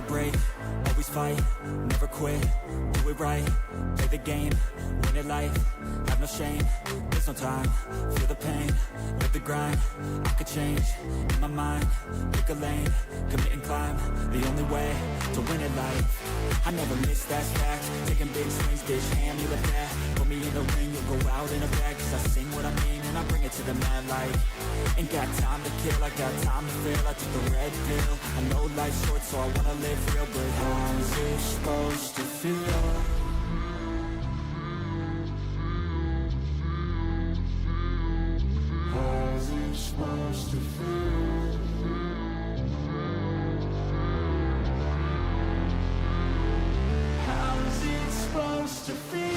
never break, always fight, never quit, do it right, play the game, win it life, have no shame, there's no time, feel the pain, live the grind, I could change, in my mind, pick a lane, commit and climb, the only way to win it life, I never miss, that's fact, taking big swings, bitch, hand me the bat, put me in the ring, you'll go out in a bag, cause I sing what I mean, and I bring it to the mad light, ain't got time to kill, I got time to feel, I took the red pill, I know life's short, so I wanna live real, but how's it supposed to feel? How's it supposed to feel? How's it supposed to feel?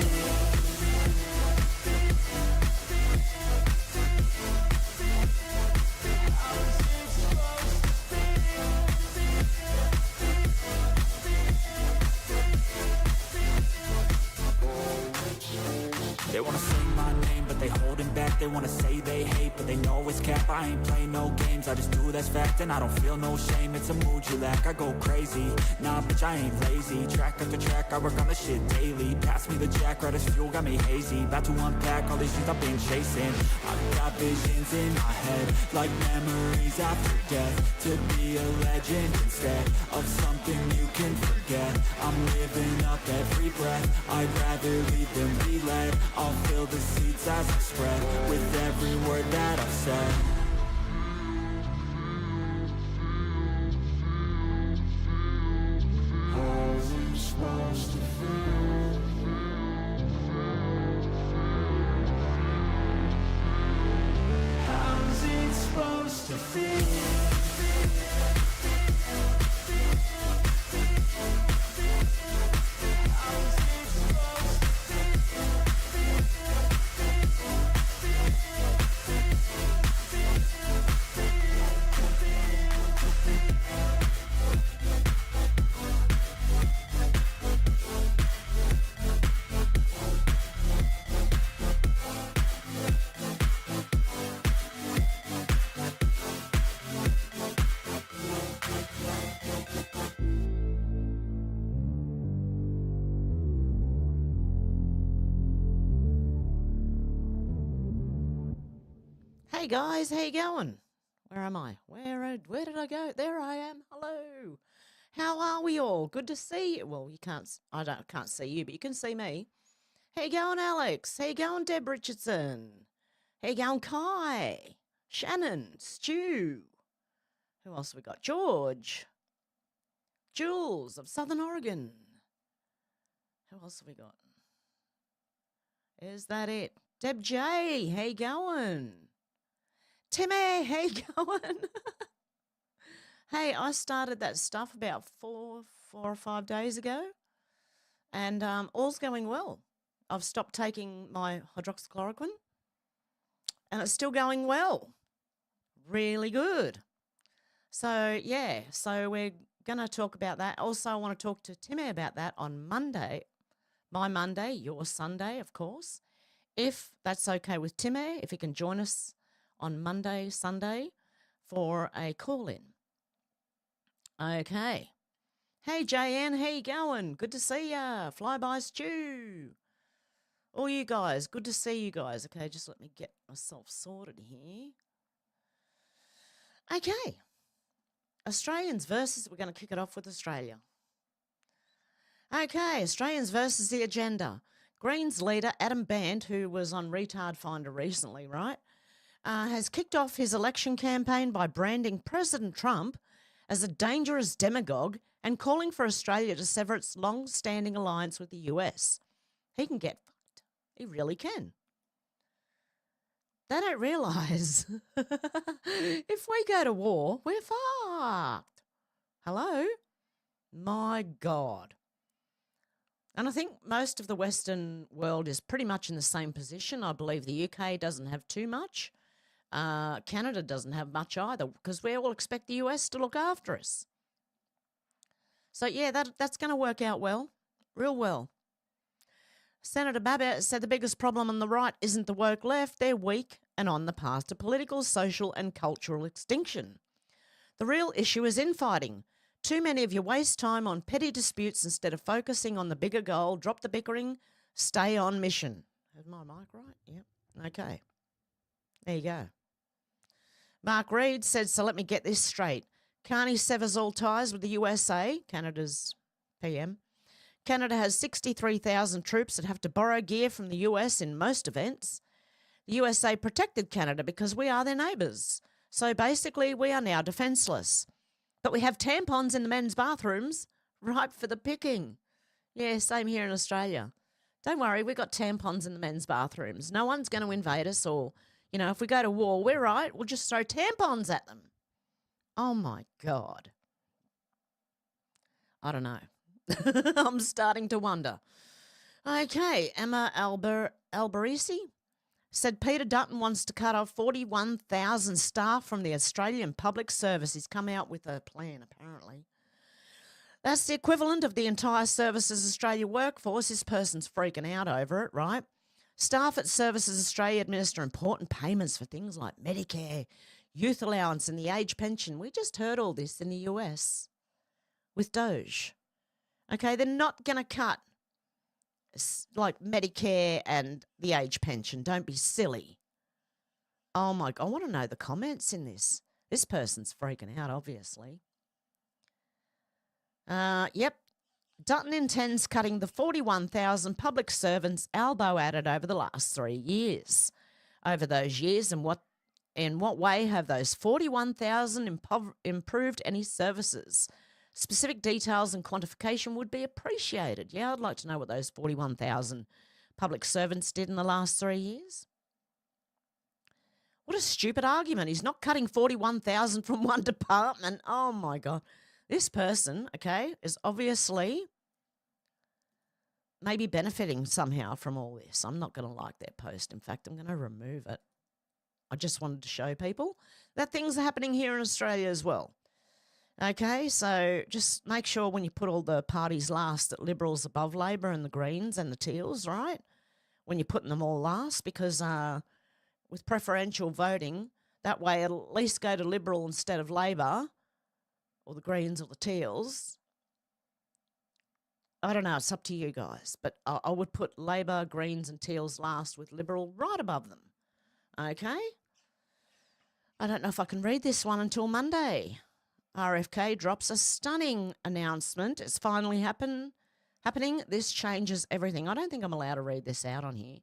They wanna sing my name, but they holding back. They wanna say they hate, but they know it's cap. I ain't play no games, I just do that's fact. And I don't feel no shame, it's a mood you lack. I go crazy, nah bitch I ain't lazy. Track after track, I work on the shit daily. Pass me the jack, right as fuel, got me hazy. About to unpack all these things I've been chasing. I've got visions in my head, like memories after death. To be a legend instead of something you can forget. I'm living up every breath, I'd rather lead than be led. I'll fill the seats as I spread with every word that I've said. How's it supposed to feel? How's it supposed to feel? Hey guys, how you going? Where am I? Where did I go? There I am. Hello. How are we all? Good to see you. Well, you can't. I can't see you, but you can see me. How you going, Alex? How you going, Deb Richardson? How you going, Kai? Shannon, Stu. Who else have we got? George. Jules of Southern Oregon. Who else have we got? Is that it? Deb J. How you going? Timmy, how you going? Hey, I started that stuff about four or 5 days ago, and all's going well. I've stopped taking my hydroxychloroquine, and it's still going well. Really good. So, yeah, so we're going to talk about that. Also, I want to talk to Timmy about that on Monday. My Monday, your Sunday, of course. If that's okay with Timmy, if he can join us on Monday, Sunday for a call-in. Okay. Hey, JN, how you going? Good to see ya. Flyby Stew. All you guys, good to see you guys. Okay, just let me get myself sorted here. Okay. Australians versus, we're going to kick it off with Australia. Okay, Australians versus the agenda. Greens leader Adam Bandt, who was on Retard Finder recently, right, has kicked off his election campaign by branding President Trump as a dangerous demagogue and calling for Australia to sever its long-standing alliance with the US. He can get fucked. He really can. They don't realise if we go to war, we're fucked. Hello? My God. And I think most of the Western world is pretty much in the same position. I believe the UK doesn't have too much. Canada doesn't have much either because we all expect the US to look after us. So, yeah, that's going to work out well, real well. Senator Babbitt said the biggest problem on the right isn't the woke left. They're weak and on the path to political, social and cultural extinction. The real issue is infighting. Too many of you waste time on petty disputes instead of focusing on the bigger goal. Drop the bickering. Stay on mission. Is my mic right? Yep. Okay. There you go. Mark Reed said, so let me get this straight. Carney severs all ties with the USA, Canada's PM. Canada has 63,000 troops that have to borrow gear from the US in most events. The USA protected Canada because we are their neighbours. So basically, we are now defenceless. But we have tampons in the men's bathrooms, ripe for the picking. Yeah, same here in Australia. Don't worry, we've got tampons in the men's bathrooms. No one's going to invade us or, you know, if we go to war, we're right. We'll just throw tampons at them. Oh, my God. I don't know. I'm starting to wonder. Okay, Emma LBRY said Peter Dutton wants to cut off 41,000 staff from the Australian Public Service. He's come out with a plan, apparently. That's the equivalent of the entire Services Australia workforce. This person's freaking out over it, right? Staff at Services Australia administer important payments for things like Medicare, youth allowance and the age pension. We just heard all this in the US with Doge. Okay, they're not going to cut like Medicare and the age pension. Don't be silly. Oh my God, I want to know the comments in this. This person's freaking out, obviously. Yep. Dutton intends cutting the 41,000 public servants Albo added over the last 3 years. Over those years, in what way have those 41,000 improved any services? Specific details and quantification would be appreciated. Yeah, I'd like to know what those 41,000 public servants did in the last 3 years. What a stupid argument. He's not cutting 41,000 from one department. Oh, my God. This person, okay, is obviously maybe benefiting somehow from all this. I'm not going to like their post. In fact, I'm going to remove it. I just wanted to show people that things are happening here in Australia as well. Okay, so just make sure when you put all the parties last that Liberals above Labor and the Greens and the Teals, right? When you're putting them all last, because with preferential voting, that way it'll at least go to Liberal instead of Labor or the Greens or the Teals. I don't know, it's up to you guys, but I would put Labor, Greens and Teals last with Liberal right above them. Okay? I don't know if I can read this one until Monday. RFK drops a stunning announcement. It's finally happening. This changes everything. I don't think I'm allowed to read this out on here.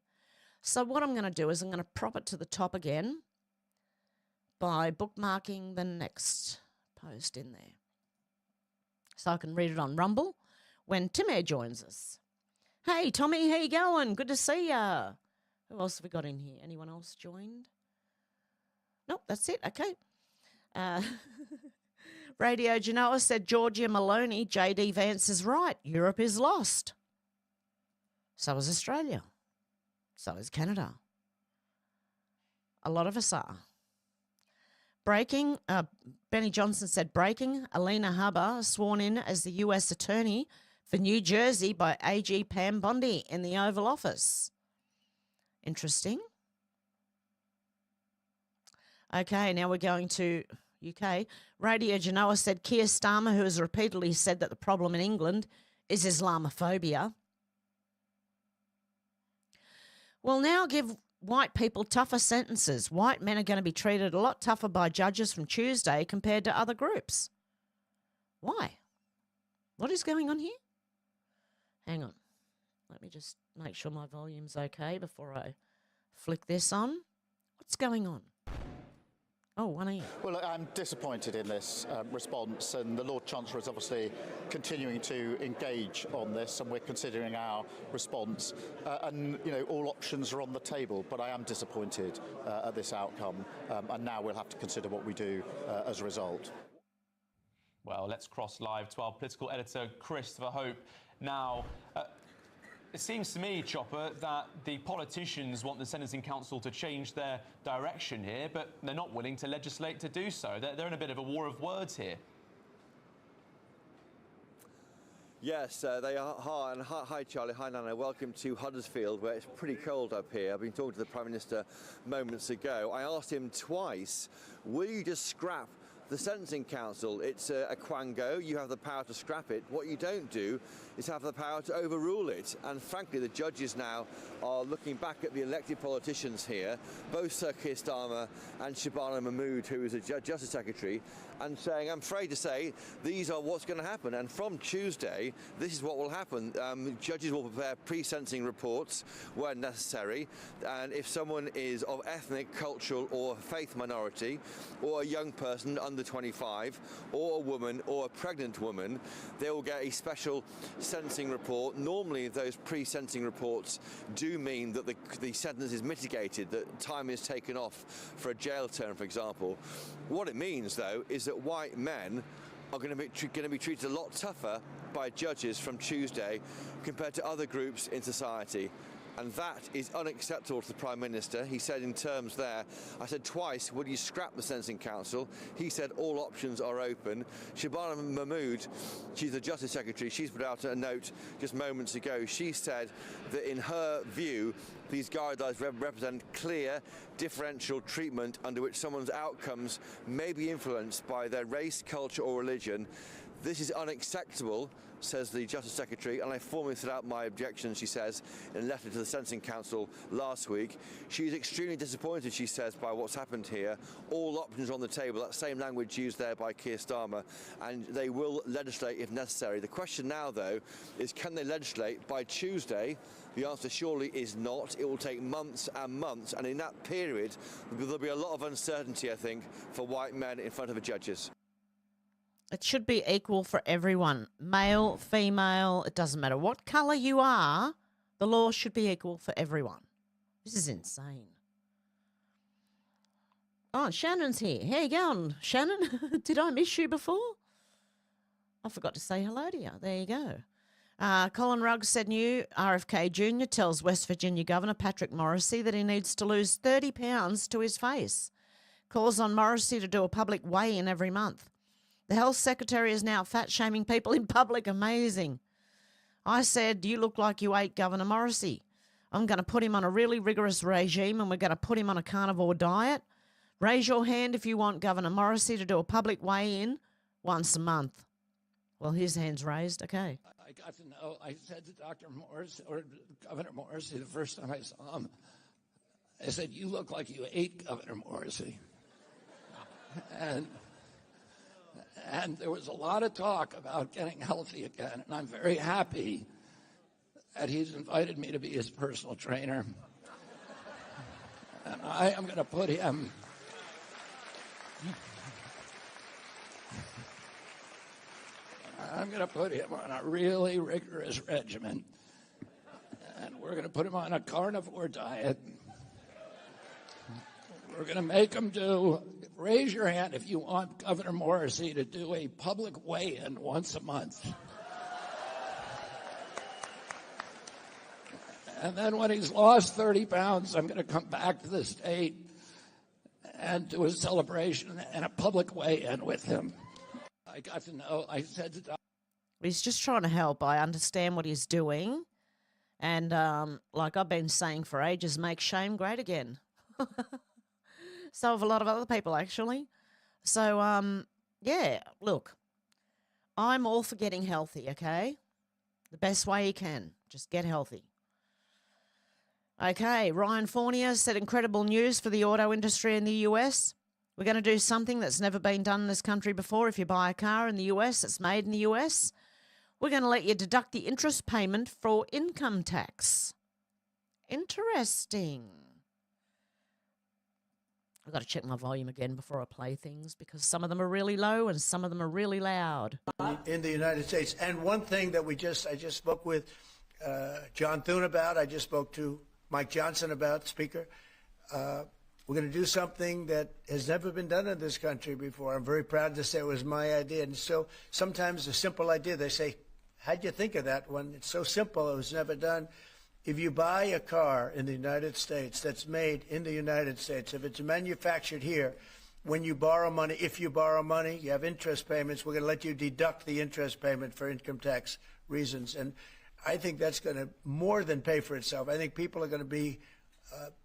So what I'm going to do is I'm going to prop it to the top again by bookmarking the next post in there. So I can read it on Rumble when Tim Air joins us. Hey, Tommy, how you going? Good to see ya. Who else have we got in here? Anyone else joined? Nope, that's it. Okay. Radio Genoa said Georgia Maloney, J.D. Vance is right. Europe is lost. So is Australia. So is Canada. A lot of us are. Breaking, Benny Johnson said breaking, Alina Habba sworn in as the US Attorney for New Jersey by AG Pam Bondi in the Oval Office. Interesting. Okay, now we're going to UK. Radio Genoa said Keir Starmer, who has repeatedly said that the problem in England is Islamophobia, will now give white people tougher sentences. White men are going to be treated a lot tougher by judges from Tuesday compared to other groups. Why? What is going on here? Hang on. Let me just make sure my volume's okay before I flick this on. What's going on? Oh, 1 Well, look, I'm disappointed in this response, and the Lord Chancellor is obviously continuing to engage on this, and we're considering our response. And, you know, all options are on the table, but I am disappointed at this outcome, and now we'll have to consider what we do as a result. Well, let's cross live to our political editor, Christopher Hope. Now, it seems to me, Chopper, that the politicians want the Sentencing Council to change their direction here, but they're not willing to legislate to do so. They're in a bit of a war of words here. Yes, they are. Hi, Charlie. Hi, Nana. Welcome to Huddersfield, where it's pretty cold up here. I've been talking to the Prime Minister moments ago. I asked him twice, will you just scrap The Sentencing Council, it's a quango. You have the power to scrap it. What you don't do is have the power to overrule it. And frankly, the judges now are looking back at the elected politicians here, both Sir Keir Starmer and Shabana Mahmood, who is a Justice Secretary, and saying, I'm afraid to say, these are what's going to happen. And from Tuesday, this is what will happen. Judges will prepare pre-sentencing reports where necessary. And if someone is of ethnic, cultural or faith minority, or a young person under 25, or a woman, or a pregnant woman, they will get a special sentencing report. Normally, those pre-sentencing reports do mean that the sentence is mitigated, that time is taken off for a jail term, for example. What it means, though, is that white men are going to be treated a lot tougher by judges from Tuesday compared to other groups in society. And that is unacceptable to the Prime Minister. He said in terms there, I said twice, would you scrap the Sentencing Council? He said all options are open. Shabana Mahmood, she's the Justice Secretary, she's put out a note just moments ago. She said that in her view, these guidelines represent clear differential treatment under which someone's outcomes may be influenced by their race, culture or religion. This is unacceptable, says the Justice Secretary, and I formally set out my objections, she says, in a letter to the Sentencing Council last week. She's extremely disappointed, she says, by what's happened here. All options on the table, that same language used there by Keir Starmer, and they will legislate if necessary. The question now, though, is can they legislate by Tuesday? The answer surely is not. It will take months and months, and in that period, there'll be a lot of uncertainty, I think, for white men in front of the judges. It should be equal for everyone. Male, female, it doesn't matter what colour you are, the law should be equal for everyone. This is insane. Oh, Shannon's here. How you going, Shannon? Did I miss you before? I forgot to say hello to you. There you go. Colin Ruggs said new RFK Jr. tells West Virginia Governor Patrick Morrissey that he needs to lose 30 pounds to his face. Calls on Morrissey to do a public weigh-in every month. The health secretary is now fat-shaming people in public. Amazing. I said, you look like you ate Governor Morrissey. I'm going to put him on a really rigorous regime and we're going to put him on a carnivore diet. Raise your hand if you want Governor Morrissey to do a public weigh-in once a month. Well, his hand's raised. Okay. I got to know, I said to Dr. Morris, or Governor Morrissey, the first time I saw him, I said, you look like you ate Governor Morrissey. And there was a lot of talk about getting healthy again, and I'm very happy that he's invited me to be his personal trainer. And I am going to put him on a really rigorous regimen. And we're going to put him on a carnivore diet. We're going to make him raise your hand if you want Governor Morrissey to do a public weigh-in once a month. And then when he's lost 30 pounds, I'm going to come back to the state and do a celebration and a public weigh-in with him. I got to know, I said to Dr. He's just trying to help. I understand what he's doing. And like I've been saying for ages, make shame great again. So have a lot of other people, actually. So, yeah, look, I'm all for getting healthy, okay? The best way you can. Just get healthy. Okay, Ryan Fournier said incredible news for the auto industry in the US. We're going to do something that's never been done in this country before. If you buy a car in the US, it's made in the US. We're going to let you deduct the interest payment for income tax. Interesting. I've got to check my volume again before I play things because some of them are really low and some of them are really loud. In the United States. And one thing that I just spoke with John Thune about, I just spoke to Mike Johnson about, Speaker. We're going to do something that has never been done in this country before. I'm very proud to say it was my idea. And so sometimes a simple idea, they say, how'd you think of that one? It's so simple, it was never done. If you buy a car in the United States that's made in the United States, if it's manufactured here, when you borrow money, if you borrow money, you have interest payments, we're going to let you deduct the interest payment for income tax reasons. And I think that's going to more than pay for itself. I think people are going to be,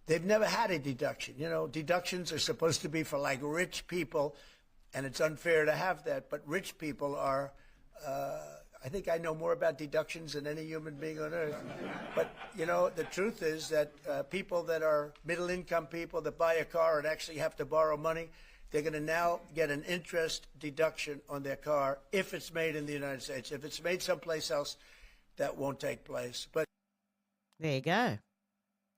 they've never had a deduction. You know, deductions are supposed to be for like rich people, and it's unfair to have that. But rich people are, I think I know more about deductions than any human being on earth. But, you know, the truth is that people that are middle-income people that buy a car and actually have to borrow money, they're going to now get an interest deduction on their car if it's made in the United States. If it's made someplace else, that won't take place. But There you go.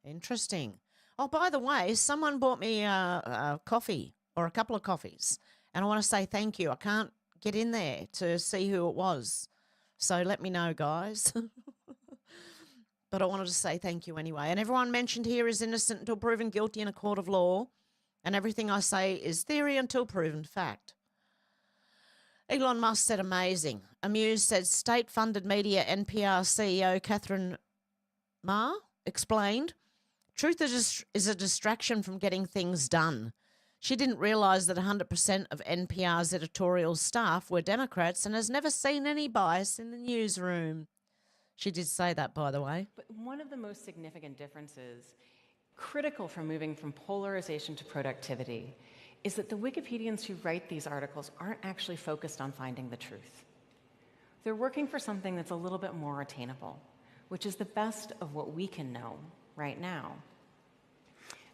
Interesting. Oh, by the way, someone bought me a coffee or a couple of coffees, and I want to say thank you. I can't get in there to see who it was, so let me know, guys. But I wanted to say thank you anyway. And everyone mentioned here is innocent until proven guilty in a court of law, and everything I say is theory until proven fact. Elon Musk said amazing. Amused said state-funded media NPR CEO Catherine Ma explained, truth is a distraction from getting things done. She didn't realise that 100% of NPR's editorial staff were Democrats and has never seen any bias in the newsroom. She did say that, by the way. But one of the most significant differences, critical for moving from polarization to productivity, is that the Wikipedians who write these articles aren't actually focused on finding the truth. They're working for something that's a little bit more attainable, which is the best of what we can know right now.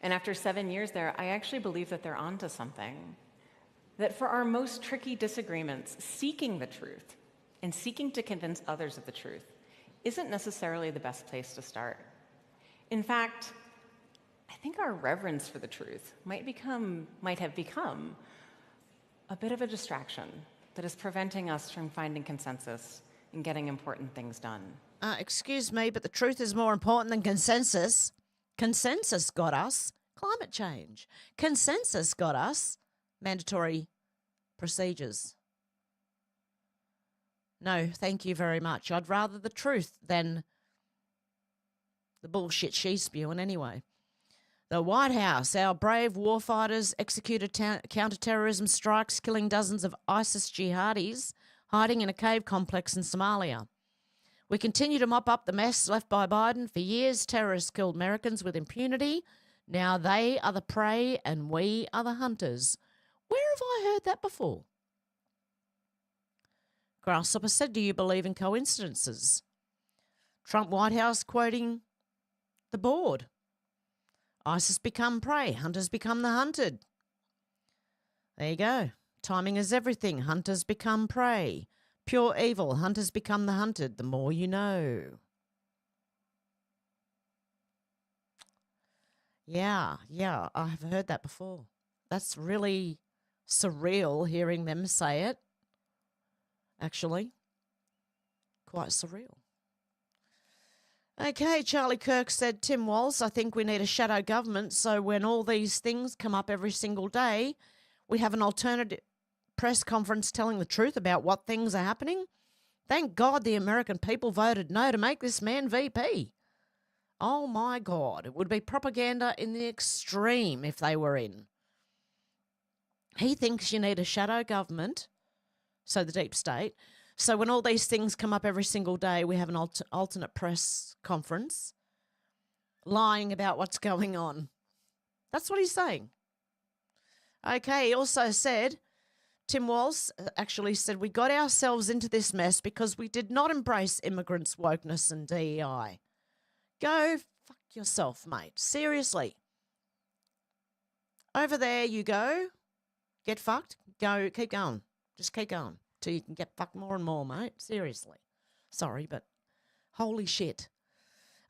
And after 7 years there, I actually believe that they're onto something. That for our most tricky disagreements, seeking the truth and seeking to convince others of the truth isn't necessarily the best place to start. In fact, I think our reverence for the truth might have become a bit of a distraction that is preventing us from finding consensus and getting important things done. Excuse me, but the truth is more important than consensus. Consensus got us climate change. Consensus got us mandatory procedures. No, thank you very much. I'd rather the truth than the bullshit she's spewing anyway. The White House, our brave warfighters executed counter-terrorism strikes, killing dozens of ISIS jihadis hiding in a cave complex in Somalia. We continue to mop up the mess left by Biden. For years, terrorists killed Americans with impunity. Now they are the prey and we are the hunters. Where have I heard that before? Grasshopper said, do you believe in coincidences? Trump White House quoting the board. ISIS become prey, hunters become the hunted. There you go. Timing is everything. Hunters become prey. Pure evil, hunters become the hunted. The more you know. Yeah, I've heard that before. That's really surreal hearing them say it. Actually, quite surreal. Okay, Charlie Kirk said, Tim Walsh, I think we need a shadow government so when all these things come up every single day, we have an alternative press conference telling the truth about what things are happening. Thank God the American people voted no to make this man VP. Oh, my God. It would be propaganda in the extreme if they were in. He thinks you need a shadow government, so the deep state. So when all these things come up every single day, we have an alternate press conference lying about what's going on. That's what he's saying. Okay, he also said, Tim Walsh actually said, we got ourselves into this mess because we did not embrace immigrants' wokeness and DEI. Go fuck yourself, mate. Seriously. Over there you go. Get fucked. Go, keep going. Just keep going till you can get fucked more and more, mate. Seriously. Sorry, but holy shit.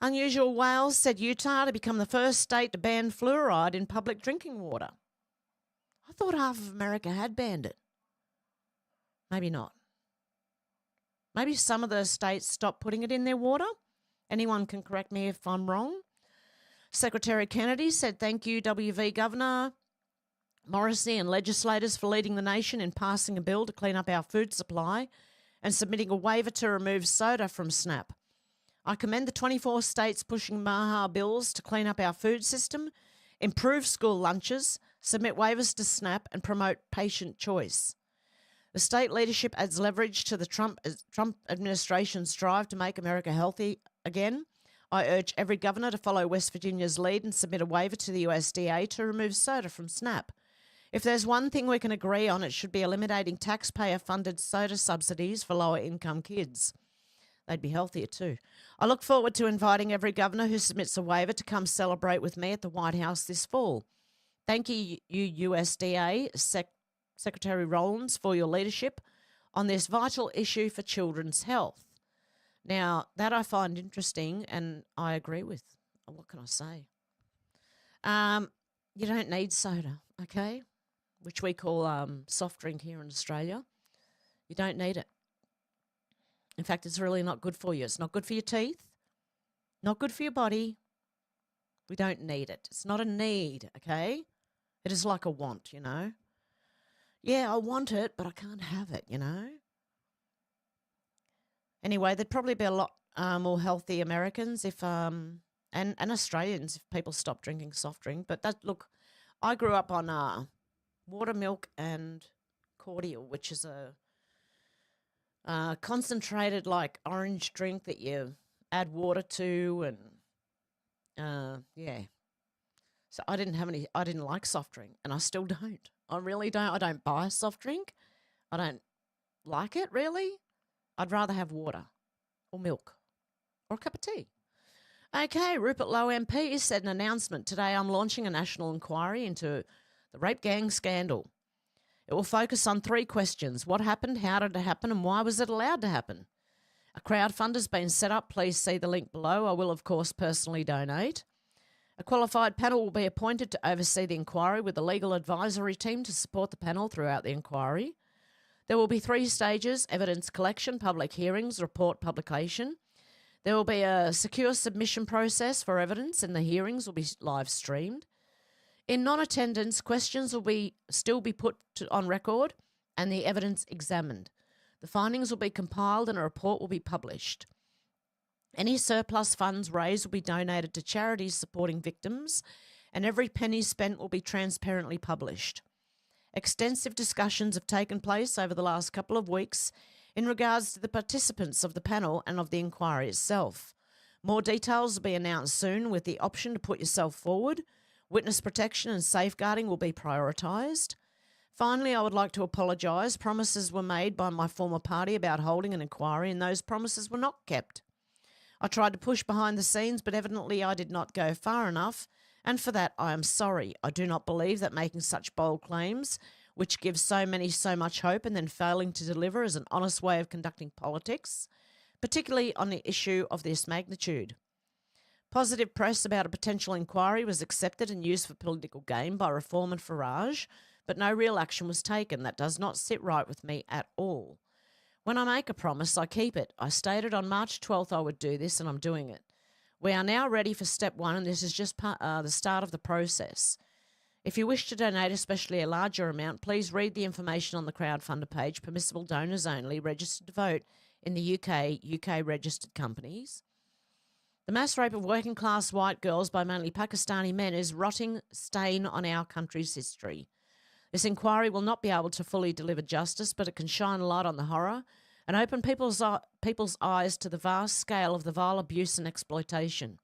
Unusual Wales said Utah to become the first state to ban fluoride in public drinking water. I thought half of America had banned it. Maybe not. Maybe some of the states stopped putting it in their water. Anyone can correct me if I'm wrong. Secretary Kennedy said, thank you, WV Governor Morrissey and legislators for leading the nation in passing a bill to clean up our food supply and submitting a waiver to remove soda from SNAP. I commend the 24 states pushing Maha bills to clean up our food system, improve school lunches, submit waivers to SNAP and promote patient choice. The state leadership adds leverage to the Trump administration's drive to make America healthy again. I urge every governor to follow West Virginia's lead and submit a waiver to the USDA to remove soda from SNAP. If there's one thing we can agree on, it should be eliminating taxpayer-funded soda subsidies for lower-income kids. They'd be healthier too. I look forward to inviting every governor who submits a waiver to come celebrate with me at the White House this fall. Thank you, USDA Secretary Rollins, for your leadership on this vital issue for children's health. Now, that I find interesting and I agree with. What can I say? You don't need soda, okay? Which we call soft drink here in Australia. You don't need it. In fact, it's really not good for you. It's not good for your teeth, not good for your body. We don't need it. It's not a need, okay? It is like a want, you know? Yeah, I want it, but I can't have it, you know? Anyway, there'd probably be a lot more healthy Americans if and Australians if people stopped drinking soft drink. But that, look, I grew up on water, milk, and cordial, which is a concentrated like orange drink that you add water to, and yeah. So I didn't like soft drink, and I still don't. I really don't. I don't buy a soft drink. I don't like it, really. I'd rather have water or milk or a cup of tea. Okay, Rupert Lowe MP said in an announcement today, I'm launching a national inquiry into the rape gang scandal. It will focus on 3 questions. What happened, how did it happen, and why was it allowed to happen? A crowdfunder's been set up. Please see the link below. I will, of course, personally donate. A qualified panel will be appointed to oversee the inquiry with a legal advisory team to support the panel throughout the inquiry. There will be 3 stages: evidence collection, public hearings, report publication. There will be a secure submission process for evidence, and the hearings will be live streamed. In non-attendance, questions will still be put on record and the evidence examined. The findings will be compiled and a report will be published. Any surplus funds raised will be donated to charities supporting victims, and every penny spent will be transparently published. Extensive discussions have taken place over the last couple of weeks in regards to the participants of the panel and of the inquiry itself. More details will be announced soon, with the option to put yourself forward. Witness protection and safeguarding will be prioritised. Finally, I would like to apologise. Promises were made by my former party about holding an inquiry, and those promises were not kept. I tried to push behind the scenes, but evidently I did not go far enough, and for that I am sorry. I do not believe that making such bold claims, which give so many so much hope, and then failing to deliver is an honest way of conducting politics, particularly on the issue of this magnitude. Positive press about a potential inquiry was accepted and used for political gain by Reform and Farage, but no real action was taken. That does not sit right with me at all. When I make a promise, I keep it. I stated on March 12th I would do this, and I'm doing it. We are now ready for step 1, and this is just the start of the process. If you wish to donate, especially a larger amount, please read the information on the crowdfunder page. Permissible donors only, registered to vote in the UK registered companies. The mass rape of working-class white girls by mainly Pakistani men is a rotting stain on our country's history. This inquiry will not be able to fully deliver justice, but it can shine a light on the horror and open people's eyes to the vast scale of the vile abuse and exploitation.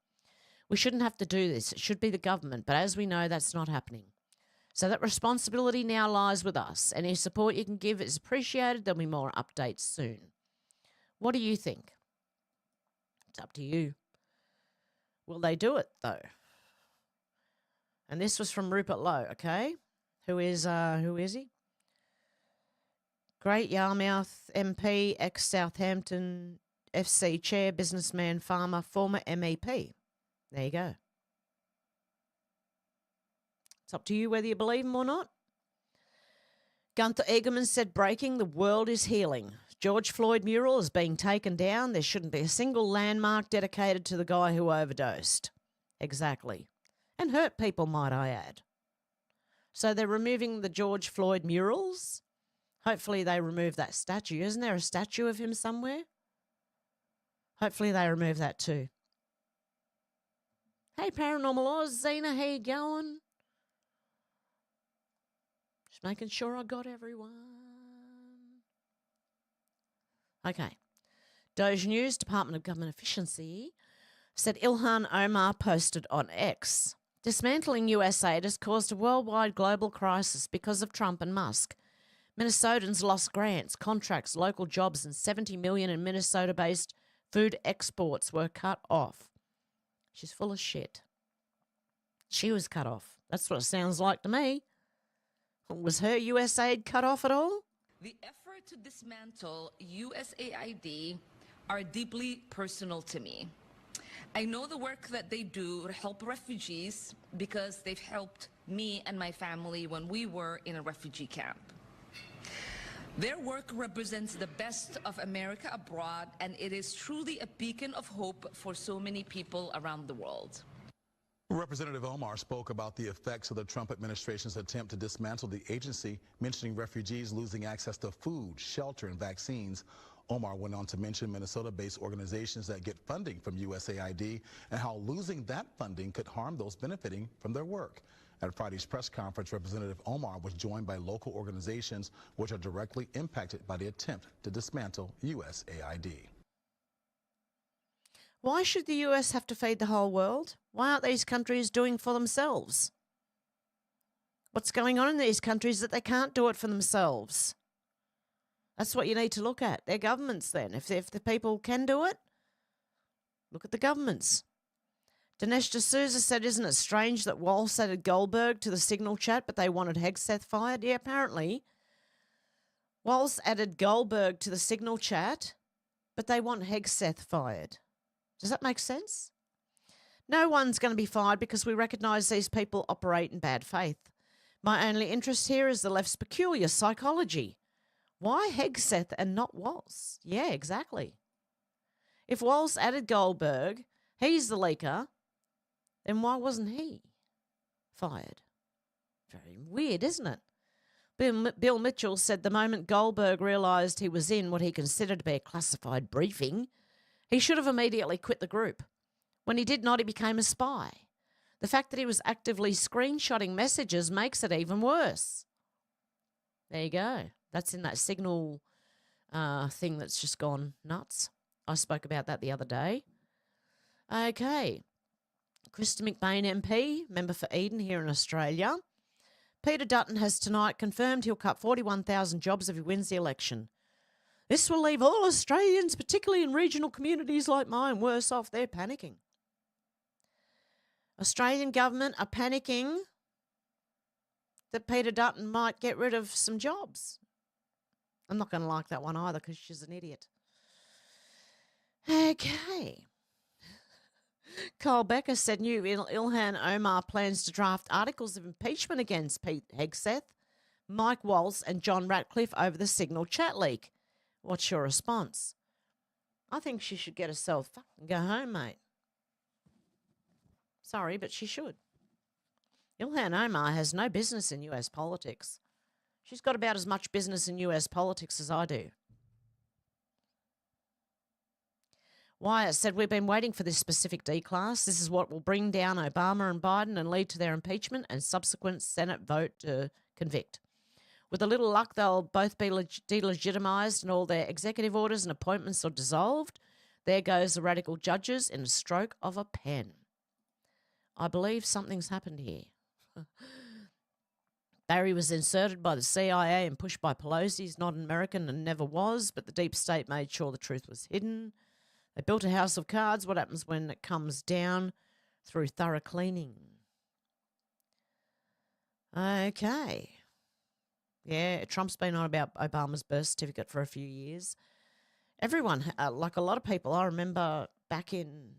We shouldn't have to do this. It should be the government, but as we know, that's not happening. So that responsibility now lies with us. Any support you can give is appreciated. There'll be more updates soon. What do you think? It's up to you. Will they do it, though? And this was from Rupert Lowe, okay? Who is he? Great Yarmouth MP, ex-Southampton FC chair, businessman, farmer, former MEP. There you go. It's up to you whether you believe him or not. Gunther Egerman said, breaking, the world is healing. George Floyd mural is being taken down. There shouldn't be a single landmark dedicated to the guy who overdosed. Exactly. And hurt people, might I add. So they're removing the George Floyd murals. Hopefully they remove that statue. Isn't there a statue of him somewhere? Hopefully they remove that too. Hey, Paranormal Oz, Zena, how you going? Just making sure I got everyone. Okay. Doge News, Department of Government Efficiency, said Ilhan Omar posted on X. Dismantling US aid has caused a worldwide global crisis because of Trump and Musk. Minnesotans lost grants, contracts, local jobs, and $70 million in Minnesota-based food exports were cut off. She's full of shit. She was cut off. That's what it sounds like to me. Was her US aid cut off at all? The effort to dismantle USAID are deeply personal to me. I know the work that they do to help refugees because they've helped me and my family when we were in a refugee camp. Their work represents the best of America abroad, and it is truly a beacon of hope for so many people around the world. Representative Omar spoke about the effects of the Trump administration's attempt to dismantle the agency, mentioning refugees losing access to food, shelter, and vaccines. Omar went on to mention Minnesota-based organizations that get funding from USAID and how losing that funding could harm those benefiting from their work. At Friday's press conference, Representative Omar was joined by local organizations which are directly impacted by the attempt to dismantle USAID. Why should the US have to feed the whole world? Why aren't these countries doing for themselves? What's going on in these countries that they can't do it for themselves? That's what you need to look at. Their governments then. If the people can do it, look at the governments. Dinesh D'Souza said, isn't it strange that Walsh added Goldberg to the Signal chat, but they wanted Hegseth fired? Yeah, apparently. Walsh added Goldberg to the Signal chat, but they want Hegseth fired. Does that make sense? No one's going to be fired because we recognise these people operate in bad faith. My only interest here is the left's peculiar psychology. Why Hegseth and not Walsh? Yeah, exactly. If Walsh added Goldberg, he's the leaker, then why wasn't he fired? Very weird, isn't it? Bill Mitchell said the moment Goldberg realised he was in what he considered to be a classified briefing, he should have immediately quit the group. When he did not, he became a spy. The fact that he was actively screenshotting messages makes it even worse. There you go. That's in that Signal thing that's just gone nuts. I spoke about that the other day. Okay. Krista McBain MP, member for Eden here in Australia. Peter Dutton has tonight confirmed he'll cut 41,000 jobs if he wins the election. This will leave all Australians, particularly in regional communities like mine, worse off. They're panicking. Australian government are panicking that Peter Dutton might get rid of some jobs. I'm not going to like that one either because she's an idiot. Okay. Carl Becker said new Ilhan Omar plans to draft articles of impeachment against Pete Hegseth, Mike Walsh and John Ratcliffe over the Signal chat leak. What's your response? I think she should get herself and go home, mate. Sorry, but she should. Ilhan Omar has no business in US politics. She's got about as much business in US politics as I do. Wyatt said, we've been waiting for this specific D-class. This is what will bring down Obama and Biden and lead to their impeachment and subsequent Senate vote to convict. With a little luck, they'll both be delegitimized and all their executive orders and appointments are dissolved. There goes the radical judges in a stroke of a pen. I believe something's happened here. Barry was inserted by the CIA and pushed by Pelosi. He's not an American and never was, but the deep state made sure the truth was hidden. They built a house of cards. What happens when it comes down? Through thorough cleaning. Okay. Yeah, Trump's been on about Obama's birth certificate for a few years. Everyone, like a lot of people, I remember back in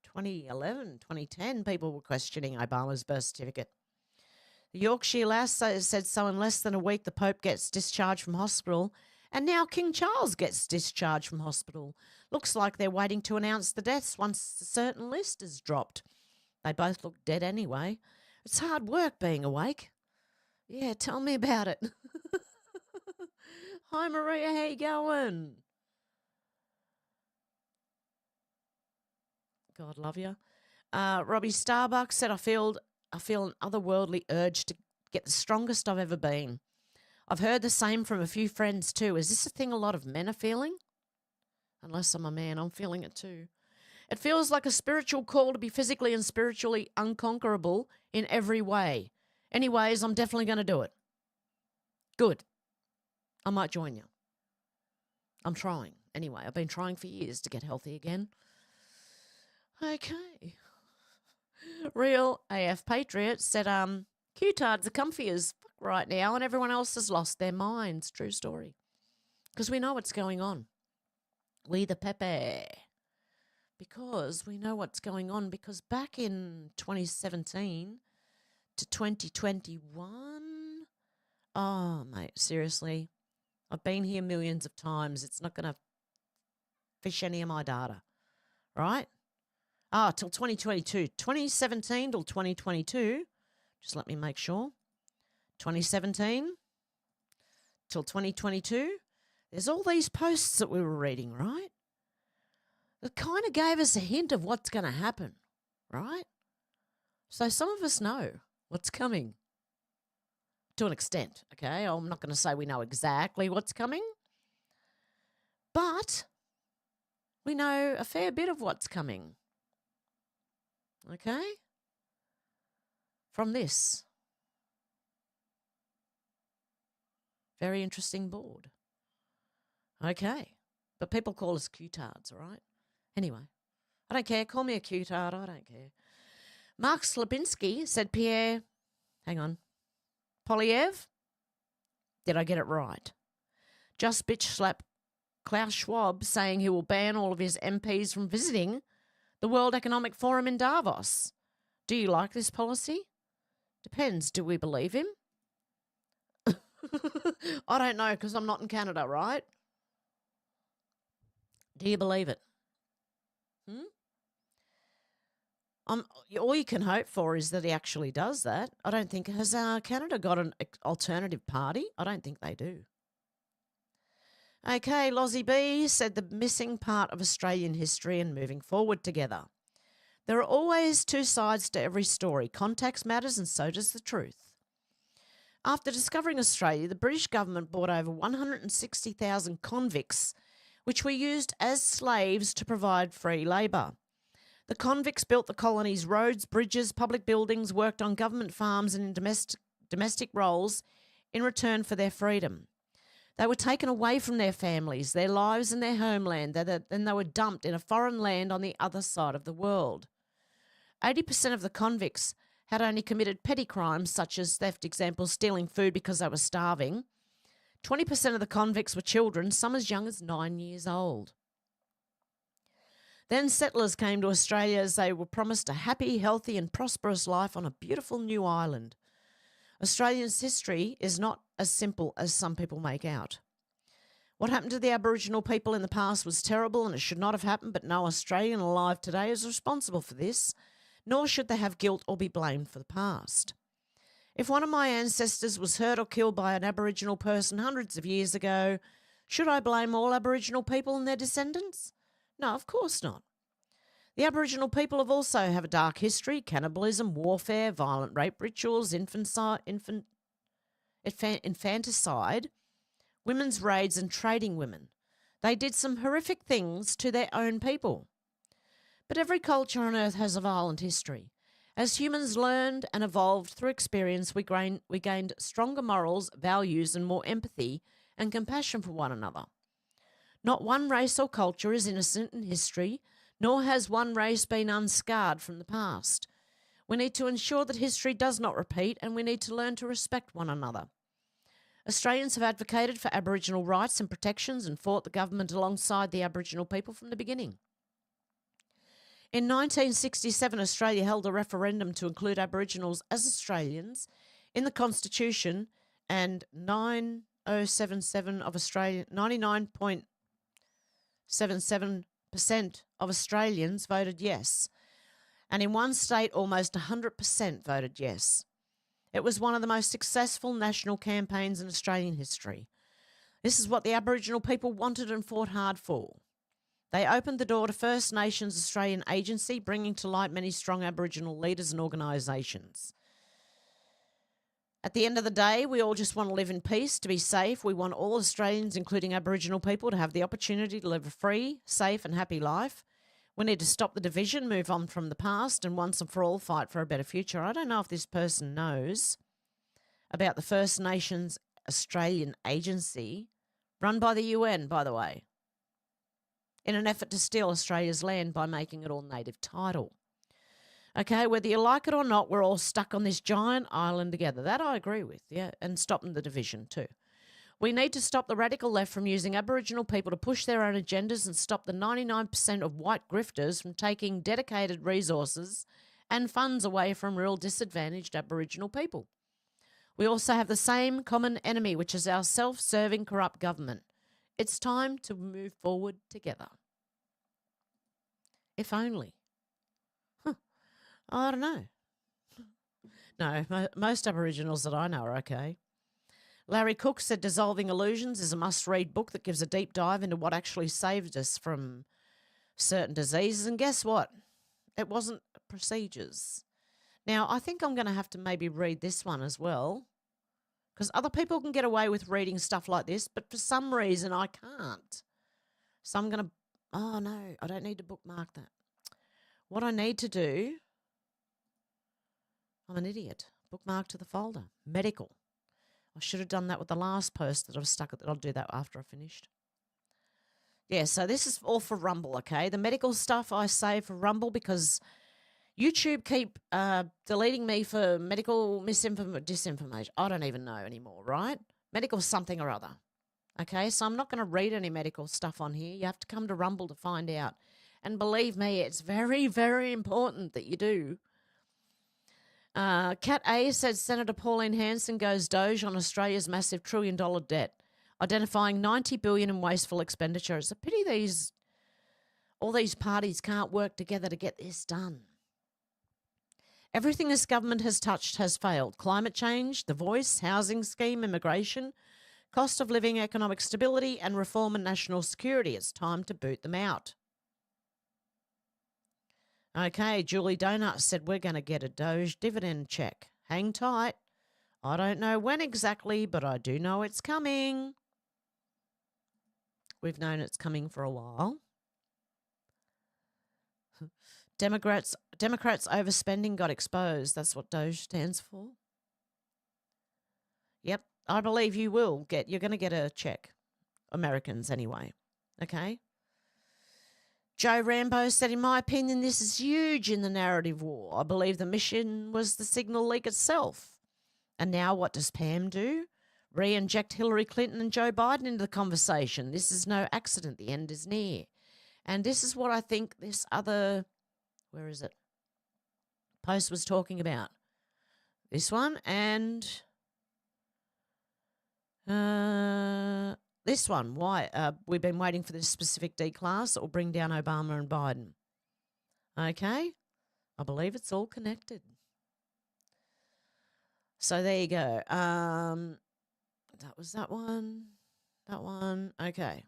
2011, 2010, people were questioning Obama's birth certificate. The Yorkshire lass said so in less than a week the Pope gets discharged from hospital, and now King Charles gets discharged from hospital. Looks like they're waiting to announce the deaths once a certain list is dropped. They both look dead anyway. It's hard work being awake. Yeah, tell me about it. Hi, Maria, how you going? God love you. Robbie Starbuck said, I feel an otherworldly urge to get the strongest I've ever been. I've heard the same from a few friends too. Is this a thing a lot of men are feeling? Unless I'm a man, I'm feeling it too. It feels like a spiritual call to be physically and spiritually unconquerable in every way. Anyways, I'm definitely going to do it. Good. I might join you. I'm trying. Anyway, I've been trying for years to get healthy again. Okay. Real AF Patriot said, Q-tards are comfy as fuck right now and everyone else has lost their minds. True story. Because we know what's going on. We the Pepe. Because we know what's going on. Because back in 2017 to 2021, oh, mate, seriously, I've been here millions of times. It's not going to fish any of my data, right? Till 2022. 2017 till 2022. Just let me make sure. 2017 till 2022. There's all these posts that we were reading, right? It kind of gave us a hint of what's going to happen, right? So some of us know what's coming to an extent, okay? I'm not going to say we know exactly what's coming, but we know a fair bit of what's coming, okay? From this very interesting board. Okay. But people call us Q-tards, all right? Anyway, I don't care. Call me a Q-tard. I don't care. Mark Slabinski said, Pierre, hang on. Polyev, did I get it right? Just bitch slap Klaus Schwab saying he will ban all of his MPs from visiting the World Economic Forum in Davos. Do you like this policy? Depends. Do we believe him? I don't know because I'm not in Canada, right? Do you believe it? All you can hope for is that he actually does that. I don't think, has Canada got an alternative party? I don't think they do. Okay, Lozzie B said the missing part of Australian history and moving forward together. There are always two sides to every story. Context matters and so does the truth. After discovering Australia, the British government brought over 160,000 convicts, which were used as slaves to provide free labour. The convicts built the colony's roads, bridges, public buildings, worked on government farms and in domestic roles in return for their freedom. They were taken away from their families, their lives and their homeland, then they were dumped in a foreign land on the other side of the world. 80% of the convicts had only committed petty crimes such as theft, example, stealing food because they were starving. 20% of the convicts were children, some as young as 9 years old. Then settlers came to Australia as they were promised a happy, healthy and prosperous life on a beautiful new island. Australia's history is not as simple as some people make out. What happened to the Aboriginal people in the past was terrible and it should not have happened, but no Australian alive today is responsible for this, nor should they have guilt or be blamed for the past. If one of my ancestors was hurt or killed by an Aboriginal person hundreds of years ago, should I blame all Aboriginal people and their descendants? No, of course not. The Aboriginal people have also have a dark history: cannibalism, warfare, violent rape rituals, infanticide, women's raids and trading women. They did some horrific things to their own people. But every culture on earth has a violent history. As humans learned and evolved through experience, we gained stronger morals, values, and more empathy and compassion for one another. Not one race or culture is innocent in history, nor has one race been unscarred from the past. We need to ensure that history does not repeat, and we need to learn to respect one another. Australians have advocated for Aboriginal rights and protections and fought the government alongside the Aboriginal people from the beginning. In 1967, Australia held a referendum to include Aboriginals as Australians in the Constitution, and 99.77% of Australians voted yes. And in one state, almost 100% voted yes. It was one of the most successful national campaigns in Australian history. This is what the Aboriginal people wanted and fought hard for. They opened the door to First Nations Australian Agency, bringing to light many strong Aboriginal leaders and organisations. At the end of the day, we all just want to live in peace, to be safe. We want all Australians, including Aboriginal people, to have the opportunity to live a free, safe and happy life. We need to stop the division, move on from the past, and once and for all fight for a better future. I don't know if this person knows about the First Nations Australian Agency, run by the UN, by the way, in an effort to steal Australia's land by making it all native title. Okay, whether you like it or not, we're all stuck on this giant island together. That I agree with, yeah, and stopping the division too. We need to stop the radical left from using Aboriginal people to push their own agendas and stop the 99% of white grifters from taking dedicated resources and funds away from real disadvantaged Aboriginal people. We also have the same common enemy, which is our self-serving corrupt government. It's time to move forward together. If only. I don't know. No, most Aboriginals that I know are okay. Larry Cook said Dissolving Illusions is a must-read book that gives a deep dive into what actually saved us from certain diseases. And guess what? It wasn't procedures. Now, I think I'm going to have to maybe read this one as well, because other people can get away with reading stuff like this, but for some reason I can't. So I'm going to... Oh, no, I don't need to bookmark that. What I need to do... I'm an idiot. Bookmark to the folder. Medical. I should have done that with the last post that I was stuck at. I'll do that after I finished. Yeah, so this is all for Rumble, okay? The medical stuff I save for Rumble because YouTube keep deleting me for medical disinformation. I don't even know anymore, right? Medical something or other. Okay, so I'm not going to read any medical stuff on here. You have to come to Rumble to find out. And believe me, it's very, very important that you do. Cat A said Senator Pauline Hanson goes doge on Australia's massive $1 trillion debt, identifying $90 billion in wasteful expenditure. It's a pity all these parties can't work together to get this done. Everything this government has touched has failed. Climate change, the voice, housing scheme, immigration, cost of living, economic stability, and reform and national security. It's time to boot them out. Okay, Julie Donut said we're going to get a Doge dividend check. Hang tight. I don't know when exactly, but I do know it's coming. We've known it's coming for a while. Democrats overspending got exposed. That's what Doge stands for. Yep, I believe you will get. You're going to get a check. Americans anyway. Okay. Joe Rambo said, in my opinion, this is huge in the narrative war. I believe the mission was the signal leak itself. And now what does Pam do? Re-inject Hillary Clinton and Joe Biden into the conversation. This is no accident. The end is near. And this is what I think this other, where is it? Post was talking about. This one and this one. Why? We've been waiting for this specific D-class that will bring down Obama and Biden. Okay? I believe it's all connected. So there you go. That was that one. That one. Okay.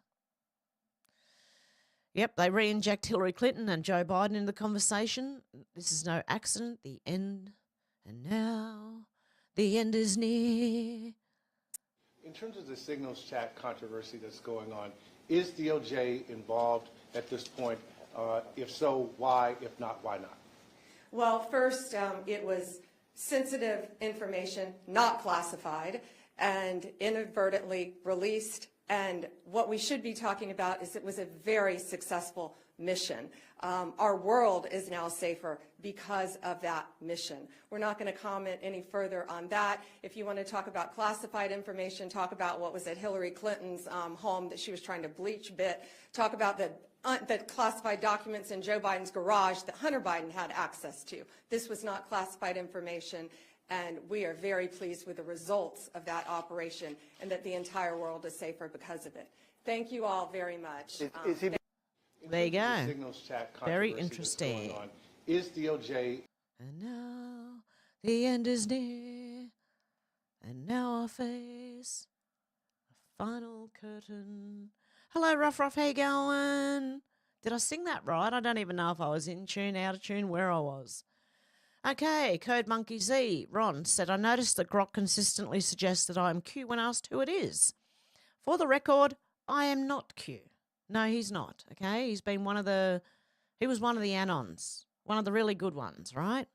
Yep, they re-inject Hillary Clinton and Joe Biden in the conversation. This is no accident. The end. And now the end is near. In terms of the signals chat controversy that's going on, is DOJ involved at this point? If so, why? If not, why not? Well, first, it was sensitive information, not classified, and inadvertently released. And what we should be talking about is it was a very successful mission. Our world is now safer because of that mission. We're not going to comment any further on that. If you want to talk about classified information, talk about what was at Hillary Clinton's home that she was trying to bleach bit, talk about the classified documents in Joe Biden's garage that Hunter Biden had access to. This was not classified information, and we are very pleased with the results of that operation and that the entire world is safer because of it. Thank you all very much. There you go. Signals chat Very controversy interesting. that's going on. Is DOJ... And now the end is near, and now I face the final curtain. Hello, Ruff, how you going? Did I sing that right? I don't even know if I was in tune, out of tune, where I was. Okay, Code Monkey Z. Ron said, I noticed that Grok consistently suggests that I am Q when asked who it is. For the record, I am not Q. No, he's not, okay? He's been one of the He was one of the Anons, one of the really good ones, right?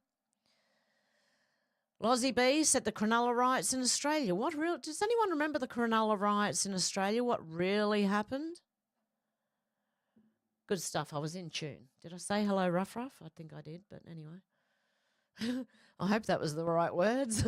Lozzie B said the Cronulla riots in Australia. Does anyone remember the Cronulla riots in Australia? What really happened? Good stuff. I was in tune. Did I say hello, Ruff Ruff? I think I did, but anyway. I hope that was the right words.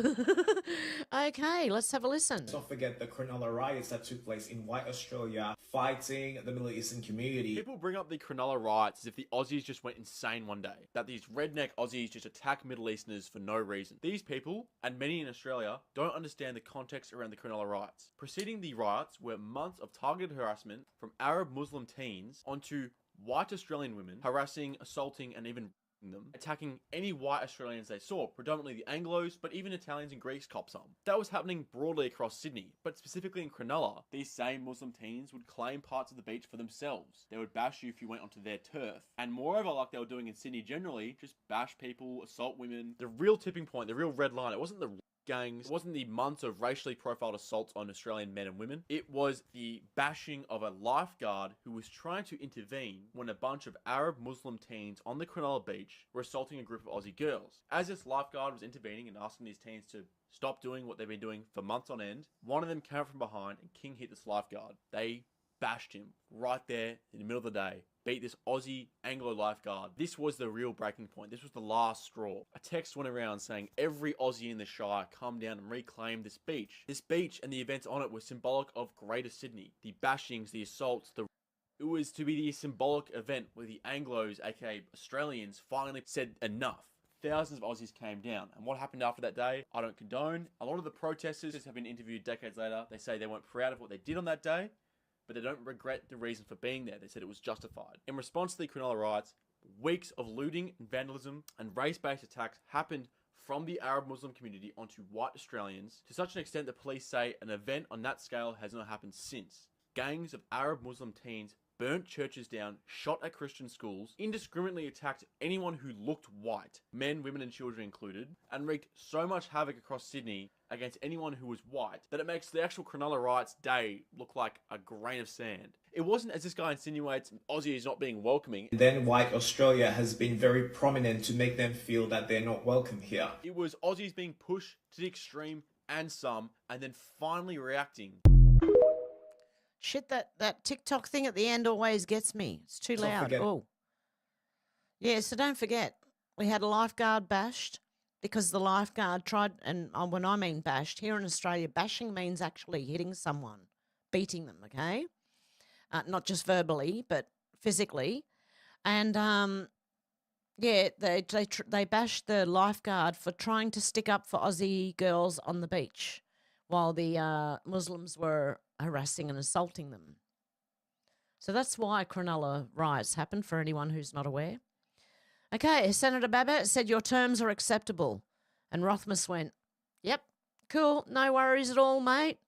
Okay, let's have a listen. Let's not forget the Cronulla riots that took place in white Australia, fighting the Middle Eastern community. People bring up the Cronulla riots as if the Aussies just went insane one day, that these redneck Aussies just attack Middle Easterners for no reason. These people, and many in Australia, don't understand the context around the Cronulla riots. Preceding the riots were months of targeted harassment from Arab Muslim teens onto white Australian women, harassing, assaulting, and even them, attacking any white Australians they saw, predominantly the Anglos, but even Italians and Greeks cop some. That was happening broadly across Sydney, but specifically in Cronulla, these same Muslim teens would claim parts of the beach for themselves. They would bash you if you went onto their turf. And moreover, like they were doing in Sydney generally, just bash people, assault women. The real tipping point, the real red line, it wasn't the gangs, it wasn't the months of racially profiled assaults on Australian men and women. It was the bashing of a lifeguard who was trying to intervene when a bunch of Arab Muslim teens on the Cronulla beach were assaulting a group of Aussie girls. As this lifeguard was intervening and asking these teens to stop doing what they've been doing for months on end, one of them came up from behind and king hit this lifeguard. They bashed him right there in the middle of the day. Beat this Aussie Anglo lifeguard. This was the real breaking point. This was the last straw. A text went around saying every Aussie in the Shire come down and reclaim this beach. This beach and the events on it were symbolic of Greater Sydney. The bashings, the assaults, it was to be the symbolic event where the Anglos, aka Australians, finally said enough. Thousands of Aussies came down. And what happened after that day, I don't condone. A lot of the protesters have been interviewed decades later. They say they weren't proud of what they did on that day, but they don't regret the reason for being there. They said it was justified. In response to the Cronulla riots, weeks of looting and vandalism and race-based attacks happened from the Arab Muslim community onto white Australians to such an extent that police say an event on that scale has not happened since. Gangs of Arab Muslim teens burnt churches down, shot at Christian schools, indiscriminately attacked anyone who looked white, men, women and children included, and wreaked so much havoc across Sydney against anyone who was white that it makes the actual Cronulla riots day look like a grain of sand. It wasn't, as this guy insinuates, Aussie is not being welcoming. Then white Australia has been very prominent to make them feel that they're not welcome here. It was Aussies being pushed to the extreme and then finally reacting. Shit, that TikTok thing at the end always gets me. It's too loud. Oh. Yeah, so don't forget, we had a lifeguard bashed because the lifeguard tried, and when I mean bashed, here in Australia, bashing means actually hitting someone, beating them, okay? Not just verbally, but physically. And, yeah, they bashed the lifeguard for trying to stick up for Aussie girls on the beach while the Muslims were harassing and assaulting them. So that's why Cronulla riots happened, for anyone who's not aware. Okay, Senator Babbitt said your terms are acceptable. And Rothmas went, yep, cool, no worries at all, mate.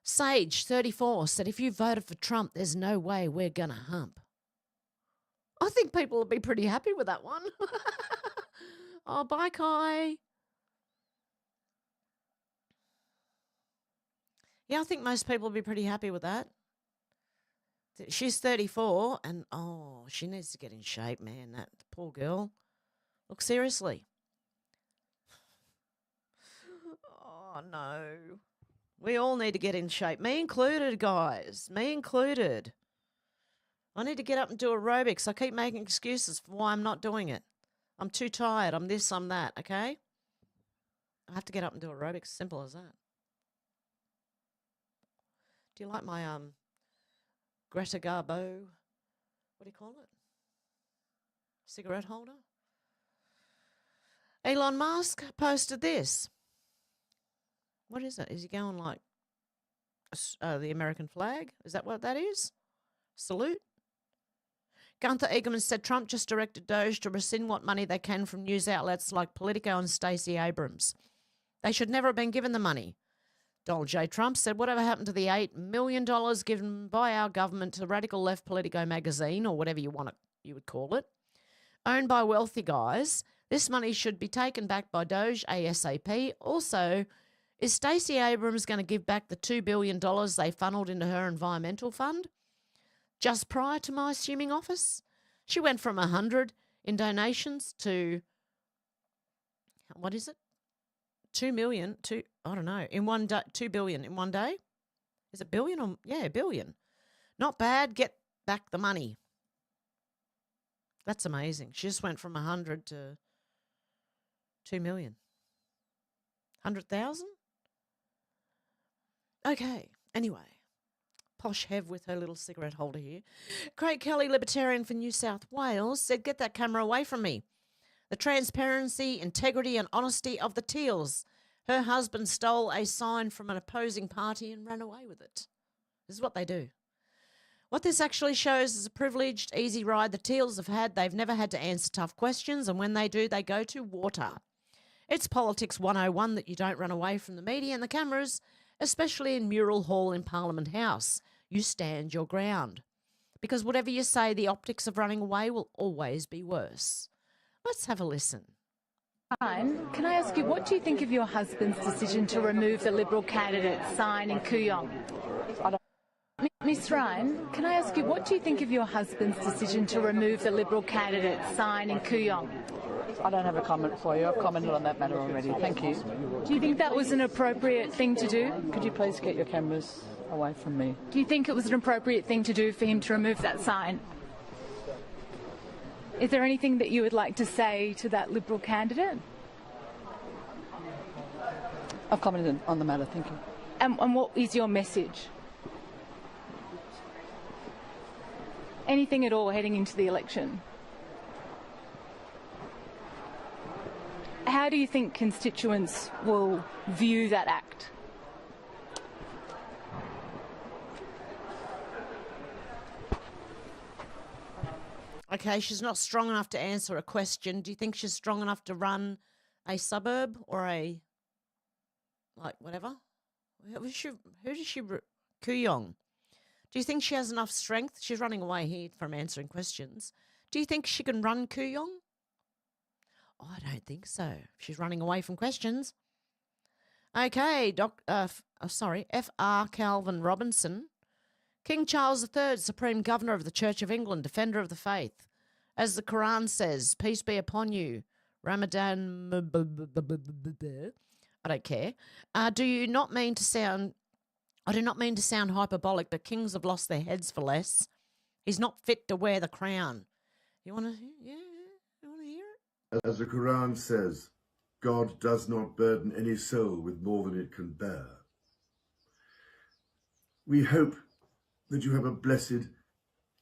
Sage, 34, said if you voted for Trump, there's no way we're going to hump. I think people will be pretty happy with that one. Oh, bye, Kai. Yeah, I think most people will be pretty happy with that. She's 34 and, oh, she needs to get in shape, man. That poor girl. Look, seriously. Oh, no. We all need to get in shape. Me included, guys. Me included. I need to get up and do aerobics. I keep making excuses for why I'm not doing it. I'm too tired. I'm this, I'm that, okay? I have to get up and do aerobics. Simple as that. Do you like my Greta Garbo, what do you call it? Cigarette holder? Elon Musk posted this. What is it? Is he going like the American flag? Is that what that is? Salute? Gunther Egerman said Trump just directed Doge to rescind what money they can from news outlets like Politico and Stacey Abrams. They should never have been given the money. Donald J. Trump said, whatever happened to the $8 million given by our government to the radical left Politico magazine, or whatever you would call it, owned by wealthy guys, this money should be taken back by Doge ASAP. Also, is Stacey Abrams going to give back the $2 billion they funneled into her environmental fund just prior to my assuming office? She went from 100 in donations to, what is it? 2 million, I don't know, in one day, 2 billion in one day. Is it billion or, yeah, billion. Not bad. Get back the money. That's amazing. She just went from 100 to 2 million. 100,000? Okay. Anyway, posh Hev with her little cigarette holder here. Craig Kelly, Libertarian for New South Wales, said, get that camera away from me. The transparency, integrity and honesty of the Teals. Her husband stole a sign from an opposing party and ran away with it. This is what they do. What this actually shows is a privileged, easy ride the Teals have had. They've never had to answer tough questions, and when they do, they go to water. It's politics 101 that you don't run away from the media and the cameras, especially in Mural Hall in Parliament House. You stand your ground. Because whatever you say, the optics of running away will always be worse. Let's have a listen. Can I ask you, what do you think of your husband's decision to remove the Liberal candidate sign in Kooyong? Miss Ryan, can I ask you, what do you think of your husband's decision to remove the Liberal candidate sign in Kooyong? I don't have a comment for you. I've commented on that matter already. Thank you. Do you think that was an appropriate thing to do? Could you please get your cameras away from me? Do you think it was an appropriate thing to do for him to remove that sign? Is there anything that you would like to say to that Liberal candidate? I've commented on the matter. Thank you. And what is your message? Anything at all heading into the election? How do you think constituents will view that act? Okay, she's not strong enough to answer a question. Do you think she's strong enough to run a suburb or a, like, whatever? Who does she, Kooyong? Do you think she has enough strength? She's running away here from answering questions. Do you think she can run Kooyong? Oh, I don't think so. She's running away from questions. Okay, F.R. Calvin Robinson. King Charles III, Supreme Governor of the Church of England, Defender of the Faith. As the Quran says, peace be upon you. Ramadan, I don't care. I do not mean to sound hyperbolic, but kings have lost their heads for less. He's not fit to wear the crown. You want to hear it? As the Quran says, God does not burden any soul with more than it can bear. We hope that you have a blessed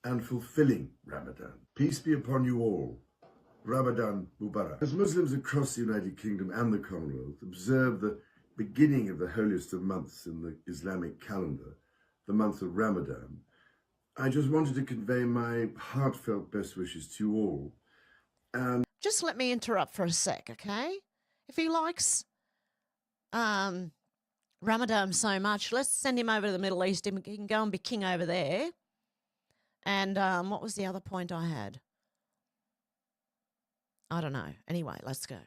and fulfilling Ramadan. Peace be upon you all. Ramadan Mubarak. As Muslims across the United Kingdom and the Commonwealth observe the beginning of the holiest of months in the Islamic calendar, the month of Ramadan, I just wanted to convey my heartfelt best wishes to you all. And just let me interrupt for a sec, okay? If he likes Ramadan so much, let's send him over to the Middle East. He can go and be king over there. And what was the other point I had? I don't know. Anyway, let's go.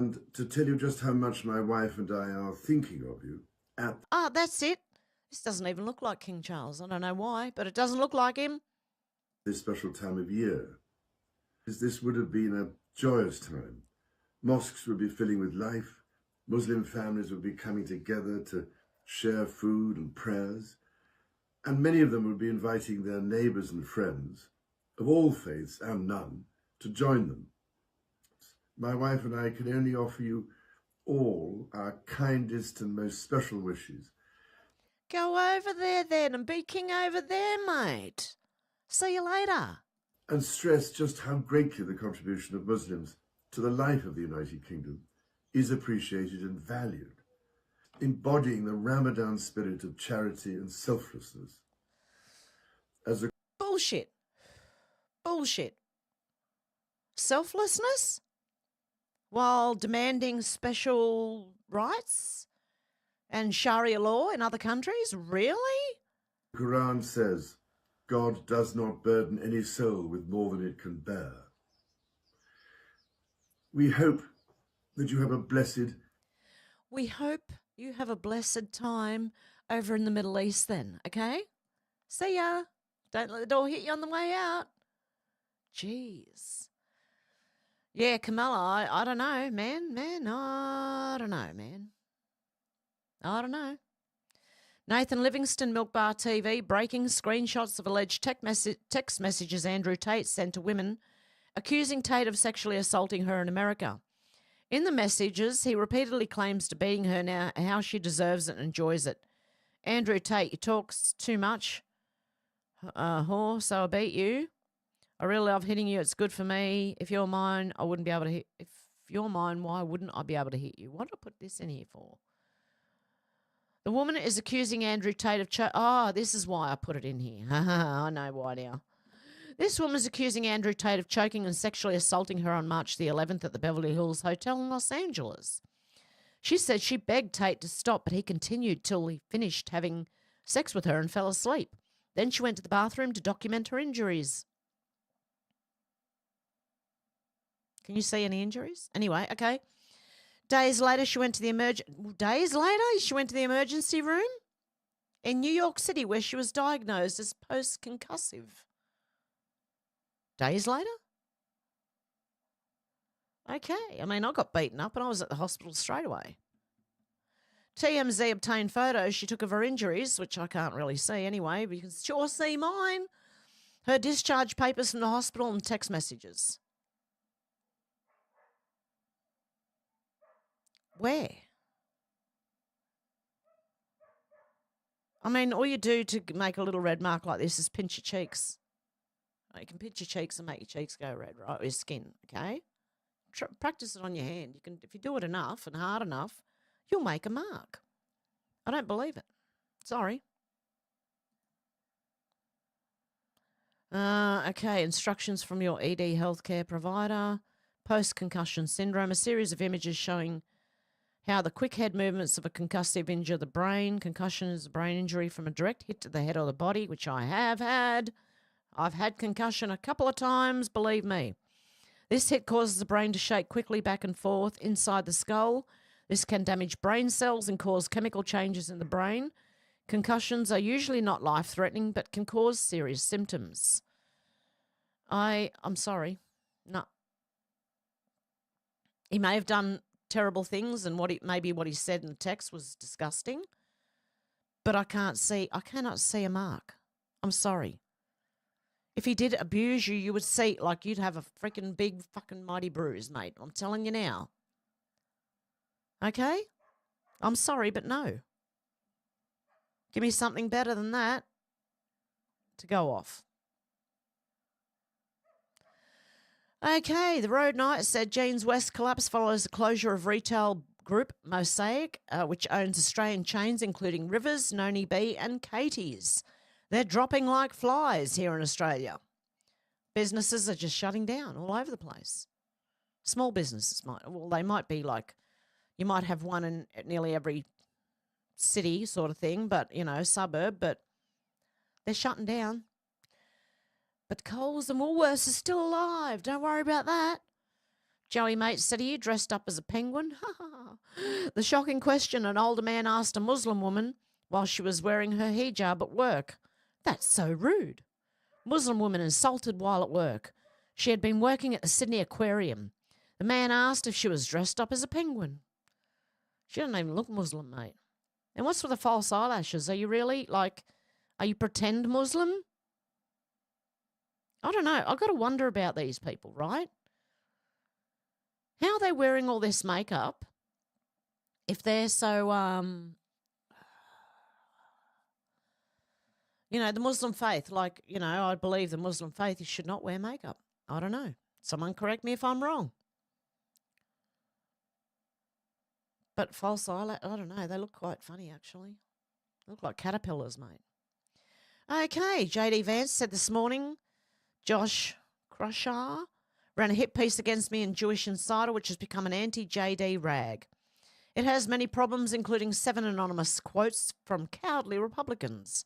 And to tell you just how much my wife and I are thinking of you at... Ah, that's it. This doesn't even look like King Charles. I don't know why, but it doesn't look like him. This special time of year. This would have been a joyous time. Mosques would be filling with life. Muslim families would be coming together to share food and prayers. And many of them would be inviting their neighbours and friends, of all faiths and none, to join them. My wife and I can only offer you all our kindest and most special wishes. Go over there then and be king over there, mate. See you later. And stress just how greatly the contribution of Muslims to the life of the United Kingdom is appreciated and valued, embodying the Ramadan spirit of charity and selflessness. Bullshit. Bullshit. Selflessness? While demanding special rights and Sharia law in other countries? Really? The Quran says, God does not burden any soul with more than it can bear. We hope that you have a blessed... We hope you have a blessed time over in the Middle East then, okay? See ya. Don't let the door hit you on the way out. Jeez. Yeah, Camilla, I don't know, man, I don't know, man. I don't know. Nathan Livingston, Milk Bar TV, breaking screenshots of alleged text messages Andrew Tate sent to women, accusing Tate of sexually assaulting her in America. In the messages, he repeatedly claims to beating her now, how she deserves it and enjoys it. Andrew Tate, you talk too much, whore, so I beat you. I really love hitting you. It's good for me. If you're mine, I wouldn't be able to hit. If you're mine, why wouldn't I be able to hit you? What did I put this in here for? The woman is accusing Andrew Tate of this is why I put it in here. I know why now. This woman is accusing Andrew Tate of choking and sexually assaulting her on March the 11th at the Beverly Hills Hotel in Los Angeles. She said she begged Tate to stop, but he continued till he finished having sex with her and fell asleep. Then she went to the bathroom to document her injuries. Can you see any injuries? Anyway, okay. Days later, she went to the emergency room in New York City, where she was diagnosed as post-concussive. Days later? Okay. I mean, I got beaten up and I was at the hospital straight away. TMZ obtained photos she took of her injuries, which I can't really see anyway, but you can sure see mine. Her discharge papers from the hospital and text messages. Where? I mean, all you do to make a little red mark like this is pinch your cheeks. You can pinch your cheeks and make your cheeks go red, right? Or your skin, okay? Practice it on your hand. You can, if you do it enough and hard enough, you'll make a mark. I don't believe it. Sorry. Okay, instructions from your ED healthcare provider. Post-concussion syndrome, a series of images showing how the quick head movements of a concussive injure the brain. Concussion is a brain injury from a direct hit to the head or the body, which I have had. I've had concussion a couple of times, believe me. This hit causes the brain to shake quickly back and forth inside the skull. This can damage brain cells and cause chemical changes in the brain. Concussions are usually not life-threatening, but can cause serious symptoms. I'm sorry. No. He may have done terrible things, and what he said in the text was disgusting, but I cannot see a mark. I'm sorry. If he did abuse you, you would see, like, you'd have a freaking big fucking mighty bruise, mate. I'm telling you now. Okay? I'm sorry, but no. Give me something better than that to go off. Okay, the Road Knight said Jeans West collapse follows the closure of retail group Mosaic, which owns Australian chains including Rivers, Noni B and Katie's. They're dropping like flies here in Australia. Businesses are just shutting down all over the place. Small businesses they might be like, you might have one in nearly every city sort of thing, but, suburb, but they're shutting down. But Coles and Woolworths are still alive. Don't worry about that. Joey Mate said, are you dressed up as a penguin? The shocking question an older man asked a Muslim woman while she was wearing her hijab at work. That's so rude. Muslim woman insulted while at work. She had been working at the Sydney Aquarium. The man asked if she was dressed up as a penguin. She doesn't even look Muslim, mate. And what's with the false eyelashes? Are you really, are you pretend Muslim? I don't know. I've got to wonder about these people, right? How are they wearing all this makeup if they're so, the Muslim faith, I believe the Muslim faith, you should not wear makeup. I don't know. Someone correct me if I'm wrong. But false eyelash, I don't know. They look quite funny, actually. They look like caterpillars, mate. Okay, JD Vance said this morning, Josh Crusher ran a hit piece against me in Jewish Insider, which has become an anti-JD rag. It has many problems, including 7 anonymous quotes from cowardly Republicans.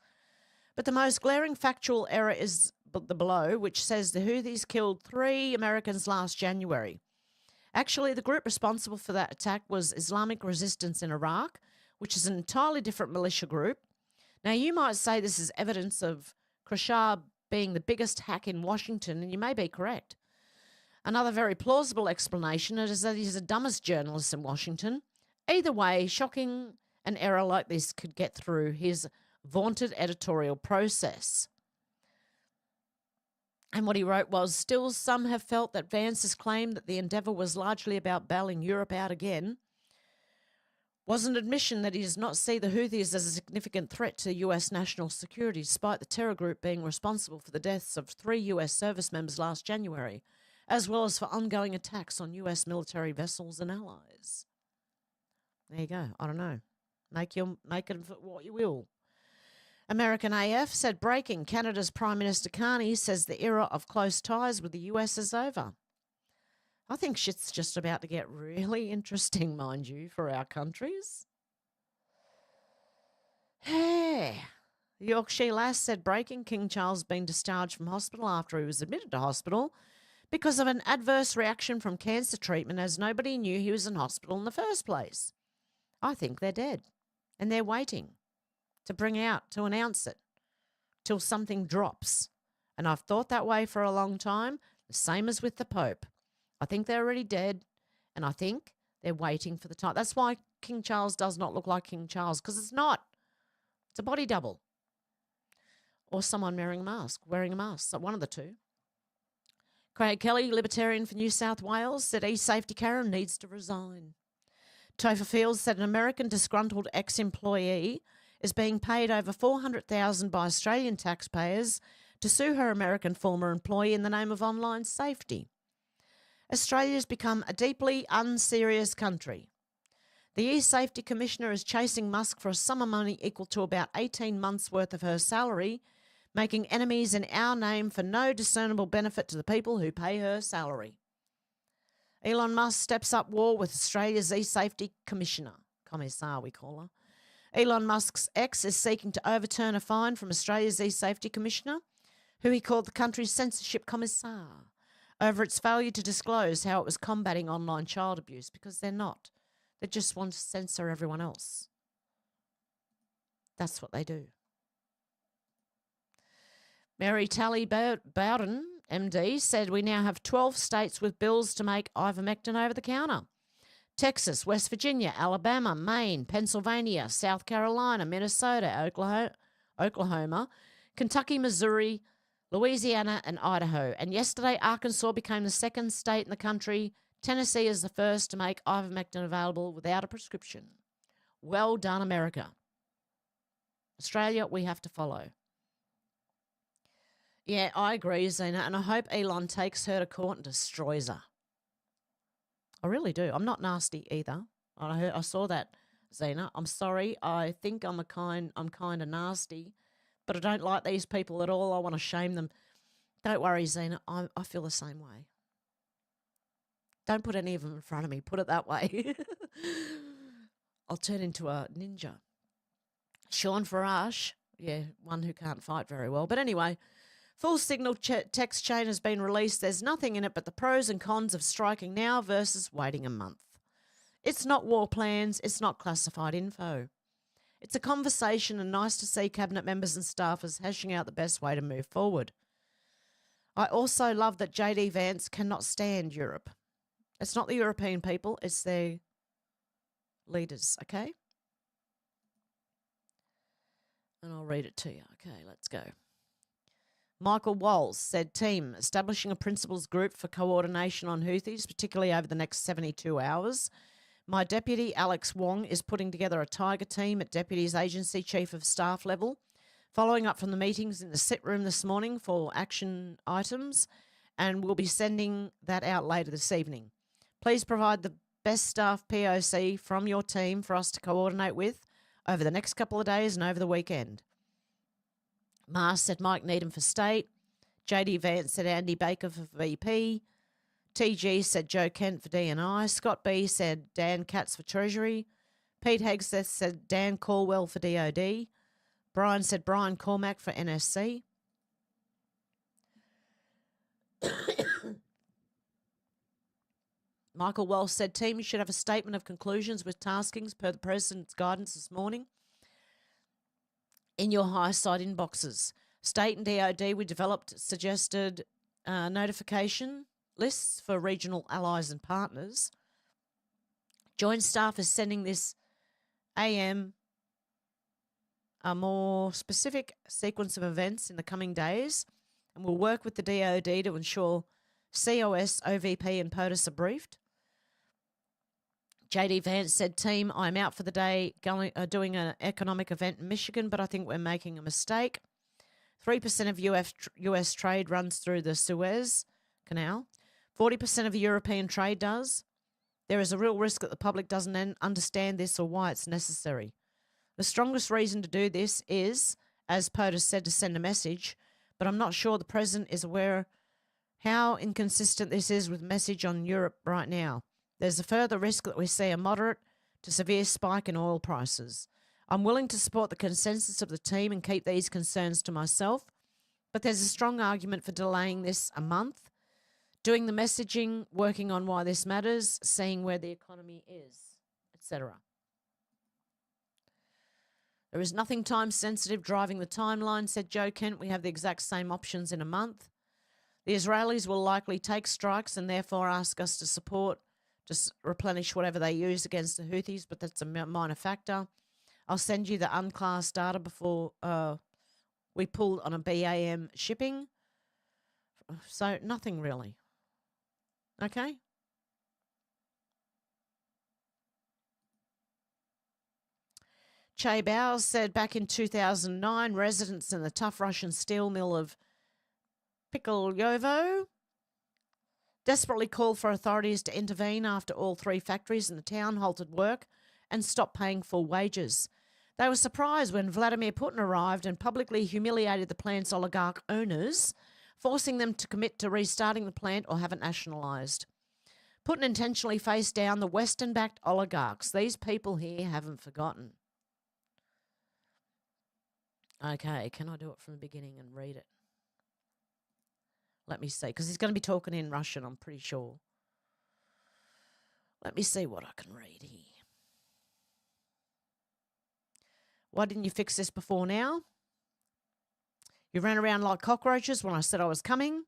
But the most glaring factual error is the below, which says the Houthis killed 3 Americans last January. Actually, the group responsible for that attack was Islamic Resistance in Iraq, which is an entirely different militia group. Now, you might say this is evidence of Khashoggi being the biggest hack in Washington, and you may be correct. Another very plausible explanation is that he's the dumbest journalist in Washington. Either way, shocking an error like this could get through his vaunted editorial process. And what he wrote was, still some have felt that Vance's claim that the endeavour was largely about bailing Europe out again was an admission that he does not see the Houthis as a significant threat to US national security, despite the terror group being responsible for the deaths of 3 US service members last January, as well as for ongoing attacks on US military vessels and allies. There you go. I don't know. Make it what you will. American AF said, breaking, Canada's Prime Minister Carney says the era of close ties with the US is over. I think shit's just about to get really interesting, mind you, for our countries. Hey. The Yorkshire lass said, breaking, King Charles being discharged from hospital after he was admitted to hospital because of an adverse reaction from cancer treatment, as nobody knew he was in hospital in the first place. I think they're dead, and they're waiting to announce it till something drops. And I've thought that way for a long time, the same as with the Pope. I think they're already dead, and I think they're waiting for the time. That's why King Charles does not look like King Charles, because it's not. It's a body double. Or someone wearing a mask, so one of the two. Craig Kelly, Libertarian for New South Wales, said e-safety Karen needs to resign. Topher Fields said an American disgruntled ex-employee is being paid over $400,000 by Australian taxpayers to sue her American former employee in the name of online safety. Australia's become a deeply unserious country. The e-safety commissioner is chasing Musk for a sum of money equal to about 18 months' worth of her salary, making enemies in our name for no discernible benefit to the people who pay her salary. Elon Musk steps up war with Australia's e-safety commissioner, commissar we call her. Elon Musk's ex is seeking to overturn a fine from Australia's e-safety commissioner, who he called the country's censorship commissar, over its failure to disclose how it was combating online child abuse, because they're not. They just want to censor everyone else. That's what they do. Mary Talley Bowden, MD, said we now have 12 states with bills to make ivermectin over the counter. Texas, West Virginia, Alabama, Maine, Pennsylvania, South Carolina, Minnesota, Oklahoma, Kentucky, Missouri, Louisiana, and Idaho. And yesterday, Arkansas became the second state in the country. Tennessee is the first to make ivermectin available without a prescription. Well done, America. Australia, we have to follow. Yeah, I agree, Zena, and I hope Elon takes her to court and destroys her. I really do. I'm not nasty either. I saw that, Zena. I'm sorry. I think I'm kind of nasty, but I don't like these people at all. I want to shame them. Don't worry, Zena. I feel the same way. Don't put any of them in front of me. Put it that way. I'll turn into a ninja. Sean Farage, yeah, one who can't fight very well. But anyway, full signal text chain has been released. There's nothing in it but the pros and cons of striking now versus waiting a month. It's not war plans. It's not classified info. It's a conversation, and nice to see cabinet members and staffers hashing out the best way to move forward. I also love that JD Vance cannot stand Europe. It's not the European people, it's their leaders, okay? And I'll read it to you. Okay, let's go. Michael Walls said, team, establishing a principals group for coordination on Houthis, particularly over the next 72 hours. My deputy, Alex Wong, is putting together a Tiger team at Deputy's Agency Chief of Staff level, following up from the meetings in the sit room this morning for action items, and we'll be sending that out later this evening. Please provide the best staff POC from your team for us to coordinate with over the next couple of days and over the weekend. Mars said Mike Needham for State. JD Vance said Andy Baker for VP. TG said Joe Kent for D&I. Scott B said Dan Katz for Treasury. Pete Hegseth said Dan Caldwell for DOD. Brian said Brian Cormack for NSC. Michael Wells said, team, you should have a statement of conclusions with taskings per the President's guidance this morning in your high side inboxes. State and DOD, we developed suggested notification lists for regional allies and partners. Joint Staff is sending this AM a more specific sequence of events in the coming days, and we'll work with the DOD to ensure COS, OVP and POTUS are briefed. JD Vance said, team, I'm out for the day doing an economic event in Michigan, but I think we're making a mistake. 3% of US trade runs through the Suez Canal. 40% of European trade does. There is a real risk that the public doesn't understand this or why it's necessary. The strongest reason to do this is, as POTUS said, to send a message, but I'm not sure the President is aware how inconsistent this is with message on Europe right now. There's a further risk that we see a moderate to severe spike in oil prices. I'm willing to support the consensus of the team and keep these concerns to myself, but there's a strong argument for delaying this a month, doing the messaging, working on why this matters, seeing where the economy is, etc. There is nothing time-sensitive driving the timeline, said Joe Kent. We have the exact same options in a month. The Israelis will likely take strikes and therefore ask us to support, to replenish whatever they use against the Houthis, but that's a minor factor. I'll send you the unclassed data before we pulled on a BAM shipping. So nothing really. Okay? Che Bowes said back in 2009, residents in the tough Russian steel mill of Pikolyovo desperately called for authorities to intervene after all 3 factories in the town halted work and stopped paying full wages. They were surprised when Vladimir Putin arrived and publicly humiliated the plant's oligarch owners, forcing them to commit to restarting the plant or have it nationalised. Putin intentionally faced down the Western-backed oligarchs. These people here haven't forgotten. Okay, can I do it from the beginning and read it? Let me see, because he's going to be talking in Russian, I'm pretty sure. Let me see what I can read here. Why didn't you fix this before now? You ran around like cockroaches when I said I was coming.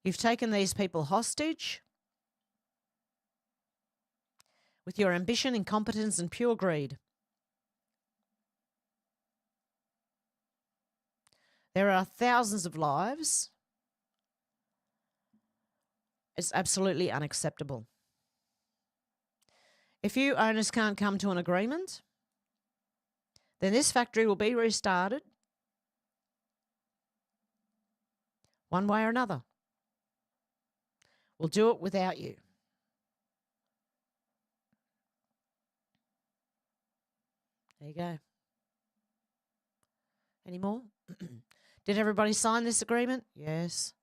You've taken these people hostage with your ambition, incompetence, and pure greed. There are thousands of lives. It's absolutely unacceptable. If you owners can't come to an agreement, then this factory will be restarted one way or another. We'll do it without you. There you go. Any more? Did everybody sign this agreement? Yes.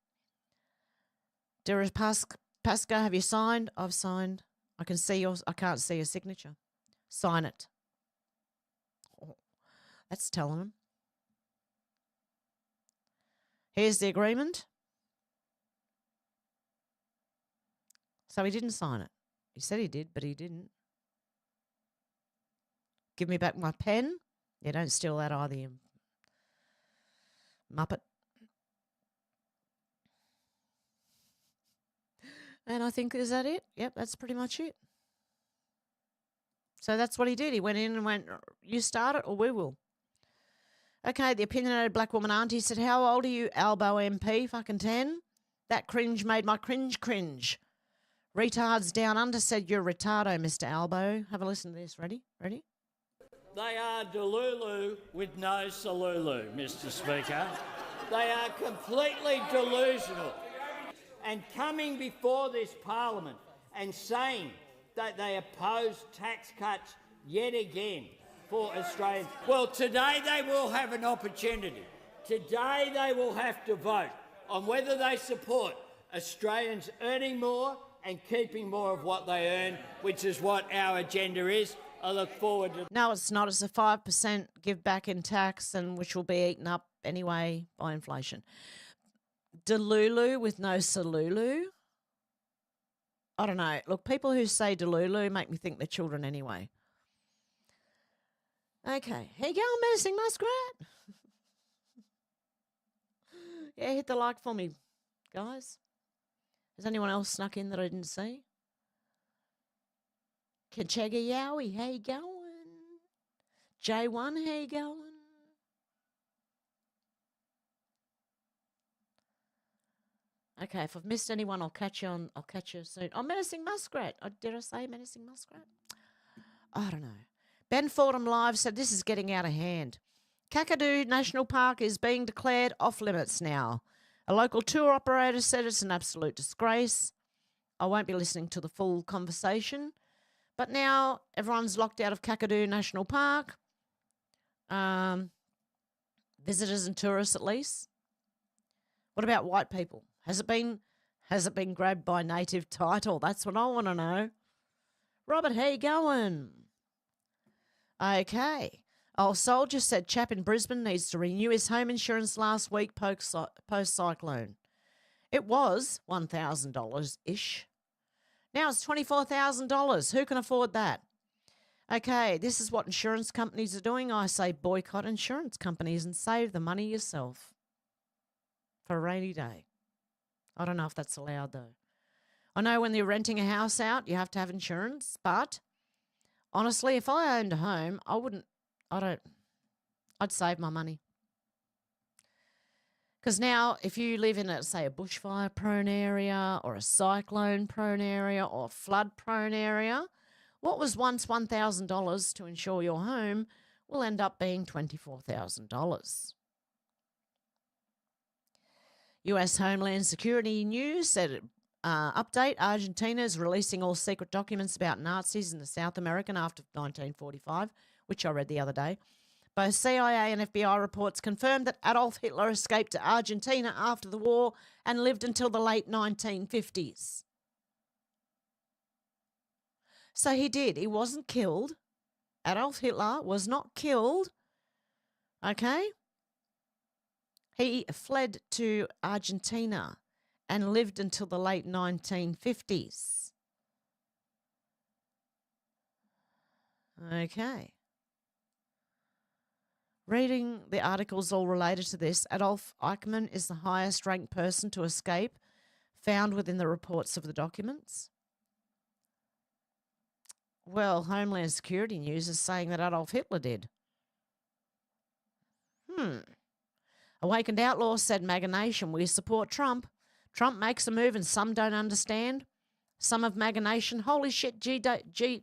Pasca, have you signed? I've signed. I can see yours. I can't see your signature. Sign it. Oh, that's telling them. Here's the agreement. So he didn't sign it. He said he did, but he didn't. Give me back my pen. Yeah, don't steal that either, you muppet. And I think, is that it? Yep, that's pretty much it. So that's what he did. He went in and went, you start it or we will. Okay, the opinionated black woman auntie said, how old are you, Albo MP? Fucking 10? That cringe made my cringe. Retards down under said, you're retardo, Mr. Albo. Have a listen to this. Ready? Ready? They are delulu with no salulu, Mr. Speaker. They are completely delusional. And coming before this Parliament and saying that they oppose tax cuts yet again for Australians. Well, today they will have an opportunity. Today they will have to vote on whether they support Australians earning more and keeping more of what they earn, which is what our agenda is. I look forward to... No, it's not. It's a 5% give back in tax, and which will be eaten up anyway by inflation. Delulu with no salulu? I don't know. Look, people who say delulu make me think they're children anyway. Okay, here you go, menacing muskrat. Yeah, hit the like for me, guys. Has anyone else snuck in that I didn't see? Kachega Yowie, how you going? J1, how you going? Okay, if I've missed anyone, I'll catch you soon. Oh, menacing muskrat. Did I say menacing muskrat? I don't know. Ben Fordham Live said this is getting out of hand. Kakadu National Park is being declared off limits now. A local tour operator said it's an absolute disgrace. I won't be listening to the full conversation. But now everyone's locked out of Kakadu National Park. Visitors and tourists at least. What about white people? Has it been grabbed by native title? That's what I want to know. Robert, how you going? Okay. Old Soldier said chap in Brisbane needs to renew his home insurance last week post-cyclone. It was $1,000-ish. Now it's $24,000. Who can afford that? Okay, this is what insurance companies are doing. I say boycott insurance companies and save the money yourself for a rainy day. I don't know if that's allowed, though. I know when you're renting a house out, you have to have insurance, but honestly, if I owned a home, I'd save my money. Because now, if you live in, say, a bushfire-prone area or a cyclone-prone area or flood-prone area, what was once $1,000 to insure your home will end up being $24,000. U.S. Homeland Security News said, update, Argentina is releasing all secret documents about Nazis in the South American after 1945, which I read the other day. Both CIA and FBI reports confirmed that Adolf Hitler escaped to Argentina after the war and lived until the late 1950s. So he did. He wasn't killed. Adolf Hitler was not killed. Okay? He fled to Argentina and lived until the late 1950s. Okay. Reading the articles all related to this, Adolf Eichmann is the highest ranked person to escape, found within the reports of the documents. Well, Homeland Security News is saying that Adolf Hitler did. Awakened Outlaw said, MAGA Nation, we support Trump. Trump makes a move and some don't understand. Some of MAGA Nation, holy shit, DJT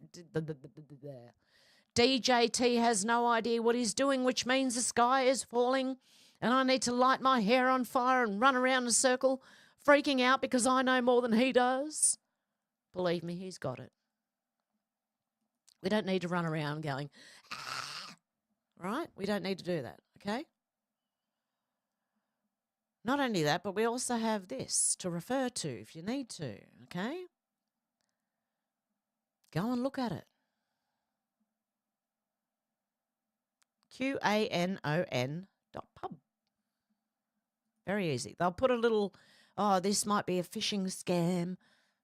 has no idea what he's doing, which means the sky is falling and I need to light my hair on fire and run around in a circle, freaking out because I know more than he does. Believe me, he's got it. We don't need to run around going, right? We don't need to do that, okay? Not only that, but we also have this to refer to if you need to, okay? Go and look at it. QANON.pub. Very easy. They'll put a little, this might be a phishing scam.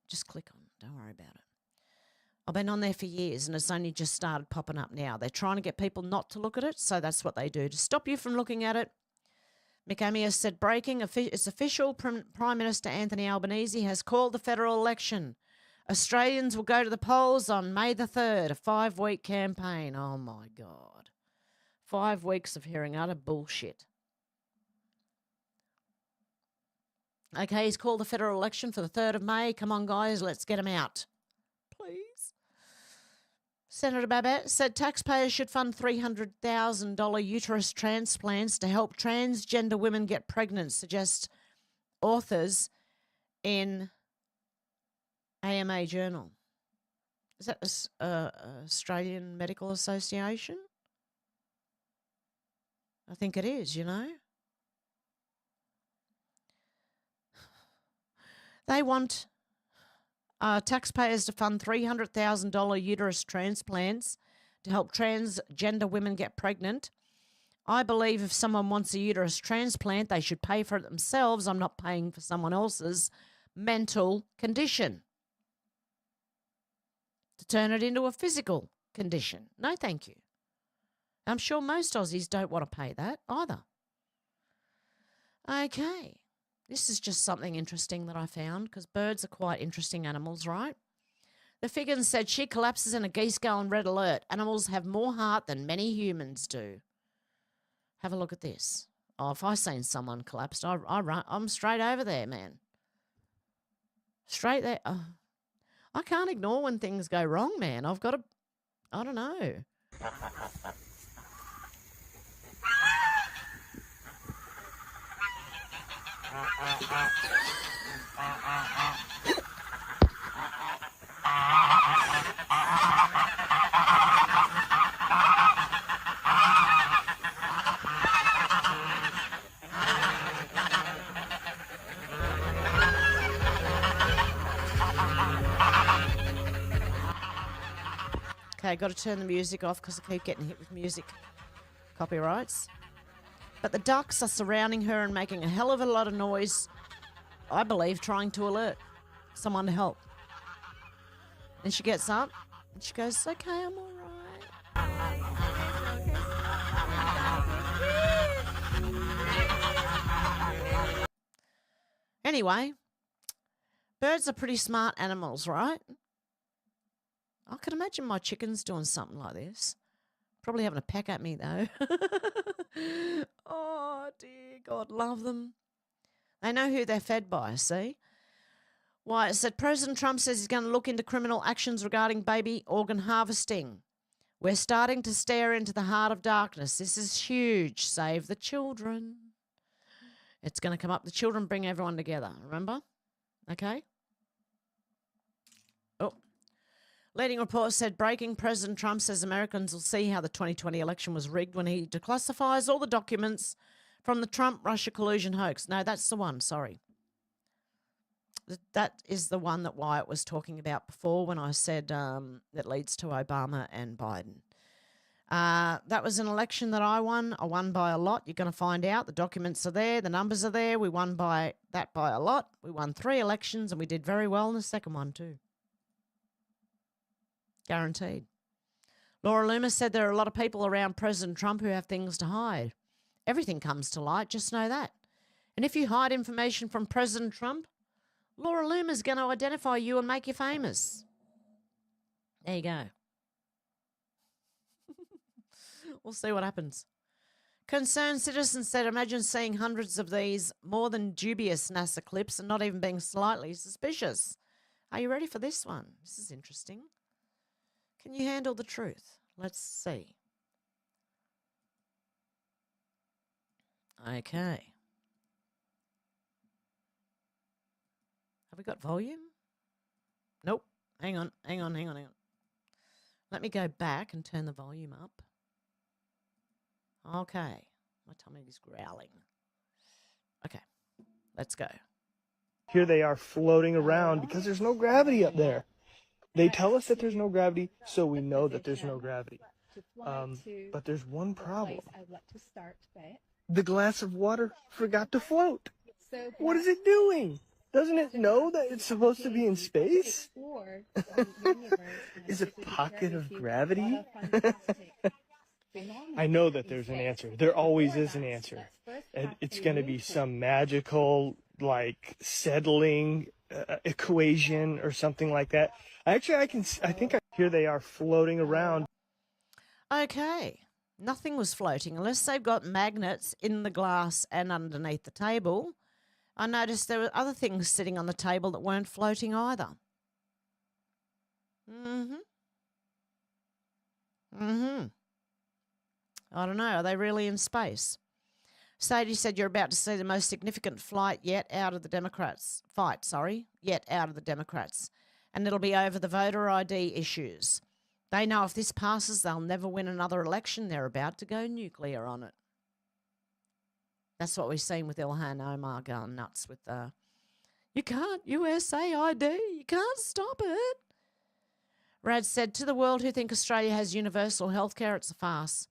Just click on it. Don't worry about it. I've been on there for years and it's only just started popping up now. They're trying to get people not to look at it, so that's what they do to stop you from looking at it. Mick Amias said, breaking, it's official, Prime Minister Anthony Albanese has called the federal election. Australians will go to the polls on May the 3rd, a 5-week campaign. Oh, my God. 5 weeks of hearing utter bullshit. Okay, he's called the federal election for the 3rd of May. Come on, guys, let's get him out. Please. Senator Babette said taxpayers should fund $300,000 uterus transplants to help transgender women get pregnant, suggest authors in AMA Journal. Is that Australian Medical Association? I think it is, you know. They want taxpayers to fund $300,000 uterus transplants to help transgender women get pregnant. I believe if someone wants a uterus transplant, they should pay for it themselves. I'm not paying for someone else's mental condition to turn it into a physical condition. No, thank you. I'm sure most Aussies don't want to pay that either. Okay. This is just something interesting that I found because birds are quite interesting animals, right? The Figgins said she collapses and a geese go on red alert. Animals have more heart than many humans do. Have a look at this. Oh, if I seen someone collapsed, I'm straight over there, man. Straight there. Oh, I can't ignore when things go wrong, man. I've got to, I don't know. Okay, got to turn the music off because I keep getting hit with music copyrights. But the ducks are surrounding her and making a hell of a lot of noise, I believe, trying to alert someone to help. And she gets up and she goes, okay, I'm all right. Anyway, birds are pretty smart animals, right? I can imagine my chickens doing something like this. Probably having a peck at me, though. Oh, dear God, love them. They know who they're fed by, see? Why, it said President Trump says he's going to look into criminal actions regarding baby organ harvesting. We're starting to stare into the heart of darkness. This is huge. Save the children. It's going to come up. The children bring everyone together, remember? Okay? Oh. Leading reports said breaking President Trump says Americans will see how the 2020 election was rigged when he declassifies all the documents from the Trump-Russia collusion hoax. No, that's the one, sorry. That is the one that Wyatt was talking about before when I said that leads to Obama and Biden. That was an election that I won. I won by a lot. You're going to find out. The documents are there. The numbers are there. We won by a lot. We won 3 elections and we did very well in the second one too. Guaranteed. Laura Loomis said there are a lot of people around President Trump who have things to hide. Everything comes to light, just know that. And if you hide information from President Trump, Laura Loomis is going to identify you and make you famous. There you go. We'll see what happens. Concerned citizens said, imagine seeing hundreds of these more than dubious NASA clips and not even being slightly suspicious. Are you ready for this one? This is interesting. Can you handle the truth? Let's see. Okay. Have we got volume? Nope. Hang on. Let me go back and turn the volume up. Okay. My tummy is growling. Okay. Let's go. Here they are floating around because there's no gravity up there. They tell us that there's no gravity, so we know that there's no gravity. But there's one problem. The glass of water forgot to float. What is it doing? Doesn't it know that it's supposed to be in space? Is it a pocket of gravity? I know that there's an answer. There always is an answer. It's going to be some magical, like, settling equation or something like that. Here they are floating around. Okay. Nothing was floating unless they've got magnets in the glass and underneath the table. I noticed there were other things sitting on the table that weren't floating either. I don't know. Are they really in space? Sadie said you're about to see the most significant fight yet out of the Democrats. And it'll be over the voter ID issues. They know if this passes, they'll never win another election. They're about to go nuclear on it. That's what we've seen with Ilhan Omar going nuts with you can't USA ID. You can't stop it. Rad said, to the world who think Australia has universal healthcare, it's a farce.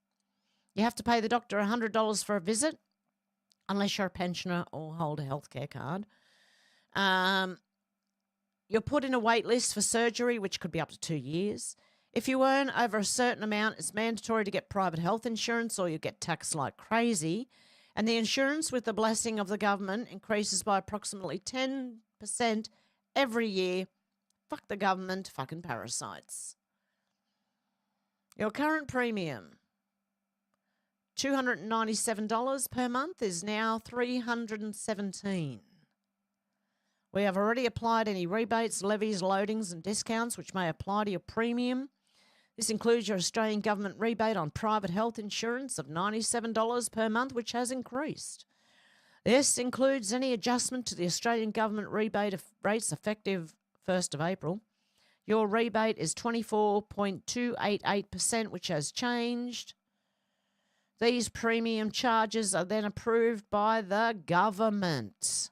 You have to pay the doctor $100 for a visit, unless you're a pensioner or hold a healthcare card. You're put in a wait list for surgery, which could be up to 2 years. If you earn over a certain amount, it's mandatory to get private health insurance or you get taxed like crazy. And the insurance, with the blessing of the government, increases by approximately 10% every year. Fuck the government, fucking parasites. Your current premium, $297 per month, is now $317. We have already applied any rebates, levies, loadings and discounts which may apply to your premium. This includes your Australian government rebate on private health insurance of $97 per month, which has increased. This includes any adjustment to the Australian government rebate rates effective 1st of April. Your rebate is 24.288%, which has changed. These premium charges are then approved by the government.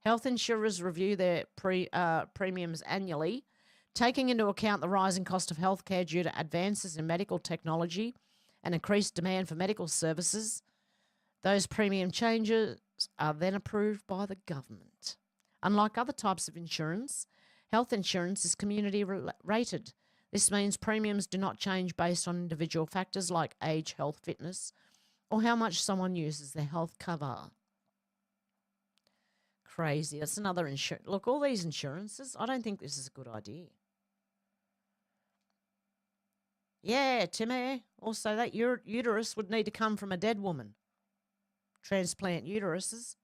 Health insurers review their premiums annually, taking into account the rising cost of healthcare due to advances in medical technology and increased demand for medical services. Those premium changes are then approved by the government. Unlike other types of insurance, health insurance is community rated. This means premiums do not change based on individual factors like age, health, fitness, or how much someone uses their health cover. Crazy. That's another insurance. Look, all these insurances, I don't think this is a good idea. Yeah, Timmy. Also, that uterus would need to come from a dead woman. Transplant uteruses.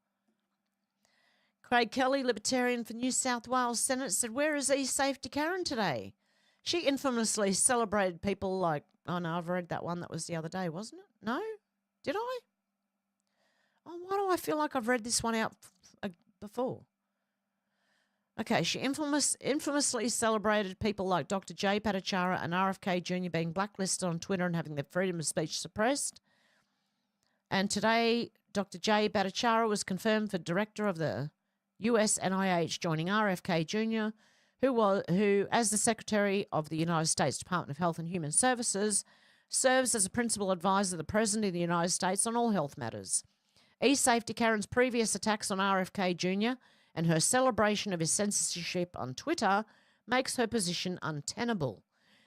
Craig Kelly, Libertarian for New South Wales Senate, said, "Where is E-Safety Karen today? She infamously celebrated people like..." Oh, no, I've read that one. That was the other day, wasn't it? No? Did I? Oh, why do I feel like I've read this one out before? Okay, she infamously celebrated people like Dr. Jay Bhattacharya and RFK Jr. being blacklisted on Twitter and having their freedom of speech suppressed. And today, Dr. Jay Bhattacharya was confirmed for director of the US NIH, joining RFK Jr., who, as the Secretary of the United States Department of Health and Human Services, serves as a principal advisor to the President of the United States on all health matters. E-Safety Karen's previous attacks on RFK Jr. and her celebration of his censorship on Twitter makes her position untenable.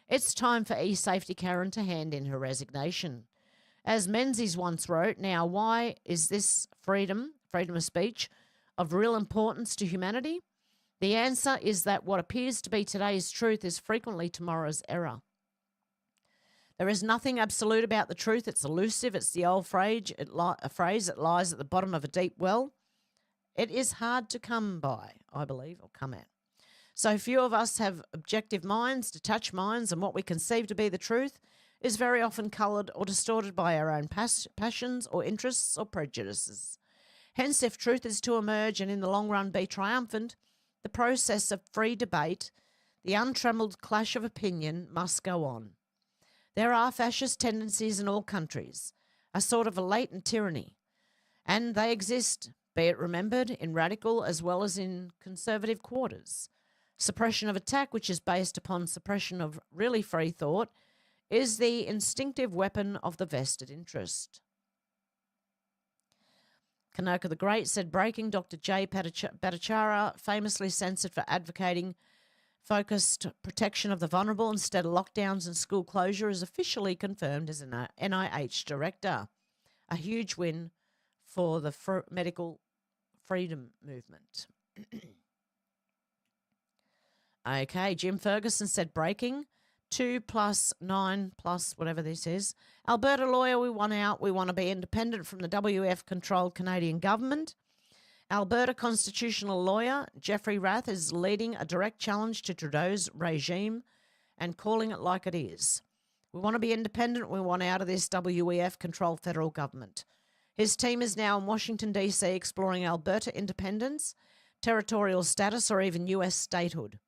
It's time for E-Safety Karen to hand in her resignation. As Menzies once wrote, "Now, why is this freedom of speech, of real importance to humanity? The answer is that what appears to be today's truth is frequently tomorrow's error. There is nothing absolute about the truth. It's elusive. It's the old phrase, a phrase that lies at the bottom of a deep well. It is hard to come by, I believe, or come at. So few of us have objective minds, detached minds, and what we conceive to be the truth is very often coloured or distorted by our own passions or interests or prejudices. Hence, if truth is to emerge and in the long run be triumphant, the process of free debate, the untrammelled clash of opinion, must go on. There are fascist tendencies in all countries, a sort of a latent tyranny, and they exist, be it remembered, in radical as well as in conservative quarters. Suppression of attack, which is based upon suppression of really free thought, is the instinctive weapon of the vested interest." Kanoka the Great said, "Breaking Dr. Jay Bhattacharya, famously censored for advocating focused protection of the vulnerable instead of lockdowns and school closure, is officially confirmed as an NIH director. A huge win for the medical freedom movement." Okay, Jim Ferguson said, "Breaking 2 + 9 + whatever this is. Alberta lawyer, we want out. We want to be independent from the WF-controlled Canadian government." Alberta constitutional lawyer Jeffrey Rath is leading a direct challenge to Trudeau's regime and calling it like it is. "We want to be independent. We want out of this WEF-controlled federal government." His team is now in Washington, D.C. exploring Alberta independence, territorial status, or even US statehood.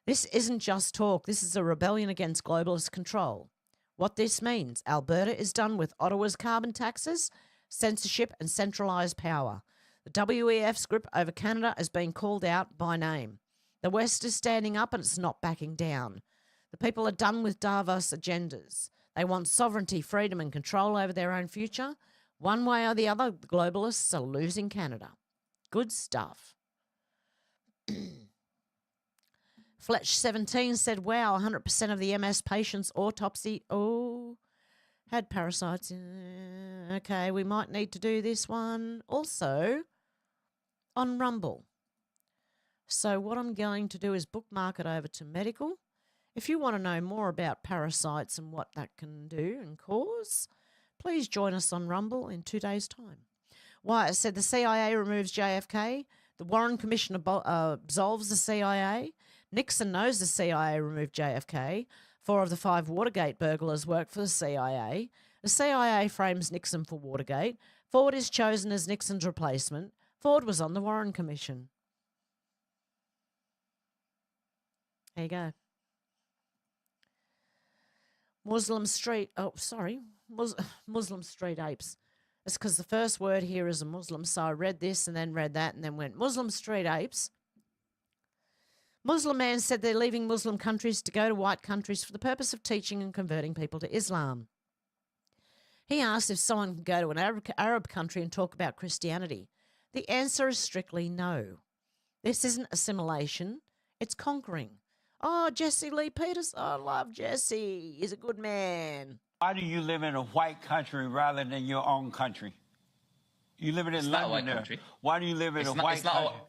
This isn't just talk. This is a rebellion against globalist control. What this means, Alberta is done with Ottawa's carbon taxes, censorship and centralised power. The WEF's grip over Canada is being called out by name. The West is standing up and it's not backing down. The people are done with Davos agendas. They want sovereignty, freedom and control over their own future. One way or the other, the globalists are losing Canada. Good stuff. Fletch17 said, wow, 100% of the MS patients autopsy, had parasites. Okay, we might need to do this one also on Rumble. So what I'm going to do is bookmark it over to medical. If you want to know more about parasites and what that can do and cause, please join us on Rumble in 2 days' time. Wyatt said the CIA removes JFK. The Warren Commission absolves the CIA. Nixon knows the CIA removed JFK. 4 of the 5 Watergate burglars work for the CIA. The CIA frames Nixon for Watergate. Ford is chosen as Nixon's replacement. Ford was on the Warren Commission. There you go. Muslim street apes. It's because the first word here is a Muslim, so I read this and then read that and then went Muslim street apes. Muslim man said they're leaving Muslim countries to go to white countries for the purpose of teaching and converting people to Islam. He asked if someone can go to an Arab country and talk about Christianity. The answer is strictly no. This isn't assimilation, it's conquering. Oh, Jesse Lee Peters. Oh, I love Jesse. He's a good man. Why do you live in a white country rather than your own country? You live in London there. Country. Why do you live in a white country?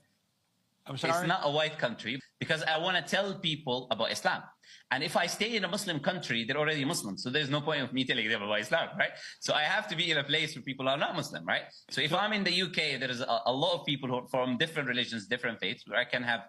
I'm sorry? It's not a white country because I want to tell people about Islam. And if I stay in a Muslim country, they're already Muslim. So there's no point of me telling them about Islam, right? So I have to be in a place where people are not Muslim, right? So if I'm in the UK, there is a lot of people who are from different religions, different faiths, where I can have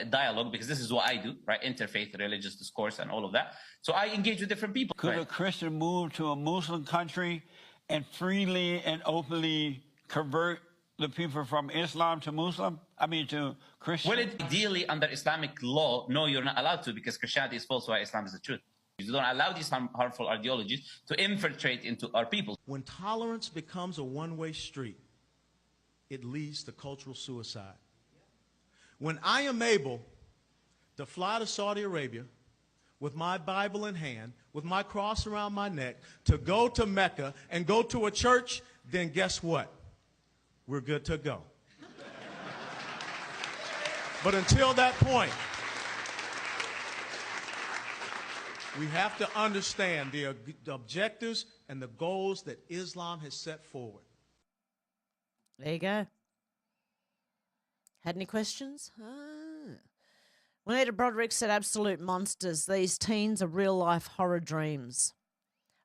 dialogue, because this is what I do, right? Interfaith, religious discourse and all of that. So I engage with different people. Could a Christian move to a Muslim country and freely and openly convert the people from Islam to to Christian? Well, ideally, under Islamic law, no, you're not allowed to, because Christianity is false while Islam is the truth. You don't allow these harmful ideologies to infiltrate into our people. When tolerance becomes a one-way street, it leads to cultural suicide. When I am able to fly to Saudi Arabia with my Bible in hand, with my cross around my neck, to go to Mecca and go to a church, then guess what? We're good to go. But until that point, we have to understand the objectives and the goals that Islam has set forward. There you go. Had any questions? Juanita Broderick said, absolute monsters. These teens are real-life horror dreams.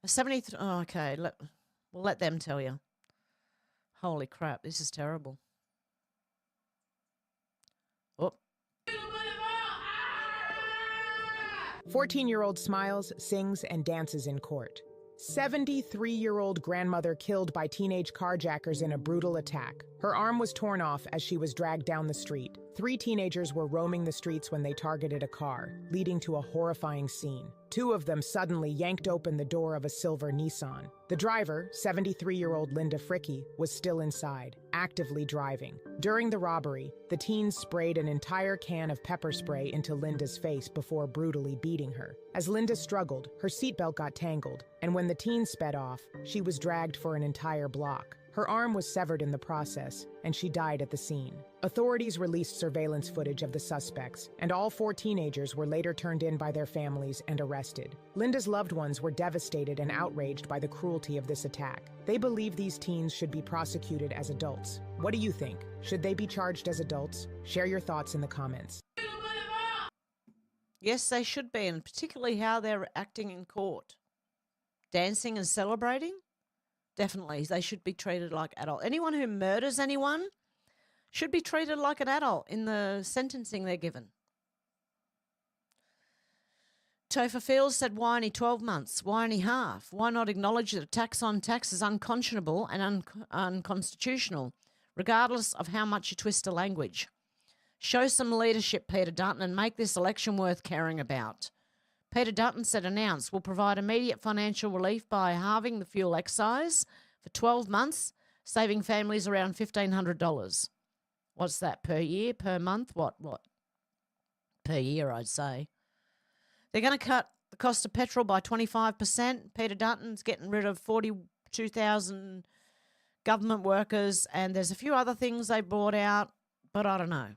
A 73... Oh, okay, we'll let them tell you. Holy crap, this is terrible. Oh. 14-year-old smiles, sings, and dances in court. 73-year-old grandmother killed by teenage carjackers in a brutal attack. Her arm was torn off as she was dragged down the street. 3 teenagers were roaming the streets when they targeted a car, leading to a horrifying scene. 2 of them suddenly yanked open the door of a silver Nissan. The driver, 73-year-old Linda Fricky, was still inside, actively driving. During the robbery, the teens sprayed an entire can of pepper spray into Linda's face before brutally beating her. As Linda struggled, her seatbelt got tangled, and when the teens sped off, she was dragged for an entire block. Her arm was severed in the process, and she died at the scene. Authorities released surveillance footage of the suspects, and all 4 teenagers were later turned in by their families and arrested. Linda's loved ones were devastated and outraged by the cruelty of this attack. They believe these teens should be prosecuted as adults. What do you think? Should they be charged as adults? Share your thoughts in the comments. Yes, they should be, and particularly how they're acting in court. Dancing and celebrating? Definitely, they should be treated like adults. Anyone who murders anyone should be treated like an adult in the sentencing they're given. Topher Fields said, why only 12 months? Why only half? Why not acknowledge that a tax on tax is unconscionable and unconstitutional, regardless of how much you twist the language? Show some leadership, Peter Dutton, and make this election worth caring about. Peter Dutton said, announced, will provide immediate financial relief by halving the fuel excise for 12 months, saving families around $1,500. What's that, per year, per month? What? Per year, I'd say. They're going to cut the cost of petrol by 25%. Peter Dutton's getting rid of 42,000 government workers, and there's a few other things they brought out, but I don't know.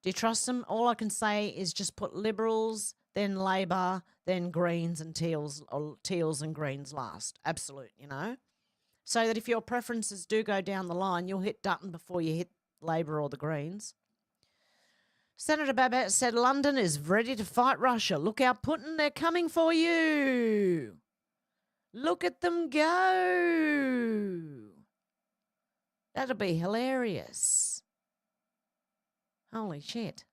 Do you trust them? All I can say is just put Liberals, then Labor, then Greens and Teals, or Teals and Greens last. Absolute, you know? So that if your preferences do go down the line, you'll hit Dutton before you hit Labor or the Greens. Senator Babette said London is ready to fight Russia. Look out, Putin, they're coming for you. Look at them go. That'll be hilarious. Holy shit.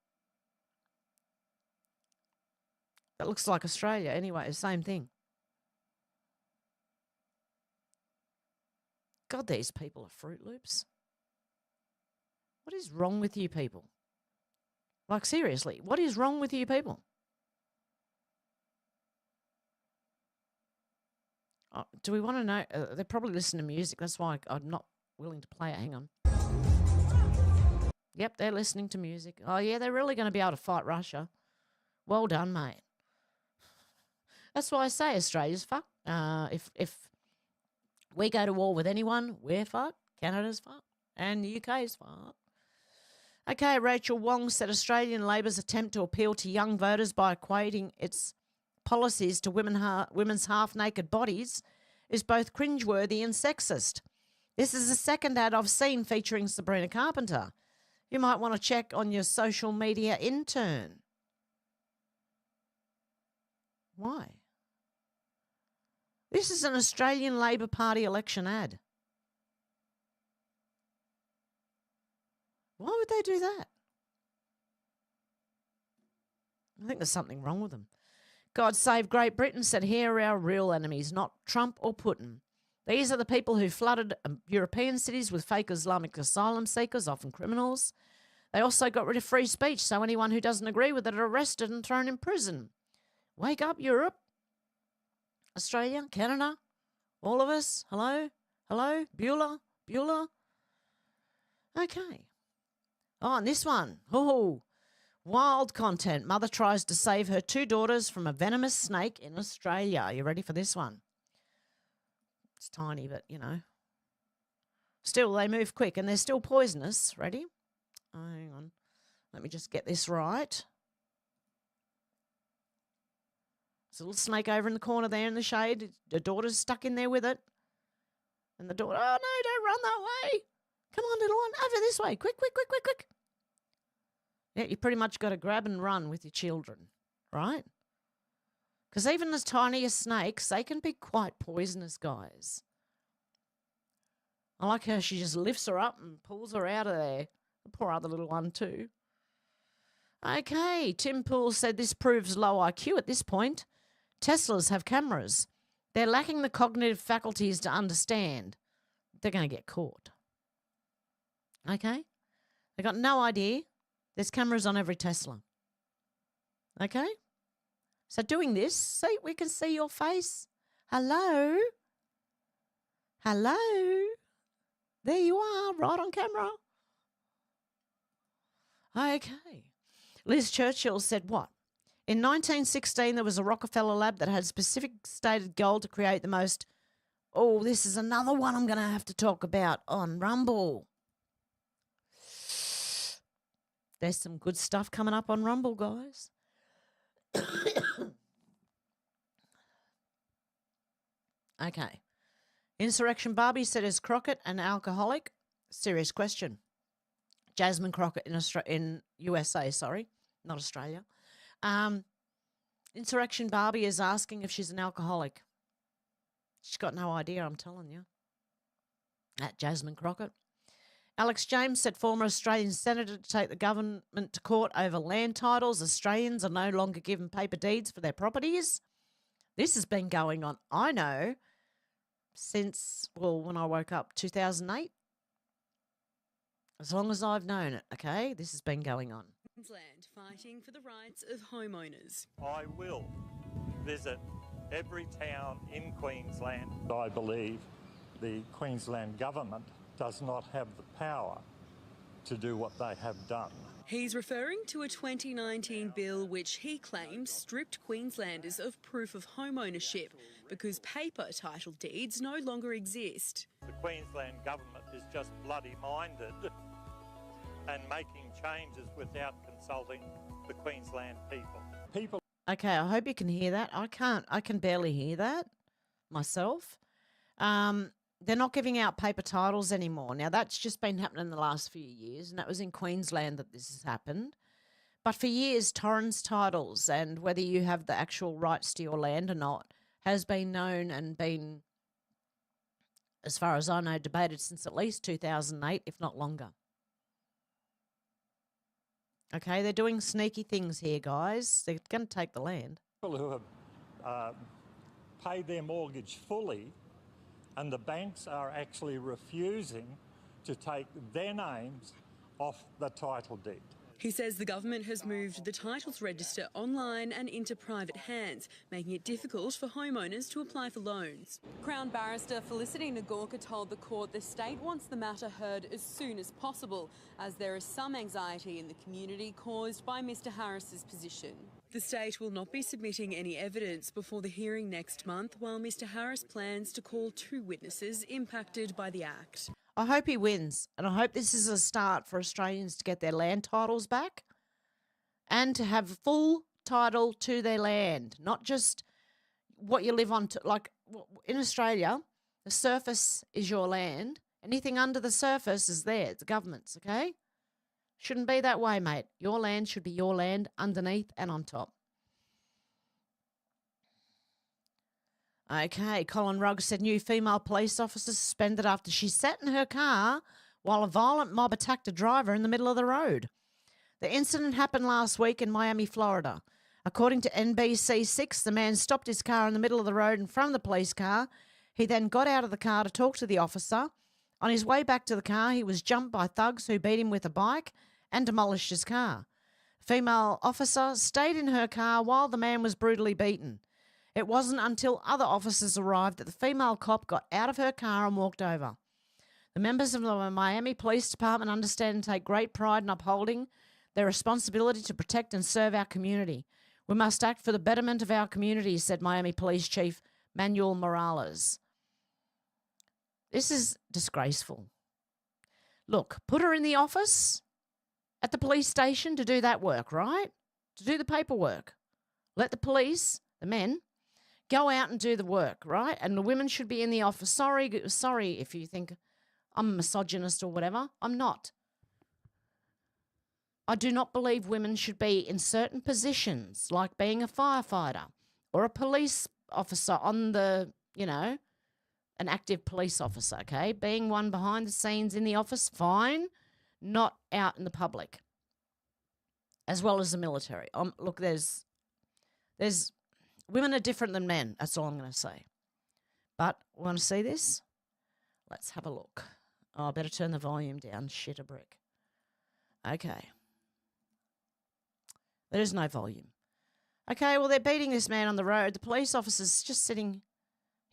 That looks like Australia anyway, same thing. God, these people are Fruit Loops. What is wrong with you people? Like, seriously, what is wrong with you people? Oh, do we want to know? They probably listen to music. That's why I'm not willing to play it. Hang on. Yep, they're listening to music. Oh, yeah, they're really going to be able to fight Russia. Well done, mate. That's why I say Australia's fucked. If we go to war with anyone, we're fucked. Canada's fucked. And the UK's fucked. Okay, Rachel Wong said Australian Labor's attempt to appeal to young voters by equating its policies to women's half-naked bodies is both cringeworthy and sexist. This is the second ad I've seen featuring Sabrina Carpenter. You might want to check on your social media intern. Why? This is an Australian Labor Party election ad. Why would they do that? I think there's something wrong with them. God Save Great Britain said, here are our real enemies, not Trump or Putin. These are the people who flooded European cities with fake Islamic asylum seekers, often criminals. They also got rid of free speech, so anyone who doesn't agree with it are arrested and thrown in prison. Wake up, Europe. Australia, Canada, all of us. Hello? Hello? Beulah? Okay. Oh, and this one. Oh, wild content. Mother tries to save her 2 daughters from a venomous snake in Australia. Are you ready for this one? It's tiny, but, you know. Still, they move quick and they're still poisonous. Ready? Oh, hang on. Let me just get this right. There's a little snake over in the corner there in the shade. The daughter's stuck in there with it. And the daughter, oh, no, don't run that way. Come on, little one, over this way. Quick. Yeah, you pretty much got to grab and run with your children, right? Because even the tiniest snakes, they can be quite poisonous, guys. I like how she just lifts her up and pulls her out of there. The poor other little one too. Okay, Tim Poole said this proves low IQ at this point. Teslas have cameras. They're lacking the cognitive faculties to understand. They're going to get caught. Okay? They got no idea. There's cameras on every Tesla. Okay? So doing this, see, we can see your face. Hello? There you are, right on camera. Okay. Liz Churchill said what? In 1916, there was a Rockefeller lab that had a specific stated goal to create the most... Oh, this is another one I'm going to have to talk about on Rumble. There's some good stuff coming up on Rumble, guys. Okay. Insurrection Barbie said, is Crockett an alcoholic? Serious question. Jasmine Crockett in USA, sorry, not Australia. Insurrection Barbie is asking if she's an alcoholic. She's got no idea, I'm telling you. At Jasmine Crockett. Alex James said former Australian senator to take the government to court over land titles. Australians are no longer given paper deeds for their properties. This has been going on, I know, since, well, when I woke up, 2008. As long as I've known it, okay? This has been going on. Queensland fighting for the rights of homeowners. I will visit every town in Queensland. I believe the Queensland government does not have the power to do what they have done. He's referring to a 2019 bill which he claims stripped Queenslanders of proof of home ownership because paper title deeds no longer exist. The Queensland government is just bloody minded and making changes without consulting the Queensland people. Okay, I hope you can hear that. I can't. I can barely hear that myself. They're not giving out paper titles anymore. Now, that's just been happening in the last few years, and that was in Queensland that this has happened. But for years, Torrens titles and whether you have the actual rights to your land or not has been known and been, as far as I know, debated since at least 2008, if not longer. Okay, they're doing sneaky things here, guys. They're going to take the land. People who have paid their mortgage fully, and the banks are actually refusing to take their names off the title deed. He says the government has moved the titles register online and into private hands, making it difficult for homeowners to apply for loans. Crown Barrister Felicity Nagorka told the court the state wants the matter heard as soon as possible, as there is some anxiety in the community caused by Mr Harris's position. The state will not be submitting any evidence before the hearing next month, while Mr Harris plans to call 2 witnesses impacted by the act. I hope he wins, and I hope this is a start for Australians to get their land titles back and to have full title to their land, not just what you live on. Like in Australia, the surface is your land. Anything under the surface is theirs, the government's, okay? Shouldn't be that way, mate. Your land should be your land underneath and on top. Okay, Colin Rugg said new female police officer suspended after she sat in her car while a violent mob attacked a driver in the middle of the road. The incident happened last week in Miami, Florida. According to NBC6, the man stopped his car in the middle of the road in front of the police car. He then got out of the car to talk to the officer. On his way back to the car, he was jumped by thugs who beat him with a bike and demolished his car. A female officer stayed in her car while the man was brutally beaten. It wasn't until other officers arrived that the female cop got out of her car and walked over. The members of the Miami Police Department understand and take great pride in upholding their responsibility to protect and serve our community. We must act for the betterment of our community, said Miami Police Chief Manuel Morales. This is disgraceful. Look, put her in the office at the police station to do that work, right? To do the paperwork. Let the police, the men, go out and do the work, right? And the women should be in the office. Sorry if you think I'm a misogynist or whatever. I'm not. I do not believe women should be in certain positions, like being a firefighter or a police officer on the, an active police officer, okay? Being one behind the scenes in the office, fine. Not out in the public, as well as the military. Look, there's women are different than men. That's all I'm going to say. But want to see this? Let's have a look. Oh, I better turn the volume down. Shit a brick. Okay. There is no volume. Okay, well, they're beating this man on the road. The police officer's just sitting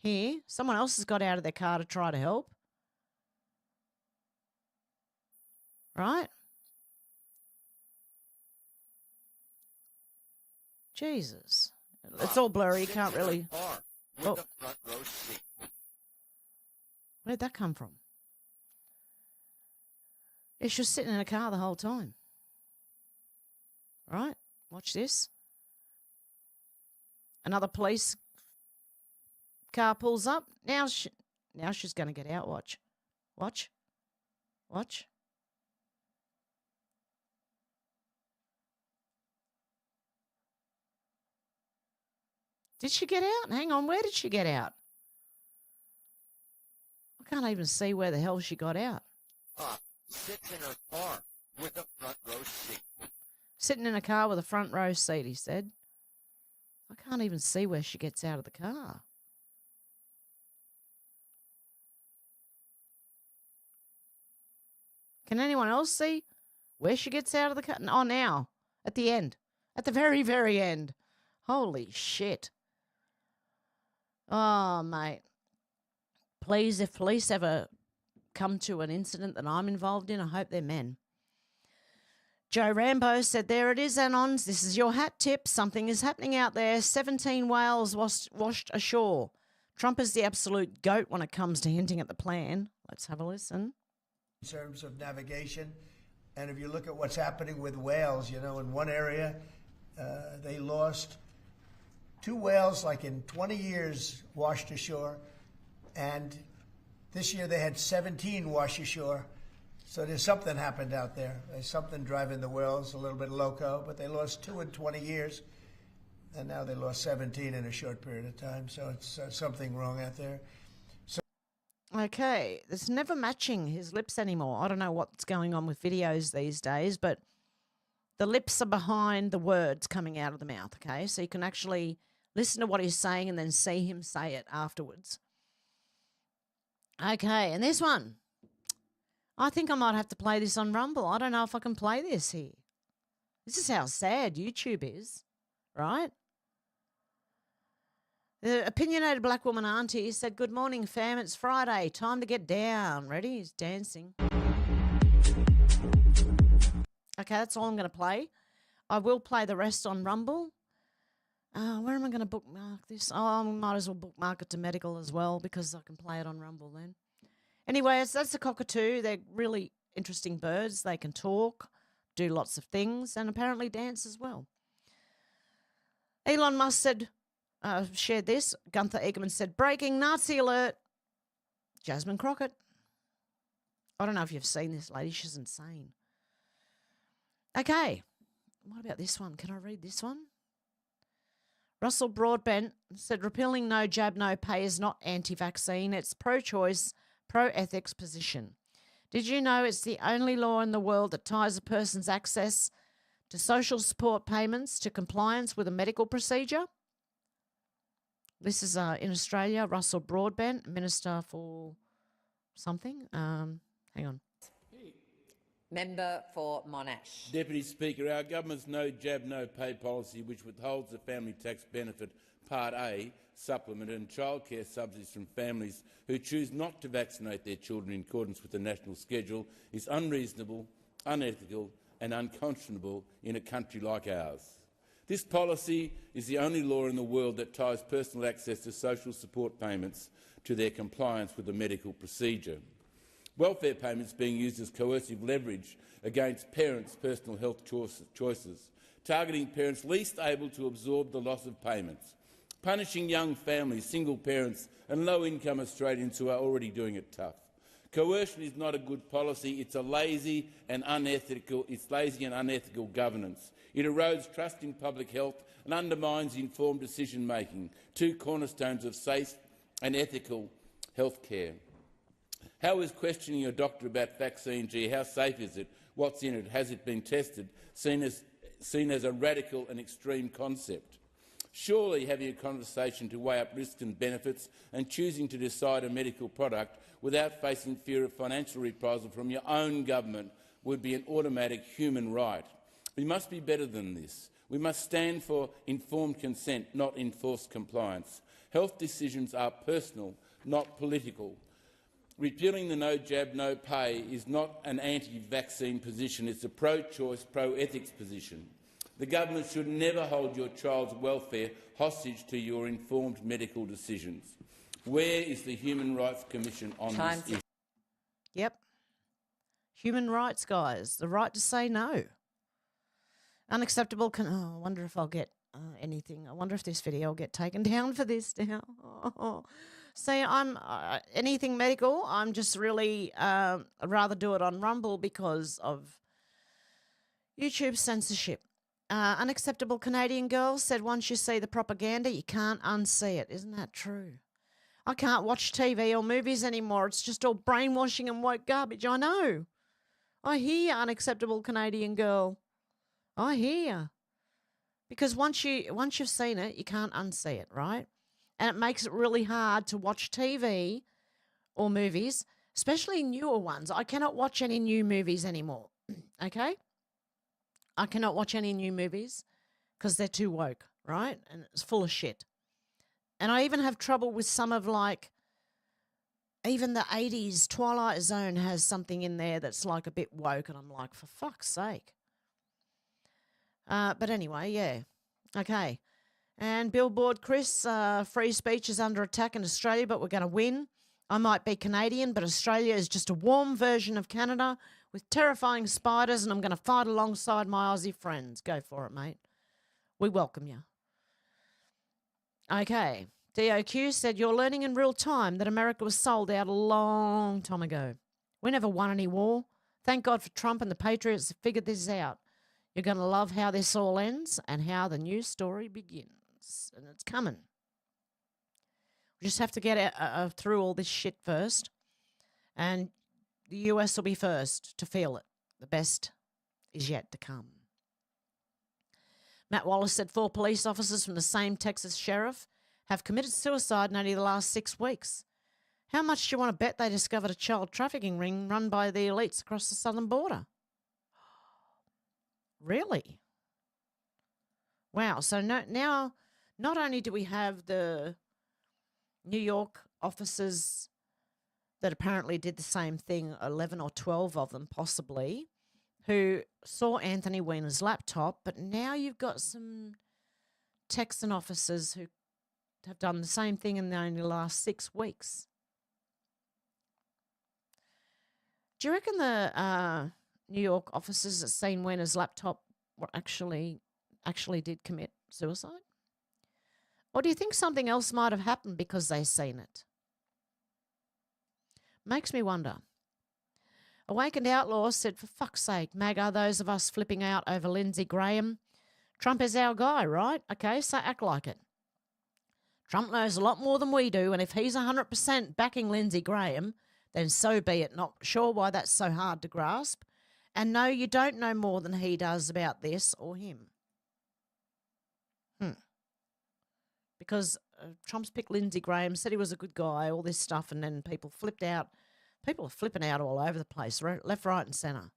here. Someone else has got out of their car to try to help. Right? Jesus. It's all blurry. You can't really... Oh. Where'd that come from? It's just sitting in a car the whole time. Right? Watch this. Another police car pulls up. Now she's going to get out. Watch. Watch. Watch. Did she get out? Hang on, where did she get out? I can't even see where the hell she got out. Sits in her car with a front row seat. Sitting in a car with a front row seat, he said. I can't even see where she gets out of the car. Can anyone else see where she gets out of the car? Oh, now, at the end. At the very, very end. Holy shit. Oh, mate. Please, if police ever come to an incident that I'm involved in, I hope they're men. Joe Rambo said, there it is, Anons. This is your hat tip. Something is happening out there. 17 whales washed ashore. Trump is the absolute goat when it comes to hinting at the plan. Let's have a listen. In terms of navigation, And if you look at what's happening with whales, you know, in one area, they lost 2 whales, like in 20 years, washed ashore. And this year they had 17 wash ashore. So there's something happened out there. There's something driving the whales a little bit loco, but they lost 2 in 20 years. And now they lost 17 in a short period of time. So it's something wrong out there. Okay, it's never matching his lips anymore. I don't know what's going on with videos these days, but the lips are behind the words coming out of the mouth, okay? So you can actually listen to what he's saying and then see him say it afterwards. Okay, and this one. I think I might have to play this on Rumble. I don't know if I can play this here. This is how sad YouTube is, right? The opinionated black woman auntie said, "Good morning, fam. It's Friday. Time to get down." Ready? He's dancing. Okay, that's all I'm going to play. I will play the rest on Rumble. Where am I going to bookmark this? Oh, I might as well bookmark it to medical as well because I can play it on Rumble then. Anyway, that's the cockatoo. They're really interesting birds. They can talk, do lots of things, and apparently dance as well. Elon Musk said, shared this. Gunther Egerman said, "Breaking Nazi alert. Jasmine Crockett." I don't know if you've seen this lady. She's insane. Okay. What about this one? Can I read this one? Russell Broadbent said, "Repealing no jab, no pay is not anti-vaccine. It's pro-choice, pro-ethics position. Did you know it's the only law in the world that ties a person's access to social support payments to compliance with a medical procedure?" This is in Australia, Russell Broadbent, Minister for something. Hang on. Member for Monash. Deputy Speaker, our government's no jab, no pay policy, which withholds the family tax benefit Part A supplement and childcare subsidies from families who choose not to vaccinate their children in accordance with the national schedule, is unreasonable, unethical and unconscionable in a country like ours. This policy is the only law in the world that ties personal access to social support payments to their compliance with a medical procedure. Welfare payments being used as coercive leverage against parents' personal health choices, targeting parents least able to absorb the loss of payments, punishing young families, single parents and low-income Australians who are already doing it tough. Coercion is not a good policy. It's lazy and unethical governance. It erodes trust in public health and undermines informed decision-making, 2 cornerstones of safe and ethical health care. How is questioning your doctor about vaccine, how safe is it, what's in it, has it been tested, seen as a radical and extreme concept? Surely having a conversation to weigh up risks and benefits and choosing to decide a medical product without facing fear of financial reprisal from your own government would be an automatic human right. We must be better than this. We must stand for informed consent, not enforced compliance. Health decisions are personal, not political. Repealing the no jab, no pay is not an anti-vaccine position. It's a pro-choice, pro-ethics position. The government should never hold your child's welfare hostage to your informed medical decisions. Where is the Human Rights Commission on this issue? Yep. Human rights, guys. The right to say no. Unacceptable. I wonder if I'll get anything. I wonder if this video will get taken down for this now. See, I'm anything medical. I'm just really I'd rather do it on Rumble because of YouTube censorship. Unacceptable Canadian girl said, "Once you see the propaganda, you can't unsee it." Isn't that true? I can't watch TV or movies anymore. It's just all brainwashing and woke garbage. I know. I hear, Unacceptable Canadian girl. I hear. Because once you've seen it, you can't unsee it, right? And it makes it really hard to watch TV or movies, especially newer ones. I cannot watch any new movies anymore, okay? I cannot watch any new movies because they're too woke, right? And it's full of shit. And I even have trouble with some of even the 80s Twilight Zone has something in there that's like a bit woke, and I'm like, for fuck's sake. But anyway, yeah. Okay. And Billboard, Chris, free speech is under attack in Australia, but we're going to win. I might be Canadian, but Australia is just a warm version of Canada with terrifying spiders, and I'm going to fight alongside my Aussie friends. Go for it, mate. We welcome you. Okay. DOQ said, you're learning in real time that America was sold out a long time ago. We never won any war. Thank God for Trump and the Patriots have figured this out. You're going to love how this all ends and how the new story begins. And it's coming. We just have to get through all this shit first. And the US will be first to feel it. The best is yet to come. Matt Wallace said 4 police officers from the same Texas sheriff have committed suicide in only the last 6 weeks. How much do you want to bet they discovered a child trafficking ring run by the elites across the southern border? Really? Wow. So now, not only do we have the New York officers that apparently did the same thing, 11 or 12 of them possibly, who saw Anthony Weiner's laptop, but now you've got some Texan officers who have done the same thing in the only last 6 weeks. Do you reckon the New York officers that seen Weiner's laptop were actually did commit suicide? Or do you think something else might have happened because they seen it? Makes me wonder. Awakened Outlaw said, for fuck's sake, MAGA, those of us flipping out over Lindsey Graham. Trump is our guy, right? Okay, so act like it. Trump knows a lot more than we do, and if he's 100% backing Lindsey Graham, then so be it. Not sure why that's so hard to grasp. And no, you don't know more than he does about this or him. Because Trump's picked Lindsey Graham, said he was a good guy, all this stuff, and then people flipped out. People are flipping out all over the place, left, right, and centre.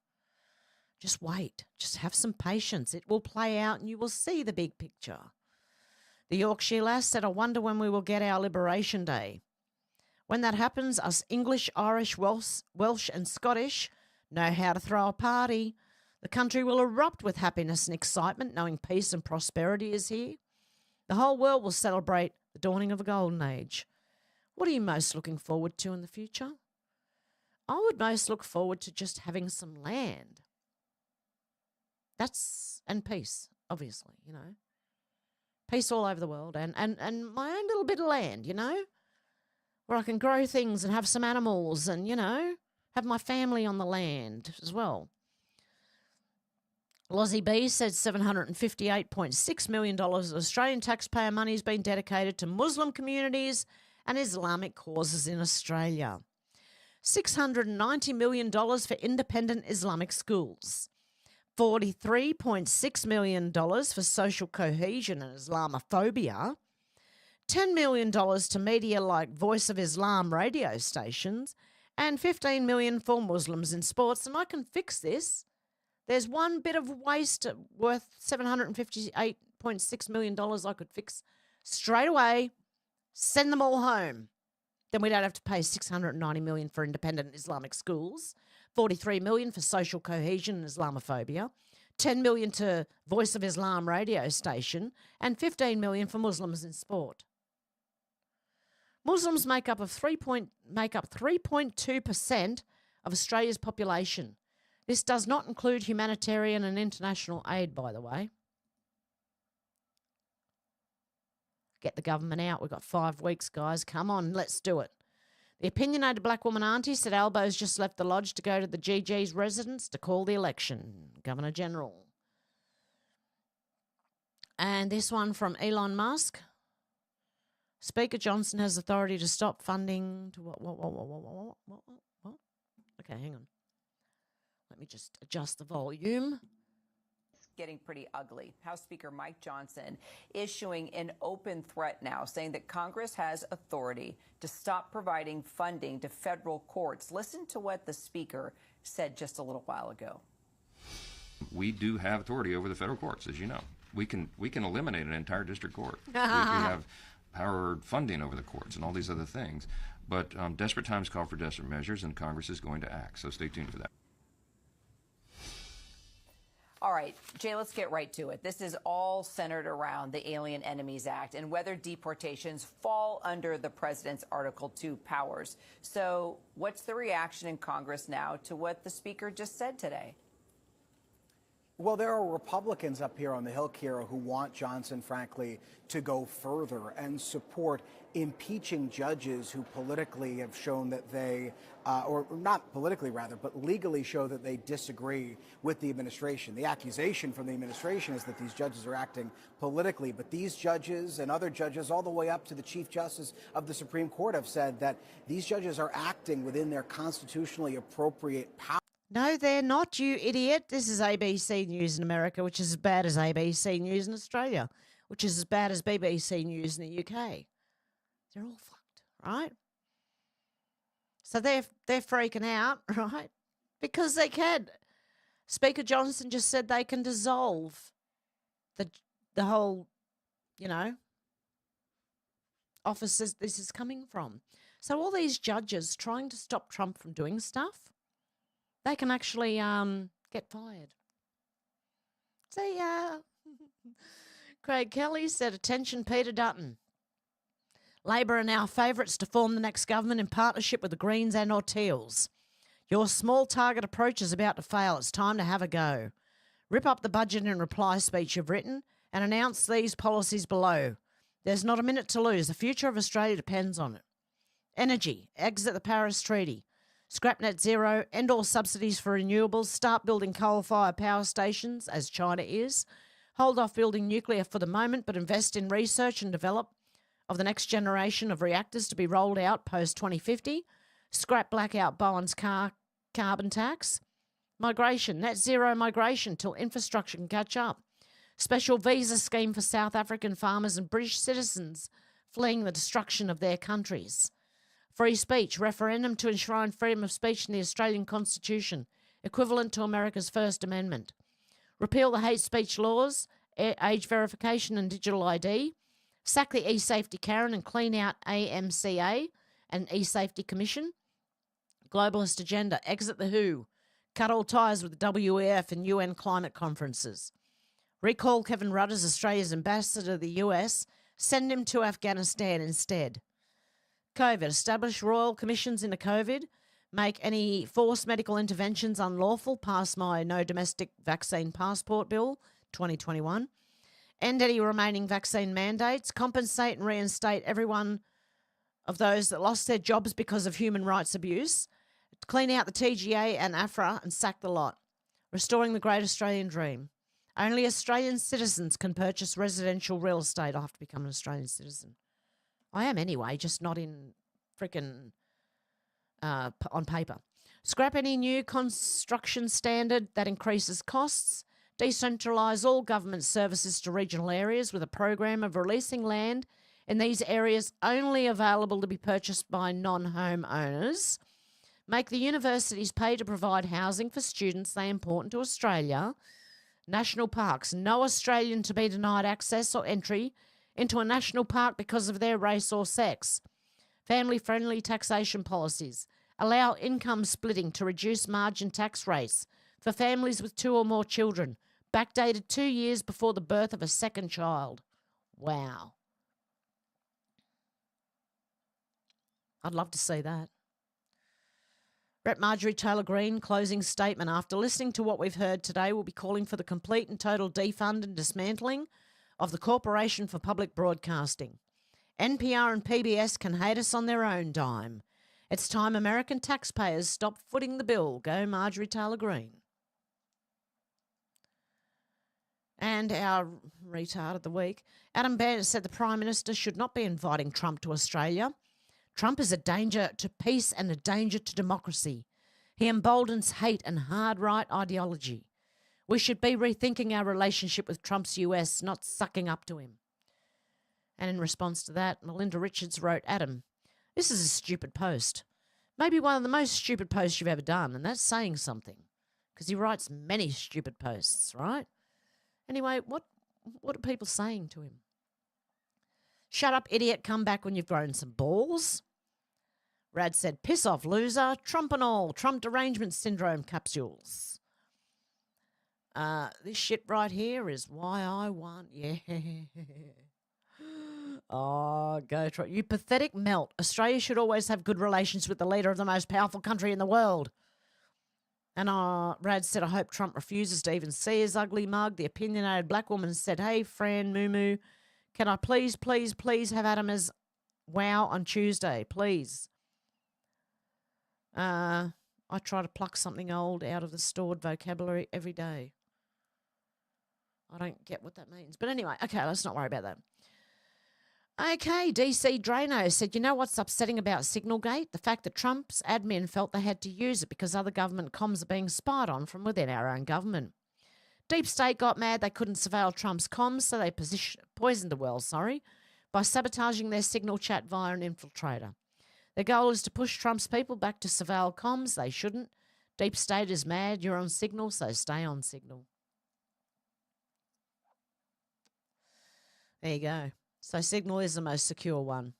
Just wait. Just have some patience. It will play out and you will see the big picture. The Yorkshire lass said, I wonder when we will get our Liberation Day. When that happens, us English, Irish, Welsh and Scottish know how to throw a party. The country will erupt with happiness and excitement, knowing peace and prosperity is here. The whole world will celebrate the dawning of a golden age. What are you most looking forward to in the future? I would most look forward to just having some land. And peace, obviously, you know. Peace all over the world and my own little bit of land, you know, where I can grow things and have some animals and, you know, have my family on the land as well. Lozzie B said $758.6 million of Australian taxpayer money has been dedicated to Muslim communities and Islamic causes in Australia. $690 million for independent Islamic schools. $43.6 million for social cohesion and Islamophobia. $10 million to media like Voice of Islam radio stations. And $15 million for Muslims in sports. And I can fix this. There's one bit of waste worth $758.6 million I could fix straight away. Send them all home. Then we don't have to pay $690 million for independent Islamic schools, $43 million for social cohesion and Islamophobia, $10 million to Voice of Islam radio station, and $15 million for Muslims in sport. Muslims make up 3.2% of Australia's population. This does not include humanitarian and international aid, by the way. Get the government out. We've got 5 weeks, guys. Come on, let's do it. The opinionated black woman auntie said Albo's just left the lodge to go to the GG's residence to call the election. Governor General. And this one from Elon Musk. Speaker Johnson has authority to stop funding to what? Okay, hang on. Let me just adjust the volume. Getting pretty ugly. House Speaker Mike Johnson issuing an open threat now, saying that Congress has authority to stop providing funding to federal courts. Listen to what the Speaker said just a little while ago. We do have authority over the federal courts, as you know. We can eliminate an entire district court. we have power funding over the courts and all these other things. But desperate times call for desperate measures, and Congress is going to act. So stay tuned for that. All right, Jay, let's get right to it. This is all centered around the Alien Enemies Act and whether deportations fall under the president's Article 2 powers. So what's the reaction in Congress now to what the Speaker just said today? Well, there are Republicans up here on the Hill, Kira, who want Johnson, frankly, to go further and support impeaching judges who politically have shown that they, or not politically rather, but legally show that they disagree with the administration. The accusation from the administration is that these judges are acting politically, but these judges and other judges all the way up to the Chief Justice of the Supreme Court have said that these judges are acting within their constitutionally appropriate power. No, they're not, you idiot. This is ABC News in America, which is as bad as ABC News in Australia, which is as bad as BBC News in the UK. They're all fucked, right? So they're freaking out, right? Because they can. Speaker Johnson just said they can dissolve the whole, offices this is coming from. So all these judges trying to stop Trump from doing stuff, they can actually get fired. See, Craig Kelly said, attention, Peter Dutton. Labor are now favourites to form the next government in partnership with the Greens and Orteels. Your small target approach is about to fail. It's time to have a go. Rip up the budget and reply speech you've written and announce these policies below. There's not a minute to lose. The future of Australia depends on it. Energy. Exit the Paris Treaty. Scrap net zero, end all subsidies for renewables, start building coal-fired power stations, as China is. Hold off building nuclear for the moment, but invest in research and develop of the next generation of reactors to be rolled out post-2050. Scrap blackout Bowen's carbon tax. Migration, net zero migration till infrastructure can catch up. Special visa scheme for South African farmers and British citizens fleeing the destruction of their countries. Free speech, referendum to enshrine freedom of speech in the Australian Constitution, equivalent to America's First Amendment. Repeal the hate speech laws, age verification and digital ID. Sack the e-safety Karen and clean out AMCA and e-safety commission. Globalist agenda, exit the WHO. Cut all ties with the WEF and UN climate conferences. Recall Kevin Rudd as Australia's ambassador to the US. Send him to Afghanistan instead. COVID. Establish royal commissions into COVID. Make any forced medical interventions unlawful. Pass my no domestic vaccine passport bill, 2021. End any remaining vaccine mandates. Compensate and reinstate every one of those that lost their jobs because of human rights abuse. Clean out the TGA and AFRA and sack the lot. Restoring the great Australian dream. Only Australian citizens can purchase residential real estate. I have to become an Australian citizen. I am anyway, just not in frickin' on paper. Scrap any new construction standard that increases costs. Decentralise all government services to regional areas with a program of releasing land in these areas only available to be purchased by non-home owners. Make the universities pay to provide housing for students they important to Australia. National parks. No Australian to be denied access or entry into a national park because of their race or sex. Family-friendly taxation policies. Allow income splitting to reduce margin tax rates for families with 2 or more children, backdated 2 years before the birth of a second child. Wow. I'd love to see that. Rep. Marjorie Taylor Greene, closing statement. After listening to what we've heard today, we'll be calling for the complete and total defund and dismantling of the Corporation for Public Broadcasting. NPR and PBS can hate us on their own dime. It's time American taxpayers stop footing the bill. Go Marjorie Taylor Greene. And our retard of the week, Adam Bandt said the Prime Minister should not be inviting Trump to Australia. Trump is a danger to peace and a danger to democracy. He emboldens hate and hard right ideology. We should be rethinking our relationship with Trump's US, not sucking up to him. And in response to that, Melinda Richards wrote, Adam, this is a stupid post. Maybe one of the most stupid posts you've ever done, and that's saying something. Because he writes many stupid posts, right? Anyway, what are people saying to him? Shut up, idiot, come back when you've grown some balls. Rad said, piss off, loser, Trump and all, Trump derangement syndrome capsules. This shit right here is why I want. Yeah. Oh, go try. You pathetic melt. Australia should always have good relations with the leader of the most powerful country in the world. And Rad said, I hope Trump refuses to even see his ugly mug. The opinionated black woman said, hey, Fran Moo, can I please have Adam as wow on Tuesday, please? I try to pluck something old out of the stored vocabulary every day. I don't get what that means. But anyway, okay, let's not worry about that. Okay, DC Drano said, you know what's upsetting about Signalgate? The fact that Trump's admin felt they had to use it because other government comms are being spied on from within our own government. Deep State got mad they couldn't surveil Trump's comms, so they poisoned the well, by sabotaging their Signal chat via an infiltrator. Their goal is to push Trump's people back to surveil comms. They shouldn't. Deep State is mad. You're on Signal, so stay on Signal. There you go. So Signal is the most secure one.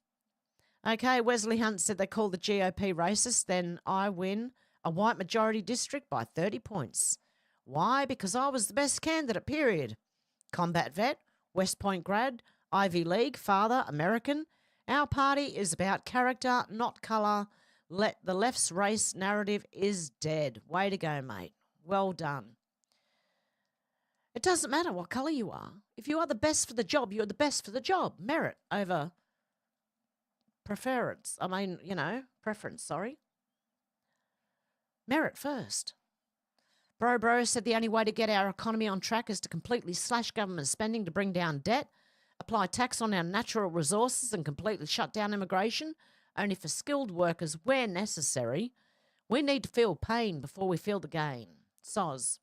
Okay, Wesley Hunt said they called the GOP racist, then I win a white majority district by 30 points. Why? Because I was the best candidate, period. Combat vet, West Point grad, Ivy League, father, American. Our party is about character, not colour. The left's race narrative is dead. Way to go, mate. Well done. It doesn't matter what colour you are. If you are the best for the job, you're the best for the job. Merit over preference. Preference, sorry. Merit first. Bro said the only way to get our economy on track is to completely slash government spending to bring down debt, apply tax on our natural resources and completely shut down immigration, only for skilled workers where necessary. We need to feel pain before we feel the gain. SOZ.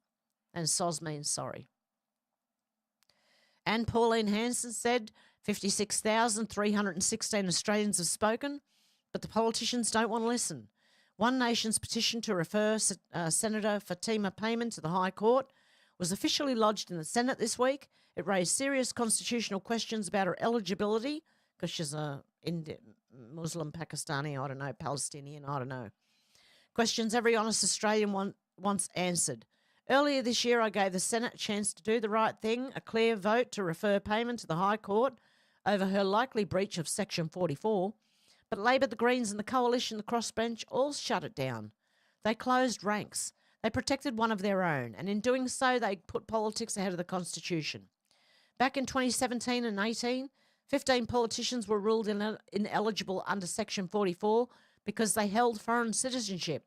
And SOZ means sorry. And Pauline Hanson said 56,316 Australians have spoken, but the politicians don't want to listen. One Nation's petition to refer Senator Fatima Payman to the High Court was officially lodged in the Senate this week. It raised serious constitutional questions about her eligibility, because she's a Muslim, Pakistani, I don't know, Palestinian, I don't know. Questions every honest Australian wants answered. Earlier this year, I gave the Senate a chance to do the right thing, a clear vote to refer Payman to the High Court over her likely breach of Section 44. But Labor, the Greens and the Coalition, the crossbench, all shut it down. They closed ranks. They protected one of their own, and in doing so, they put politics ahead of the Constitution. Back in 2017 and 18, 15 politicians were ruled ineligible under Section 44 because they held foreign citizenship.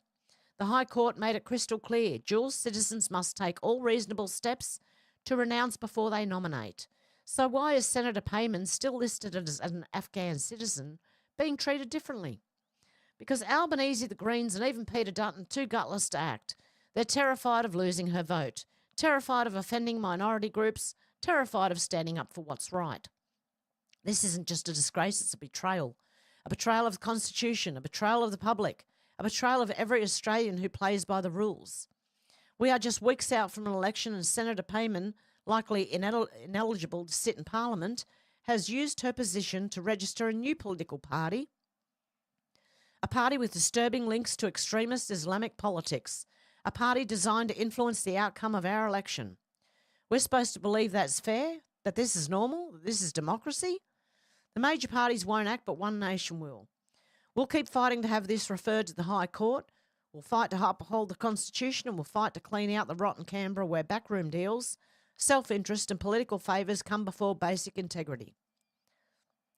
The High Court made it crystal clear dual citizens must take all reasonable steps to renounce before they nominate. So why is Senator Payman still listed as an Afghan citizen being treated differently? Because Albanese, the Greens, and even Peter Dutton, too gutless to act. They're terrified of losing her vote, terrified of offending minority groups, terrified of standing up for what's right. This isn't just a disgrace, it's a betrayal of the Constitution, a betrayal of the public, a betrayal of every Australian who plays by the rules. We are just weeks out from an election, and Senator Payman, likely ineligible to sit in Parliament, has used her position to register a new political party, a party with disturbing links to extremist Islamic politics, a party designed to influence the outcome of our election. We're supposed to believe that's fair, that this is normal, that this is democracy? The major parties won't act, but One Nation will. We'll keep fighting to have this referred to the High Court. We'll fight to uphold the Constitution, and we'll fight to clean out the rotten Canberra where backroom deals, self-interest and political favours come before basic integrity.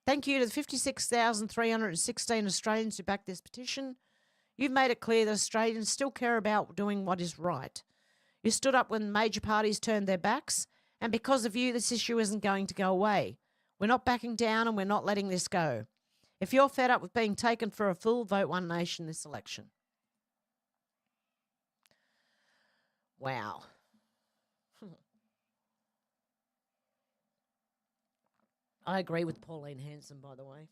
Thank you to the 56,316 Australians who backed this petition. You've made it clear that Australians still care about doing what is right. You stood up when major parties turned their backs, and because of you, this issue isn't going to go away. We're not backing down, and we're not letting this go. If you're fed up with being taken for a fool, vote One Nation this election. Wow. I agree with Pauline Hanson, by the way.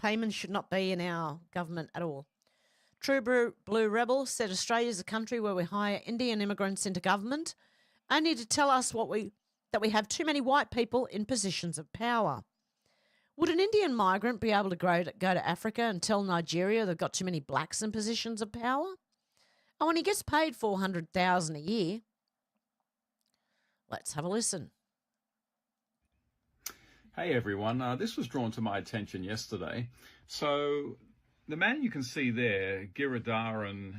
Payment should not be in our government at all. True Blue Rebel said Australia is a country where we hire Indian immigrants into government only to tell us that we have too many white people in positions of power. Would an Indian migrant be able to go to Africa and tell Nigeria they've got too many blacks in positions of power? Oh, and he gets paid $400,000 a year. Let's have a listen. Hey everyone, this was drawn to my attention yesterday. So the man you can see there, Giridharan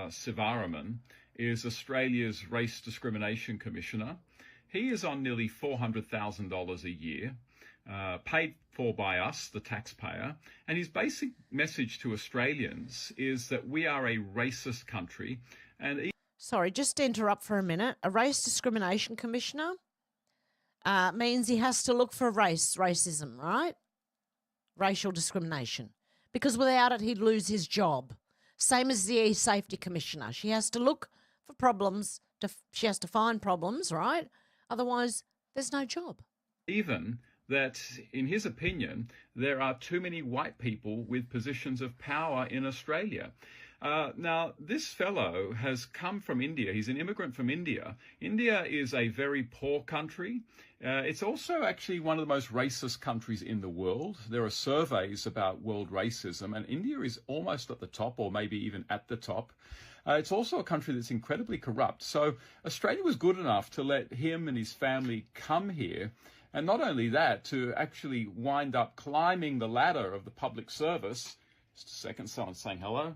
Sivaraman, is Australia's Race Discrimination Commissioner. He is on nearly $400,000 a year, paid for by us, the taxpayer, and his basic message to Australians is that we are a racist country. And Sorry, just to interrupt for a minute. A Race Discrimination Commissioner means he has to look for racism, right? Racial discrimination. Because without it, he'd lose his job. Same as the E-Safety Commissioner. She has to look for problems. She has to find problems, right? Otherwise, there's no job. even that, in his opinion, there are too many white people with positions of power in Australia. Now, this fellow has come from India. He's an immigrant from India. India is a very poor country. It's also actually one of the most racist countries in the world. There are surveys about world racism, and India is almost at the top, or maybe even at the top. It's also a country that's incredibly corrupt. So Australia was good enough to let him and his family come here. And not only that, to actually wind up climbing the ladder of the public service. Just a second, someone's saying hello.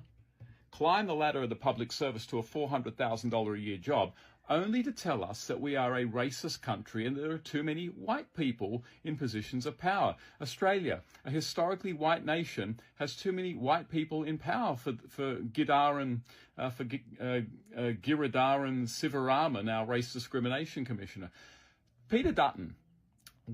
Climb the ladder of the public service to a $400,000 a year job, only to tell us that we are a racist country and there are too many white people in positions of power. Australia, a historically white nation, has too many white people in power for Giridharan Sivaraman, our Race Discrimination Commissioner. Peter Dutton,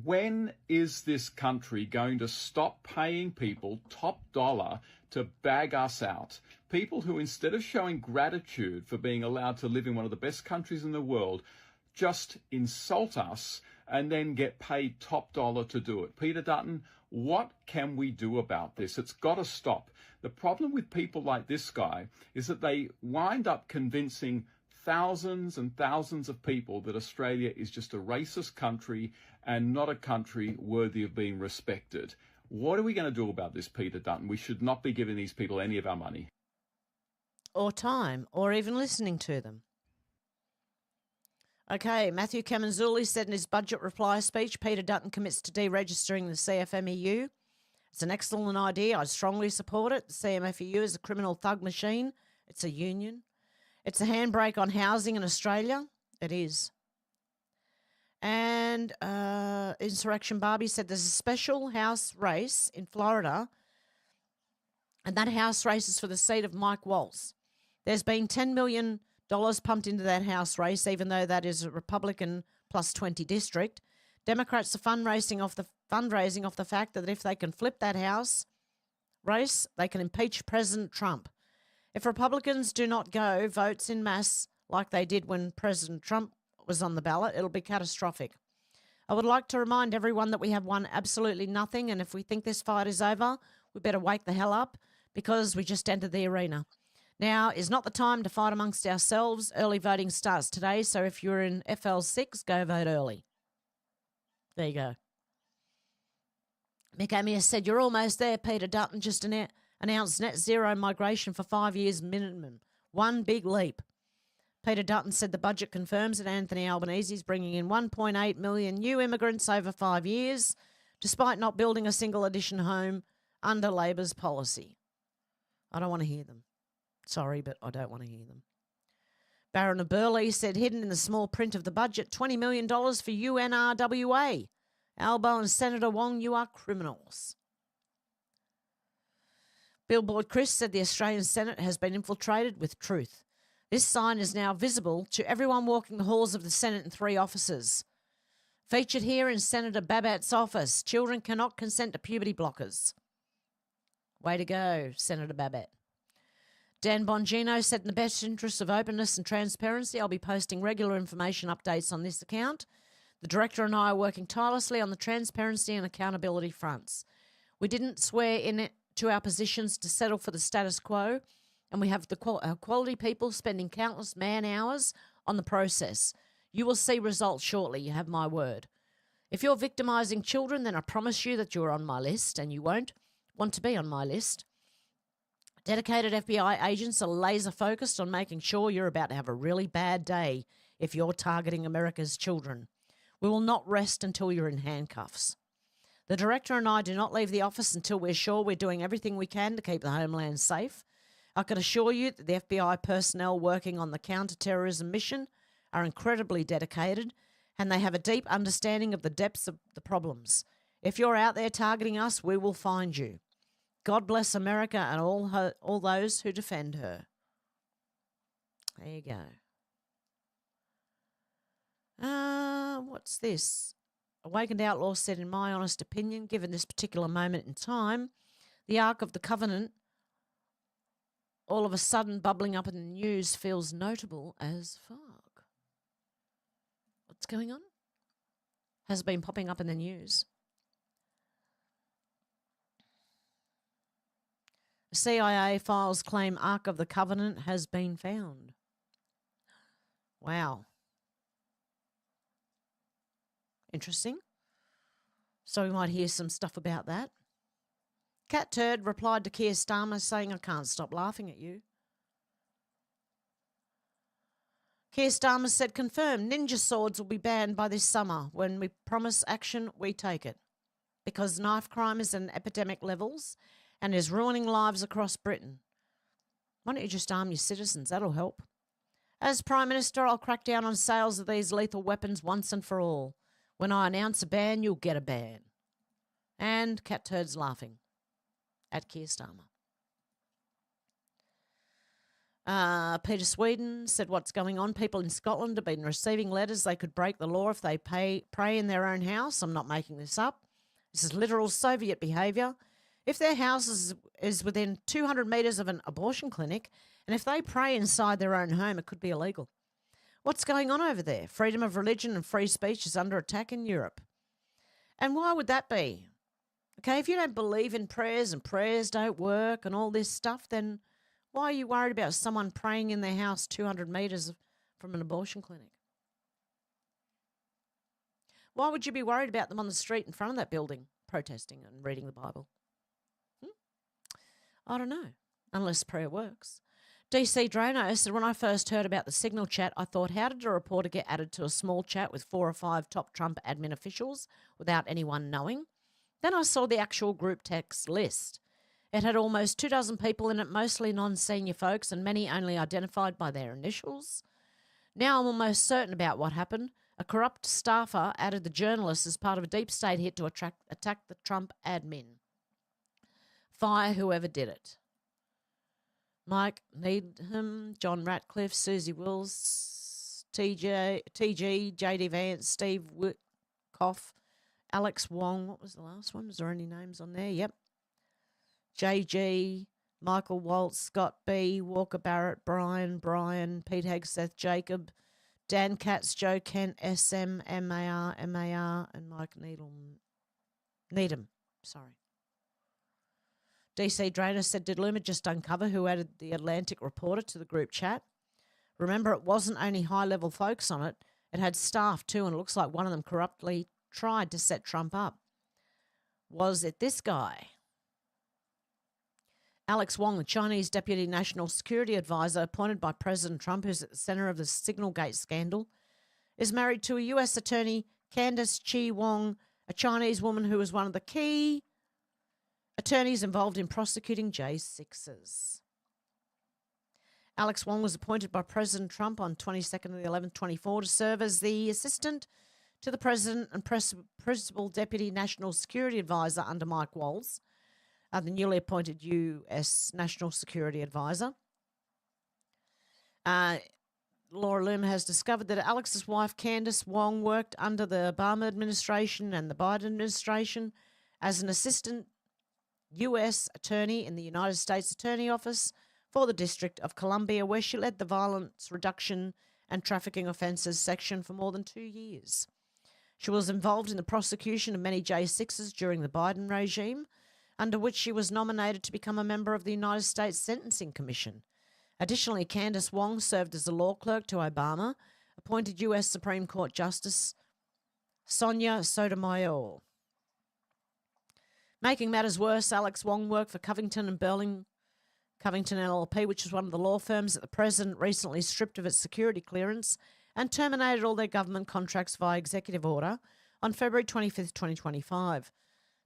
when is this country going to stop paying people top dollar to bag us out? People who, instead of showing gratitude for being allowed to live in one of the best countries in the world, just insult us and then get paid top dollar to do it. Peter Dutton, what can we do about this? It's got to stop. The problem with people like this guy is that they wind up convincing thousands and thousands of people that Australia is just a racist country and not a country worthy of being respected. What are we going to do about this, Peter Dutton? We should not be giving these people any of our money. Or time, or even listening to them. Okay, Matthew Kamanzuli said in his budget reply speech, Peter Dutton commits to deregistering the CFMEU. It's an excellent idea. I strongly support it. The CFMEU is a criminal thug machine. It's a union. It's a handbrake on housing in Australia. It is. And Insurrection Barbie said there's a special House race in Florida, and that House race is for the seat of Mike Waltz. There's been $10 million pumped into that House race, even though that is a Republican plus 20 district. Democrats are fundraising off the fact that if they can flip that House race, they can impeach President Trump. If Republicans do not go votes en masse like they did when President Trump was on the ballot, it'll be catastrophic. I would like to remind everyone that we have won absolutely nothing, and if we think this fight is over, we better wake the hell up because we just entered the arena. Now is not the time to fight amongst ourselves. Early voting starts today, so if you're in FL6, go vote early. There you go. Mick Amias said, you're almost there, Peter Dutton. Just announced net zero migration for 5 years minimum. One big leap. Peter Dutton said the budget confirms that Anthony Albanese is bringing in 1.8 million new immigrants over 5 years, despite not building a single addition home under Labor's policy. I don't want to hear them. Sorry, but I don't want to hear them. Baron of Burleigh said, hidden in the small print of the budget, $20 million for UNRWA. Albo and Senator Wong, you are criminals. Billboard Chris said the Australian Senate has been infiltrated with truth. This sign is now visible to everyone walking the halls of the Senate in 3 offices. Featured here in Senator Babbitt's office, children cannot consent to puberty blockers. Way to go, Senator Babbitt. Dan Bongino said, in the best interest of openness and transparency, I'll be posting regular information updates on this account. The Director and I are working tirelessly on the transparency and accountability fronts. We didn't swear in it to our positions to settle for the status quo, and we have our quality people spending countless man-hours on the process. You will see results shortly, you have my word. If you're victimising children, then I promise you that you're on my list, and you won't want to be on my list. Dedicated FBI agents are laser-focused on making sure you're about to have a really bad day if you're targeting America's children. We will not rest until you're in handcuffs. The director and I do not leave the office until we're sure we're doing everything we can to keep the homeland safe. I can assure you that the FBI personnel working on the counter-terrorism mission are incredibly dedicated, and they have a deep understanding of the depths of the problems. If you're out there targeting us, we will find you. God bless America and all those who defend her. There you go. What's this? Awakened Outlaw said, in my honest opinion, given this particular moment in time, the Ark of the Covenant, all of a sudden bubbling up in the news, feels notable as fuck. What's going on? Has been popping up in the news. CIA files claim Ark of the Covenant has been found. Wow. Interesting. So we might hear some stuff about that. Cat Turd replied to Keir Starmer saying, I can't stop laughing at you. Keir Starmer said, confirmed, ninja swords will be banned by this summer. When we promise action, we take it. Because knife crime is at epidemic levels and is ruining lives across Britain. Why don't you just arm your citizens? That'll help. As Prime Minister, I'll crack down on sales of these lethal weapons once and for all. When I announce a ban, you'll get a ban. And Cat Turd's laughing at Keir Starmer. Peter Sweden said, what's going on? People in Scotland have been receiving letters they could break the law if they pray in their own house. I'm not making this up. This is literal Soviet behaviour. If their house is within 200 metres of an abortion clinic, and if they pray inside their own home, it could be illegal. What's going on over there? Freedom of religion and free speech is under attack in Europe. And why would that be? Okay, if you don't believe in prayers and prayers don't work and all this stuff, then why are you worried about someone praying in their house 200 metres from an abortion clinic? Why would you be worried about them on the street in front of that building, protesting and reading the Bible? I don't know, unless prayer works. DC Drano said, when I first heard about the Signal chat, I thought, how did a reporter get added to a small chat with 4 or 5 top Trump admin officials without anyone knowing? Then I saw the actual group text list. It had almost 24 people in it, mostly non-senior folks and many only identified by their initials. Now I'm almost certain about what happened. A corrupt staffer added the journalists as part of a deep state hit to attack the Trump admin. Fire whoever did it. Mike Needham, John Ratcliffe, Susie Wills, TG, JD Vance, Steve Witkoff, Alex Wong. What was the last one? Was there any names on there? Yep. JG, Michael Waltz, Scott B, Walker Barrett, Brian, Pete Hegseth, Jacob, Dan Katz, Joe Kent, SM, MAR, and Mike Needham. Sorry. DC Drainer said, did Luma just uncover who added the Atlantic reporter to the group chat? Remember, it wasn't only high-level folks on it. It had staff too, and it looks like one of them corruptly tried to set Trump up. Was it this guy? Alex Wong, the Chinese Deputy National Security Advisor appointed by President Trump, who's at the centre of the Signalgate scandal, is married to a US attorney, Candace Chi Wong, a Chinese woman who was one of the key attorneys involved in prosecuting J6s. Alex Wong was appointed by President Trump on 22nd of the 11th, 24 to serve as the assistant to the President and Principal Deputy National Security Advisor under Mike Waltz, the newly appointed U.S. National Security Advisor. Laura Loomer has discovered that Alex's wife, Candace Wong, worked under the Obama administration and the Biden administration as an assistant U.S. attorney in the United States Attorney Office for the District of Columbia, where she led the Violence Reduction and Trafficking Offences section for more than 2 years. She was involved in the prosecution of many J6s during the Biden regime, under which she was nominated to become a member of the United States Sentencing Commission. Additionally, Candace Wong served as a law clerk to Obama, appointed U.S. Supreme Court Justice Sonia Sotomayor. Making matters worse, Alex Wong worked for Covington and Burling Covington LLP, which is one of the law firms that the president recently stripped of its security clearance and terminated all their government contracts via executive order on February 25th, 2025.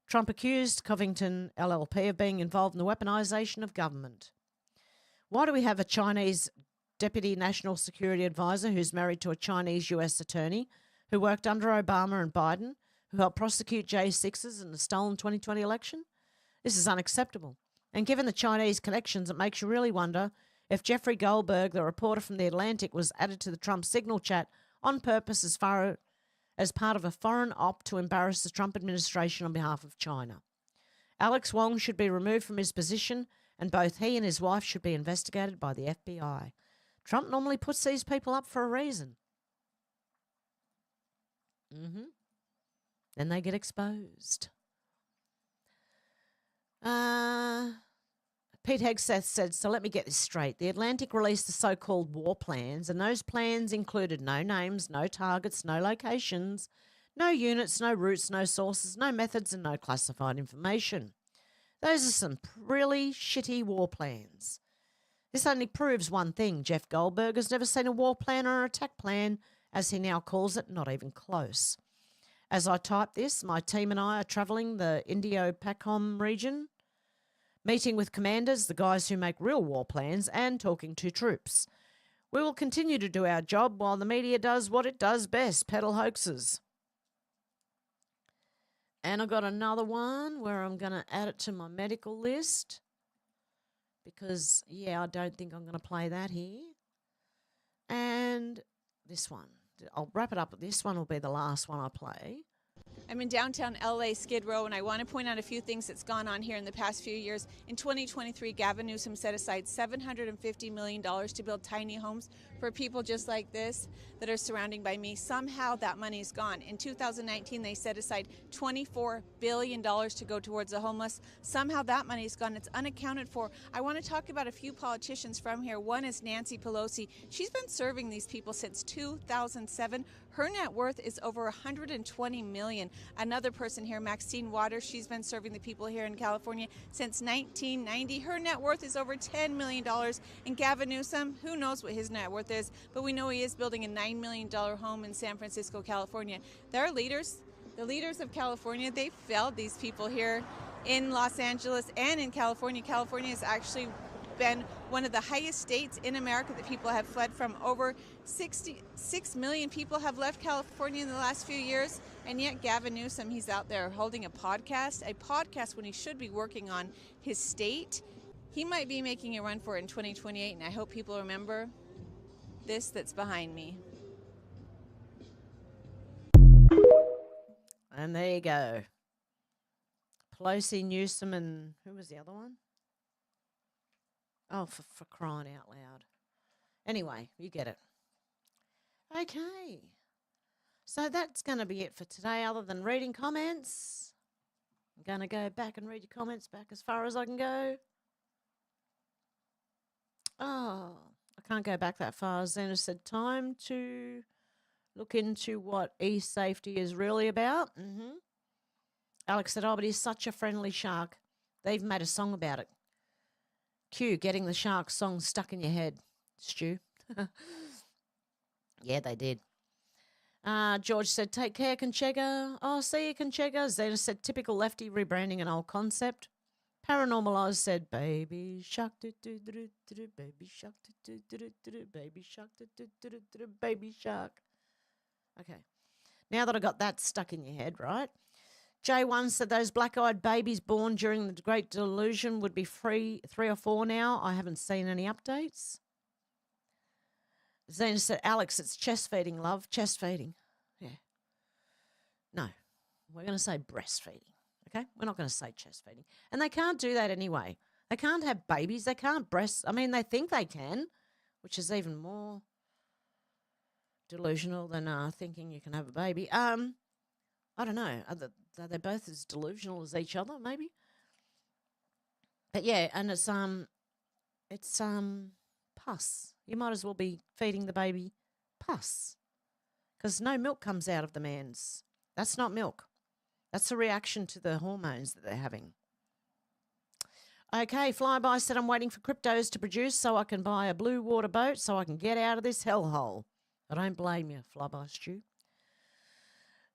Trump accused Covington LLP of being involved in the weaponization of government. Why do we have a Chinese Deputy National Security Advisor who's married to a Chinese US attorney who worked under Obama and Biden, who helped prosecute J6s in the stolen 2020 election? This is unacceptable. And given the Chinese connections, it makes you really wonder if Jeffrey Goldberg, the reporter from The Atlantic, was added to the Trump signal chat on purpose as part of a foreign op to embarrass the Trump administration on behalf of China. Alex Wong should be removed from his position, and both he and his wife should be investigated by the FBI. Trump normally puts these people up for a reason. Then they get exposed. Pete Hegseth said, so let me get this straight. The Atlantic released the so-called war plans, and those plans included no names, no targets, no locations, no units, no routes, no sources, no methods, and no classified information. Those are some really shitty war plans. This only proves one thing. Jeff Goldberg has never seen a war plan or an attack plan, as he now calls it, not even close. As I type this, my team and I are travelling the Indo-Pakistan region, meeting with commanders, the guys who make real war plans, and talking to troops. We will continue to do our job while the media does what it does best, peddle hoaxes. And I've got another one where I'm going to add it to my medical list because, I don't think I'm going to play that here. And this one. I'll wrap it up. This one will be the last one I play. I'm in downtown LA, Skid Row, and I want to point out a few things that's gone on here in the past few years. In 2023, Gavin Newsom set aside $750 million to build tiny homes for people just like this that are surrounding by me. Somehow that money is gone. In 2019, they set aside $24 billion to go towards the homeless. Somehow that money is gone. It's unaccounted for. I want to talk about a few politicians from here. One is Nancy Pelosi. She's been serving these people since 2007. Her net worth is over $120 million. Another person here, Maxine Waters, she's been serving the people here in California since 1990. Her net worth is over $10 million. And Gavin Newsom, who knows what his net worth is, but we know he is building a $9 million home in San Francisco, California. Their leaders, the leaders of California, they failed these people here in Los Angeles and in California. California has actually been one of the highest states in America that people have fled from. Over 66 million people have left California in the last few years, and yet Gavin Newsom, he's out there holding a podcast when he should be working on his state. He might be making a run for it in 2028, and I hope people remember this that's behind me. And there you go. Pelosi, Newsom, and who was the other one? Oh, for crying out loud. Anyway, you get it. Okay. So that's going to be it for today, other than reading comments. I'm going to go back and read your comments back as far as I can go. Oh, I can't go back that far. Zena said, time to look into what e-safety is really about. Alex said, oh, but he's such a friendly shark. They've made a song about it. Q, getting the shark song stuck in your head, Stu. Yeah, they did. George said, take care, Conchega. Oh, see you, Conchega. Zena said, typical lefty rebranding an old concept. Paranormalized said, baby shark, do-do-do-do-do, baby shark, do-do-do-do-do, baby shark, do-do-do-do-do, baby shark. Okay. Now that I got that stuck in your head, right? J1 said those black-eyed babies born during the Great Delusion would be 3 or 4 now. I haven't seen any updates. Zena said, Alex, it's chest feeding, love. Chest feeding. Yeah. No. We're going to say breastfeeding. Okay? We're not going to say chest feeding. And they can't do that anyway. They can't have babies. They can't breast. I mean, they think they can, which is even more delusional than thinking you can have a baby. I don't know. Are they both as delusional as each other, maybe? But yeah, and it's pus. You might as well be feeding the baby pus, because no milk comes out of the man's. That's not milk. That's a reaction to the hormones that they're having. Okay, Flyby said, I'm waiting for cryptos to produce so I can buy a blue water boat so I can get out of this hellhole. I don't blame you, Flyby Stu.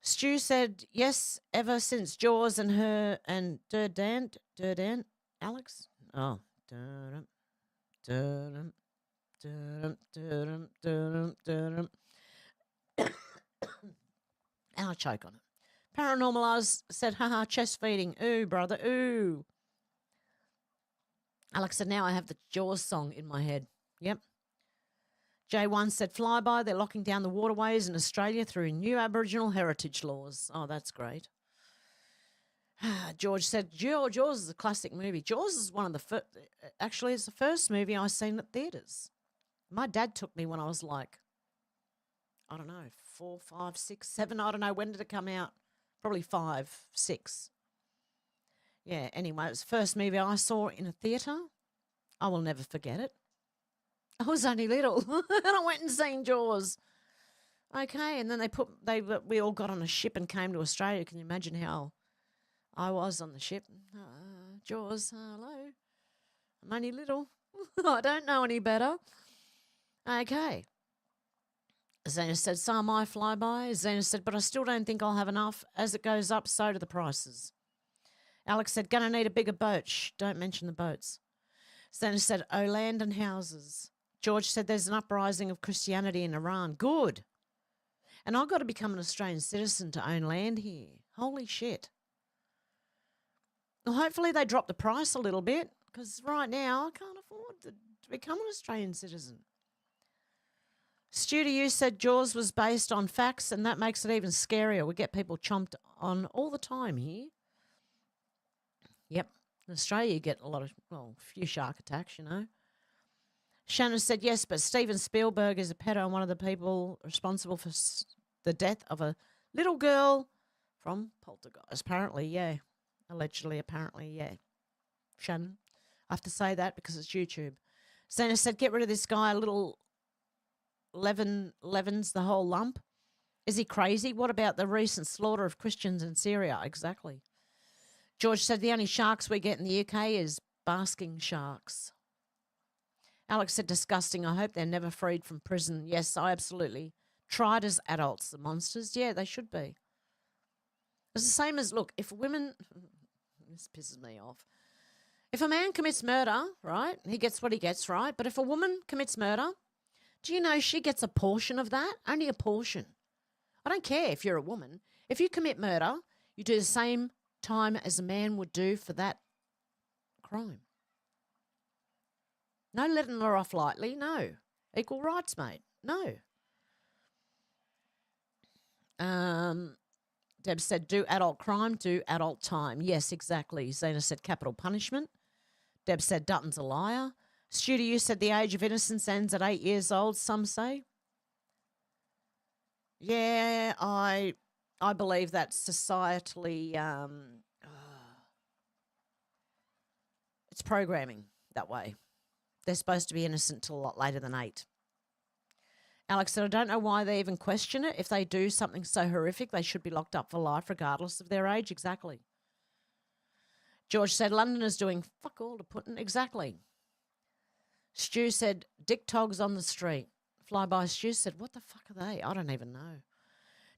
Stu said, yes, ever since Jaws and her and Durdan, Alex? Oh, Durdan, Durdan, Durdan, Durdan, Durdan, Durdan. And I choke on it. Paranormal Oz said, haha, chest feeding. Ooh, brother, ooh. Alex said, now I have the Jaws song in my head. Yep. J1 said, flyby, they're locking down the waterways in Australia through new Aboriginal heritage laws. Oh, that's great. George said, Jaws is a classic movie. Jaws is one of the first, actually, it's the first movie I've seen at theatres. My dad took me when I was like, I don't know, 4, 5, 6, 7, I don't know, when did it come out? Probably 5, 6. Yeah, anyway, it was the first movie I saw in a theatre. I will never forget it. I was only little, and I went and seen Jaws. Okay, and then we all got on a ship and came to Australia. Can you imagine how I was on the ship? Jaws, hello. I'm only little. I don't know any better. Okay. Zena said, so am I, flyby. Zena said, but I still don't think I'll have enough. As it goes up, so do the prices. Alex said, gonna need a bigger boat. Shh, don't mention the boats. Zena said, oh, land and houses. George said, there's an uprising of Christianity in Iran. Good. And I've got to become an Australian citizen to own land here. Holy shit. Well, hopefully they drop the price a little bit, because right now I can't afford to become an Australian citizen. Stu, you said Jaws was based on facts, and that makes it even scarier. We get people chomped on all the time here. Yep. In Australia, you get a few shark attacks, you know. Shannon said, yes, but Steven Spielberg is a pedo and one of the people responsible for the death of a little girl from Poltergeist. Apparently, yeah. Allegedly, apparently, yeah. Shannon. I have to say that because it's YouTube. Zena said, get rid of this guy, little Levin's the whole lump. Is he crazy? What about the recent slaughter of Christians in Syria? Exactly. George said the only sharks we get in the UK is basking sharks. Alex said, disgusting. I hope they're never freed from prison. Yes, I absolutely tried as adults, the monsters. Yeah, they should be. It's the same as, look, if women, this pisses me off. If a man commits murder, right, he gets what he gets, right? But if a woman commits murder, do you know she gets a portion of that? Only a portion. I don't care if you're a woman. If you commit murder, you do the same time as a man would do for that crime. No letting her off lightly, no. Equal rights, mate, no. Deb said, do adult crime, do adult time. Yes, exactly. Zena said, capital punishment. Deb said, Dutton's a liar. Stu, you said the age of innocence ends at 8 years old, some say. Yeah, I believe that's societally, it's programming that way. They're supposed to be innocent till a lot later than 8. Alex said, I don't know why they even question it. If they do something so horrific, they should be locked up for life regardless of their age. Exactly. George said, Londoners doing fuck all to Putin. Exactly. Stu said, dick togs on the street. Flyby Stu said, what the fuck are they? I don't even know.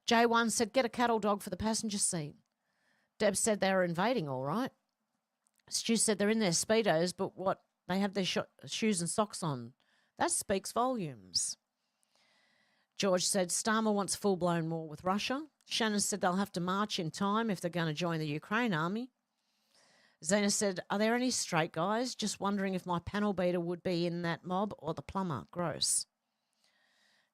J1 said, get a cattle dog for the passenger seat. Deb said they were invading, all right. Stu said they're in their Speedos, but what? They have their shoes and socks on. That speaks volumes. George said, Starmer wants full-blown war with Russia. Shannon said they'll have to march in time if they're going to join the Ukraine army. Zena said, are there any straight guys? Just wondering if my panel beater would be in that mob or the plumber. Gross.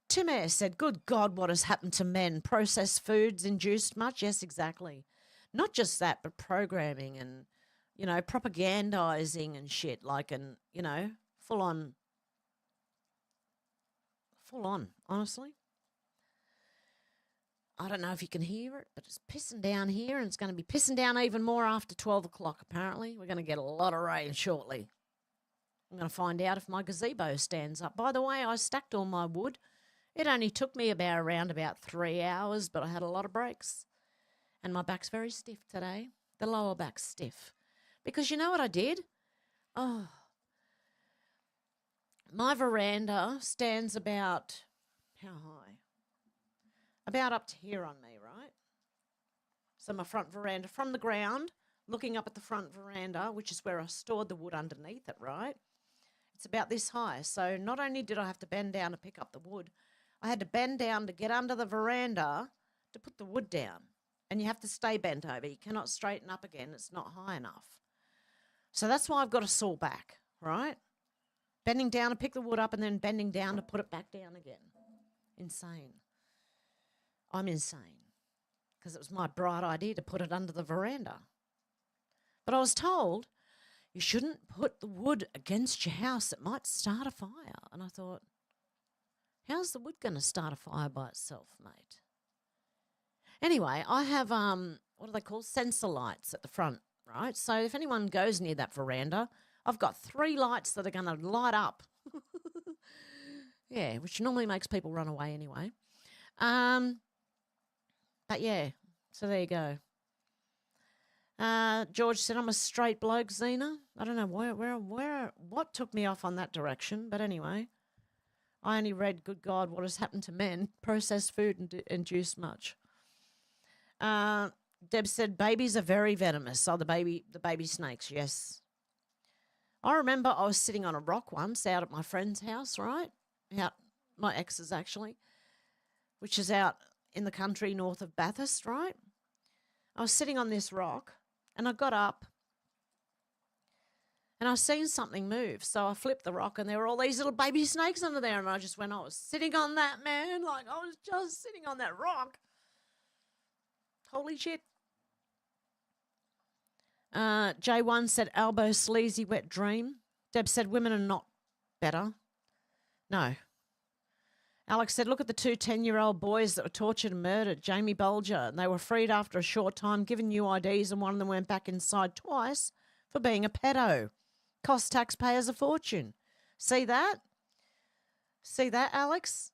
Tim Eyre said, good God, what has happened to men? Processed foods induced much? Yes, exactly. Not just that, but programming and, you know, propagandizing and shit, like, and, you know, full on, honestly. I don't know if you can hear it, but it's pissing down here, and it's going to be pissing down even more after 12 o'clock, apparently. We're going to get a lot of rain shortly. I'm going to find out if my gazebo stands up. By the way, I stacked all my wood. It only took me around 3 hours, but I had a lot of breaks. And my back's very stiff today. The lower back's stiff. Because you know what I did? Oh. My veranda stands about How high? About up to here on me, right? So my front veranda from the ground, looking up at the front veranda, which is where I stored the wood underneath it, right? It's about this high. So not only did I have to bend down to pick up the wood, I had to bend down to get under the veranda to put the wood down. And you have to stay bent over. You cannot straighten up again. It's not high enough. So that's why I've got to saw back, right? Bending down to pick the wood up and then bending down to put it back down again. Insane. I'm insane. Because it was my bright idea to put it under the veranda. But I was told you shouldn't put the wood against your house. It might start a fire. And I thought, how's the wood going to start a fire by itself, mate? Anyway, I have, what do they call, sensor lights at the front, right? So if anyone goes near that veranda, I've got 3 lights that are going to light up. Yeah, which normally makes people run away anyway. But yeah, so there you go. George said, I'm a straight bloke, Zena. I don't know what took me off on that direction, but anyway. I only read, good God, what has happened to men. Processed food induced much. Deb said, babies are very venomous. Oh, the baby snakes, yes. I remember I was sitting on a rock once out at my friend's house, right? Out, my ex's actually, which is out in the country north of Bathurst, right? I was sitting on this rock and I got up and I seen something move. So I flipped the rock and there were all these little baby snakes under there. And I just went, I was sitting on that, man. Like I was just sitting on that rock. Holy shit. J1 said, elbow sleazy wet dream. Deb said, women are not better. No. Alex said, look at the 2 10-year-old boys that were tortured and murdered, Jamie Bulger, and they were freed after a short time, given new IDs, and one of them went back inside twice for being a pedo. Cost taxpayers a fortune. See that? See that, Alex?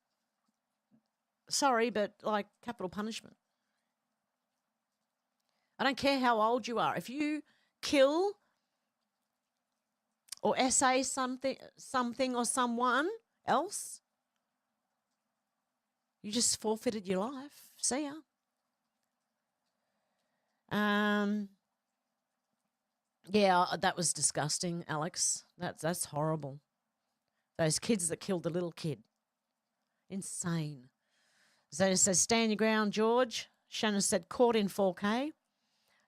Sorry, but like capital punishment. I don't care how old you are. If you kill or essay something or someone else, you just forfeited your life. See ya. Yeah, that was disgusting, Alex. That's horrible. Those kids that killed the little kid. Insane. Zena says, stand your ground, George. Shannon said, caught in 4K.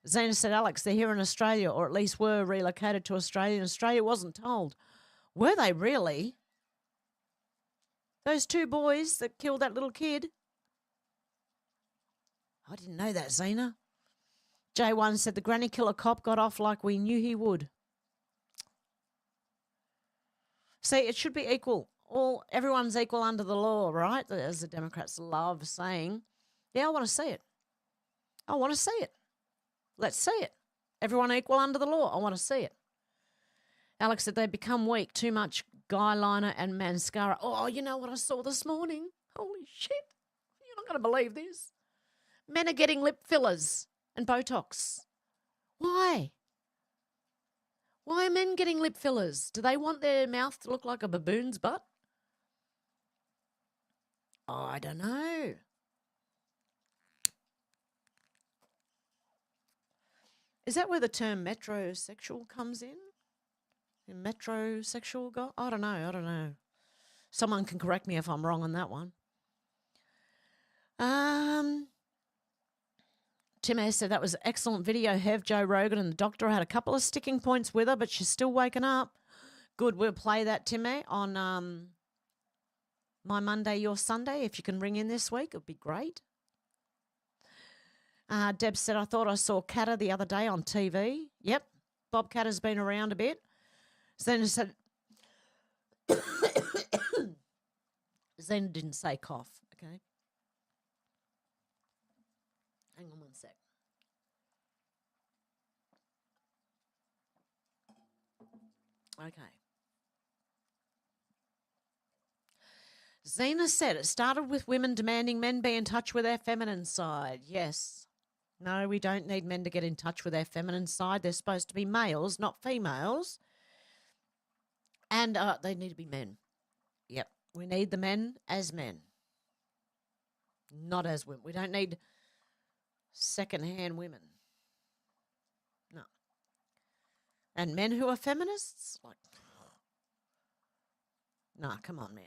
Zena said, Alex, they're here in Australia, or at least were relocated to Australia, and Australia wasn't told. Were they really? Those 2 boys that killed that little kid? I didn't know that, Zena. J1 said, the granny killer cop got off like we knew he would. See, it should be equal. Everyone's equal under the law, right? As the Democrats love saying. Yeah, I want to see it. I want to see it. Let's see it. Everyone equal under the law. I want to see it. Alex said they become weak. Too much guy liner and mascara. Oh, you know what I saw this morning? Holy shit. You're not going to believe this. Men are getting lip fillers and Botox. Why? Why are men getting lip fillers? Do they want their mouth to look like a baboon's butt? I don't know. Is that where the term metrosexual comes in? Metrosexual guy? I don't know. Someone can correct me if I'm wrong on that one. Tim A said that was an excellent video. Hev, Joe Rogan and the doctor had a couple of sticking points with her, but she's still waking up. Good, we'll play that, Tim A, on My Monday, Your Sunday. If you can ring in this week, it would be great. Deb said, I thought I saw Katter the other day on TV. Yep, Bob Katter's been around a bit. Zena said, Zena didn't say cough, okay? Hang on one sec. Okay. Zena said it started with women demanding men be in touch with their feminine side. Yes. No, we don't need men to get in touch with their feminine side. They're supposed to be males, not females. And they need to be men. Yep. We need the men as men. Not as women. We don't need second-hand women. No. And men who are feminists? Like, nah, come on, man.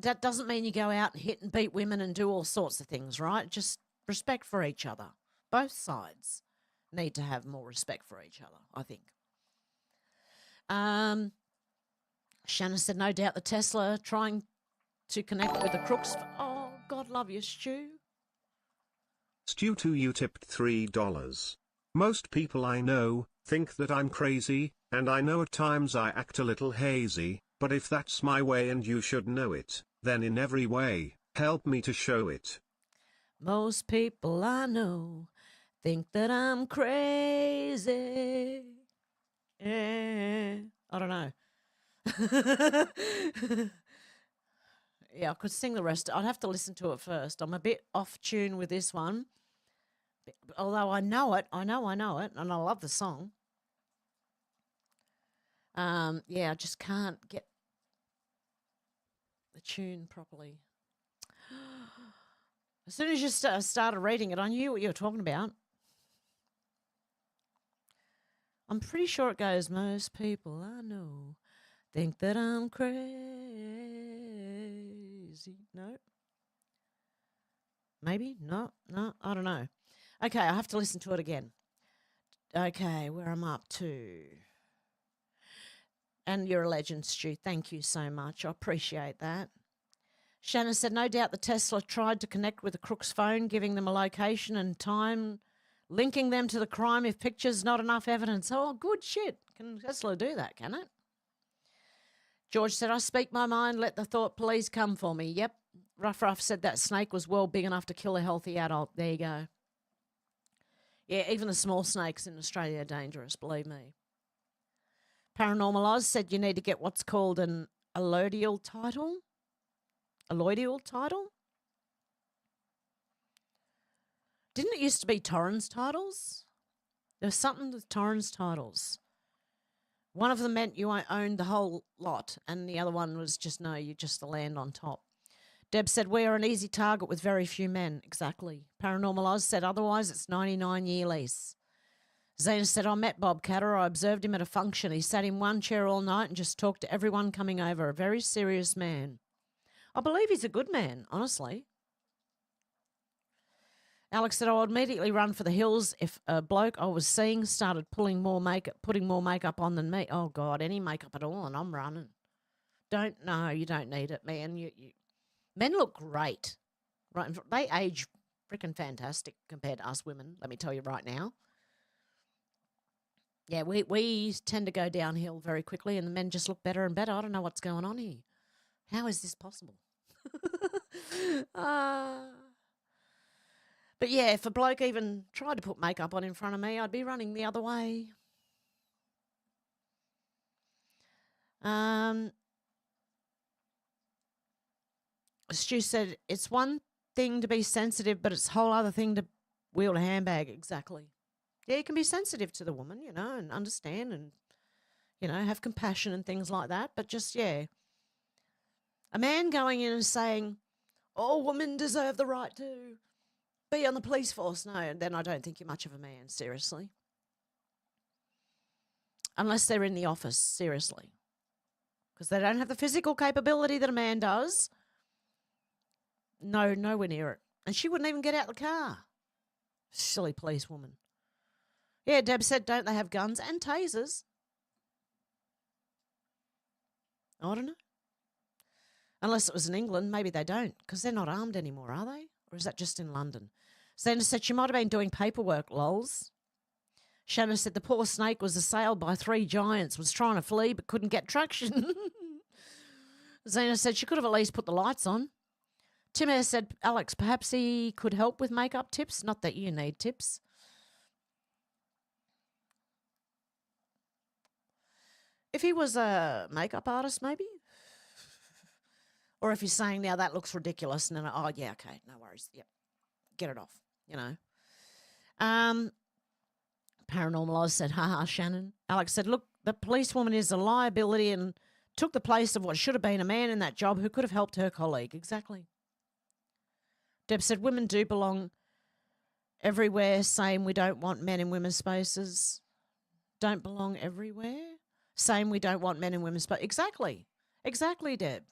That doesn't mean you go out and hit and beat women and do all sorts of things, right? Just respect for each other. Both sides need to have more respect for each other, I think. Shannon said, no doubt the Tesla trying to connect with the crooks. Oh, God love you, Stu. Stu2, you tipped $3. Most people I know think that I'm crazy, and I know at times I act a little hazy, but if that's my way and you should know it, then in every way, help me to show it. Most people I know think that I'm crazy. Yeah, I don't know. Yeah, I could sing the rest. I'd have to listen to it first. I'm a bit off tune with this one. Although I know it, and I love the song. Yeah, I just can't get the tune properly. As soon as you started reading it, I knew what you were talking about. I'm pretty sure it goes, most people I know think that I'm crazy. No? Maybe? No, I don't know. Okay, I have to listen to it again. Okay, where I'm up to. And you're a legend, Stu. Thank you so much. I appreciate that. Shannon said, no doubt the Tesla tried to connect with the crook's phone, giving them a location and time, linking them to the crime if pictures not enough evidence. Oh, good shit. Can Tesla do that, can it? George said, I speak my mind, let the thought police come for me. Yep. Ruff said that snake was well big enough to kill a healthy adult. There you go. Yeah, even the small snakes in Australia are dangerous, believe me. Paranormal Oz said you need to get what's called an alloidial title. Alloidial title? Didn't it used to be Torrens titles? There was something with Torrens titles. One of them meant you owned the whole lot, and the other one was just, no, you just the land on top. Deb said, we are an easy target with very few men. Exactly. Paranormal Oz said, otherwise it's 99-year lease. Zena said, I met Bob Catter. I observed him at a function. He sat in one chair all night and just talked to everyone coming over. A very serious man. I believe he's a good man, honestly. Alex said, I would immediately run for the hills if a bloke I was seeing started putting more makeup on than me. Oh, God, any makeup at all, and I'm running. No, you don't need it, man. Men look great. Right? They age freaking fantastic compared to us women, let me tell you right now. Yeah, we tend to go downhill very quickly, and the men just look better and better. I don't know what's going on here. How is this possible? But yeah, if a bloke even tried to put makeup on in front of me, I'd be running the other way. Stu said, it's one thing to be sensitive, but it's a whole other thing to wield a handbag. Exactly. Yeah, you can be sensitive to the woman, and understand and, have compassion and things like that. But just, yeah, a man going in and saying, all women deserve the right to be on the police force. No, then I don't think you're much of a man, seriously. Unless they're in the office, seriously. Because they don't have the physical capability that a man does. No, nowhere near it. And she wouldn't even get out the car. Silly police woman. Yeah, Deb said, don't they have guns and tasers? I don't know. Unless it was in England, maybe they don't, because they're not armed anymore, are they? Or is that just in London? Sandra said she might have been doing paperwork, lols. Shanna said the poor snake was assailed by 3 giants, was trying to flee but couldn't get traction. Zena said she could have at least put the lights on. Tim Ayre said, Alex, perhaps he could help with makeup tips. Not that you need tips. If he was a makeup artist, maybe? Or if he's saying, now that looks ridiculous, and then, oh, yeah, okay, no worries. Yep, get it off, Paranormal Oz said, haha, Shannon. Alex said, look, the policewoman is a liability and took the place of what should have been a man in that job who could have helped her colleague. Exactly. Deb said, women do belong everywhere, saying we don't want men in women's spaces. Don't belong everywhere? Saying we don't want men in women's spaces. Exactly. Exactly, Deb.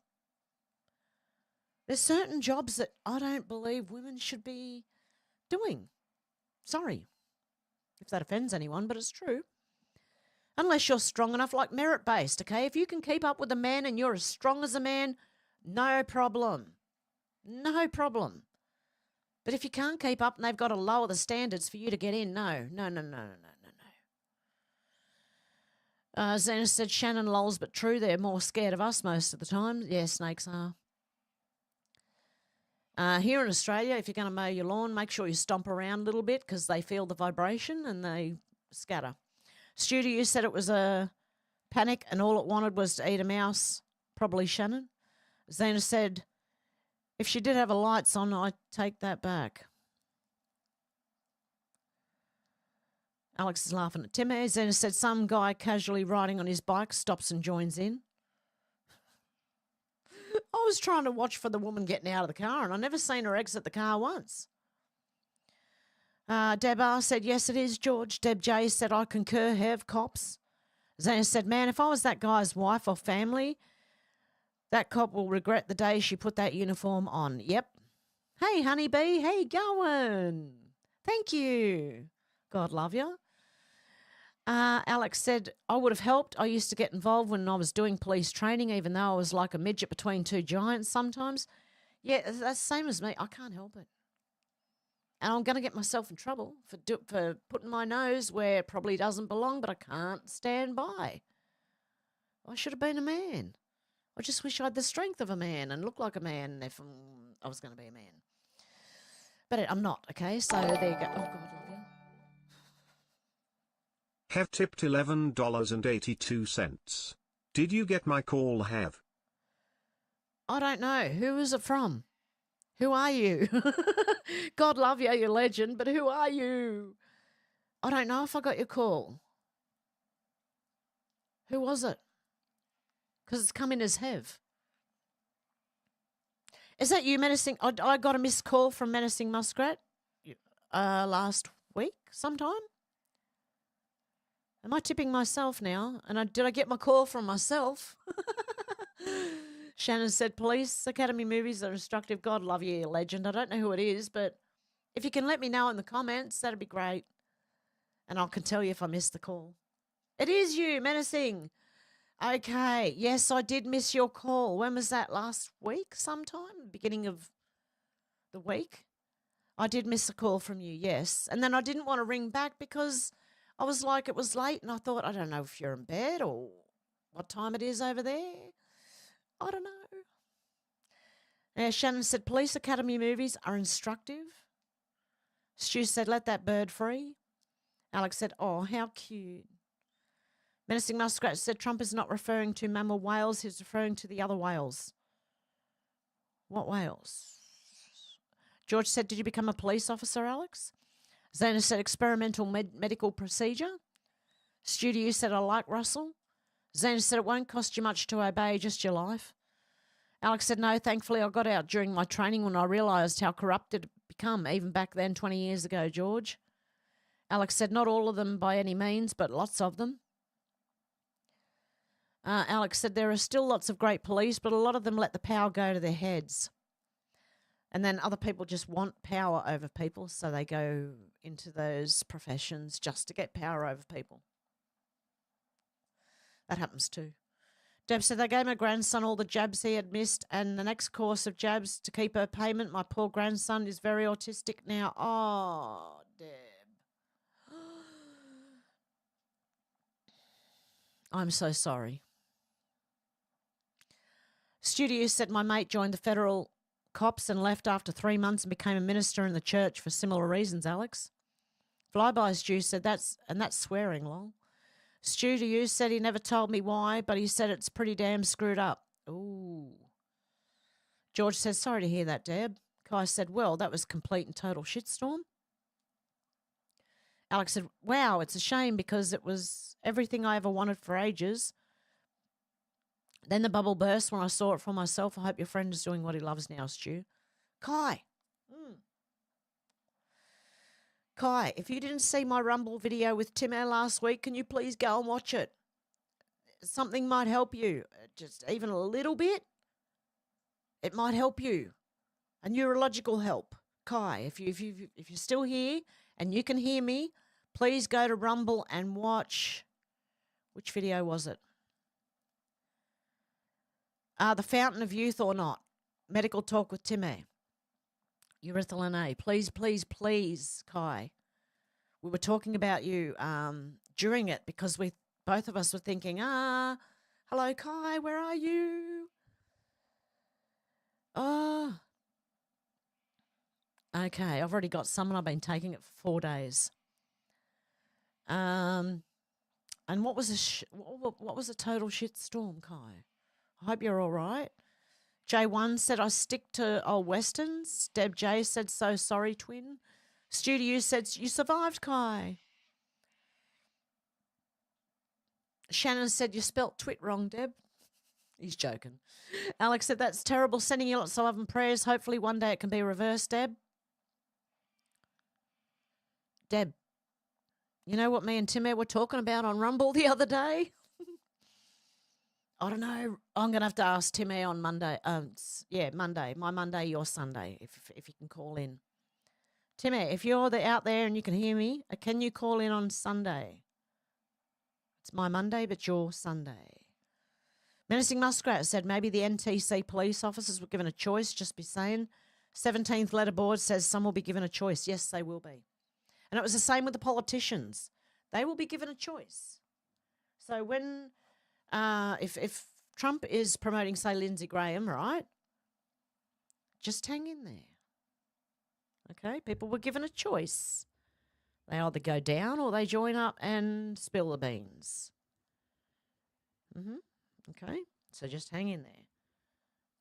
There's certain jobs that I don't believe women should be doing. Sorry if that offends anyone, but it's true. Unless you're strong enough, like merit-based, okay? If you can keep up with a man and you're as strong as a man, no problem. No problem. But if you can't keep up and they've got to lower the standards for you to get in, no. Xena said, Shannon lols, but true, they're more scared of us most of the time. Yeah, snakes are. Here in Australia, if you're going to mow your lawn, make sure you stomp around a little bit because they feel the vibration and they scatter. Stu, you said it was a panic and all it wanted was to eat a mouse. Probably Shannon. Xena said, if she did have her lights on, I'd take that back. Alex is laughing at Timmy. Xena said, some guy casually riding on his bike stops and joins in. I was trying to watch for the woman getting out of the car and I never seen her exit the car once. Deb R said, yes, it is, George. Deb J said, I concur, Hev, cops. Xena said, man, if I was that guy's wife or family, that cop will regret the day she put that uniform on. Yep. Hey, honeybee, how you going? Thank you. God love you. Alex said, I would have helped. I used to get involved when I was doing police training, even though I was like a midget between two giants sometimes. Yeah, that's the same as me. I can't help it. And I'm going to get myself in trouble for putting my nose where it probably doesn't belong, but I can't stand by. I should have been a man. I just wish I had the strength of a man and look like a man if I was going to be a man. But I'm not, okay? So there you go. Oh, God, love you. Hev tipped $11.82. Did you get my call, Hev? I don't know. Who is it from? Who are you? God love you, you legend, but who are you? I don't know if I got your call. Who was it? Because it's come in as Hev. Is that you, Menacing? I got a missed call from Menacing Muskrat last week sometime. Am I tipping myself now? And did I get my call from myself? Shannon said, Police Academy movies are instructive. God love you, legend. I don't know who it is, but if you can let me know in the comments, that'd be great. And I can tell you if I missed the call. It is you, Menacing. Okay. Yes, I did miss your call. When was that? Last week sometime? Beginning of the week? I did miss a call from you, yes. And then I didn't want to ring back because I was like, it was late, and I thought, I don't know if you're in bed or what time it is over there. I don't know. Shannon said, Police Academy movies are instructive. Stu said, let that bird free. Alex said, oh, how cute. Menacing Muskrat said, Trump is not referring to mammal whales, he's referring to the other whales. What whales? George said, did you become a police officer, Alex? Xena said, experimental medical procedure. Studio said, I like Russell. Xena said, it won't cost you much to obey, just your life. Alex said, no, thankfully I got out during my training when I realised how corrupt it had become, even back then 20 years ago, George. Alex said, not all of them by any means, but lots of them. Alex said, there are still lots of great police, but a lot of them let the power go to their heads. And then other people just want power over people, so they go into those professions just to get power over people. That happens too. Deb said, they gave my grandson all the jabs he had missed and the next course of jabs to keep her payment. My poor grandson is very autistic now. Oh, Deb. I'm so sorry. Studio said, my mate joined the federal cops and left after 3 months and became a minister in the church for similar reasons, Alex. Flyby Stu said, that's swearing, lol. Stu to you said he never told me why, but he said it's pretty damn screwed up. Ooh. George says, sorry to hear that, Deb. Kai said, well, that was complete and total shitstorm. Alex said, wow, it's a shame because it was everything I ever wanted for ages. Then the bubble burst when I saw it for myself. I hope your friend is doing what he loves now, Stu. Kai. Kai, if you didn't see my Rumble video with Tim Air last week, can you please go and watch it? Something might help you, just even a little bit. It might help you. A neurological help. Kai, if you're still here and you can hear me, please go to Rumble and watch. Which video was it? The Fountain of Youth or Not. Medical Talk with Tim Air. Urethral A. Please, please, please, Kai. We were talking about you during it because both of us were thinking, hello, Kai, where are you? Okay, I've already got some and I've been taking it for 4 days. And what was a total shit storm, Kai? I hope you're all right. J1 said, I stick to old westerns. Deb J said, so sorry, twin. Studio said, you survived, Kai. Shannon said, you spelt twit wrong, Deb. He's joking. Alex said, that's terrible. Sending you lots of love and prayers. Hopefully one day it can be reversed, Deb. Deb, you know what me and Tim were talking about on Rumble the other day? I don't know. I'm going to have to ask Tim on Monday. Monday. My Monday, your Sunday, if you can call in. Tim, if you're out there and you can hear me, can you call in on Sunday? It's my Monday, but your Sunday. Menacing Muskrat said maybe the NTC police officers were given a choice, just be saying. 17th letterboard says some will be given a choice. Yes, they will be. And it was the same with the politicians. They will be given a choice. So when, if Trump is promoting, say, Lindsey Graham, right, just hang in there. Okay, people were given a choice. They either go down or they join up and spill the beans. Okay, so just hang in there.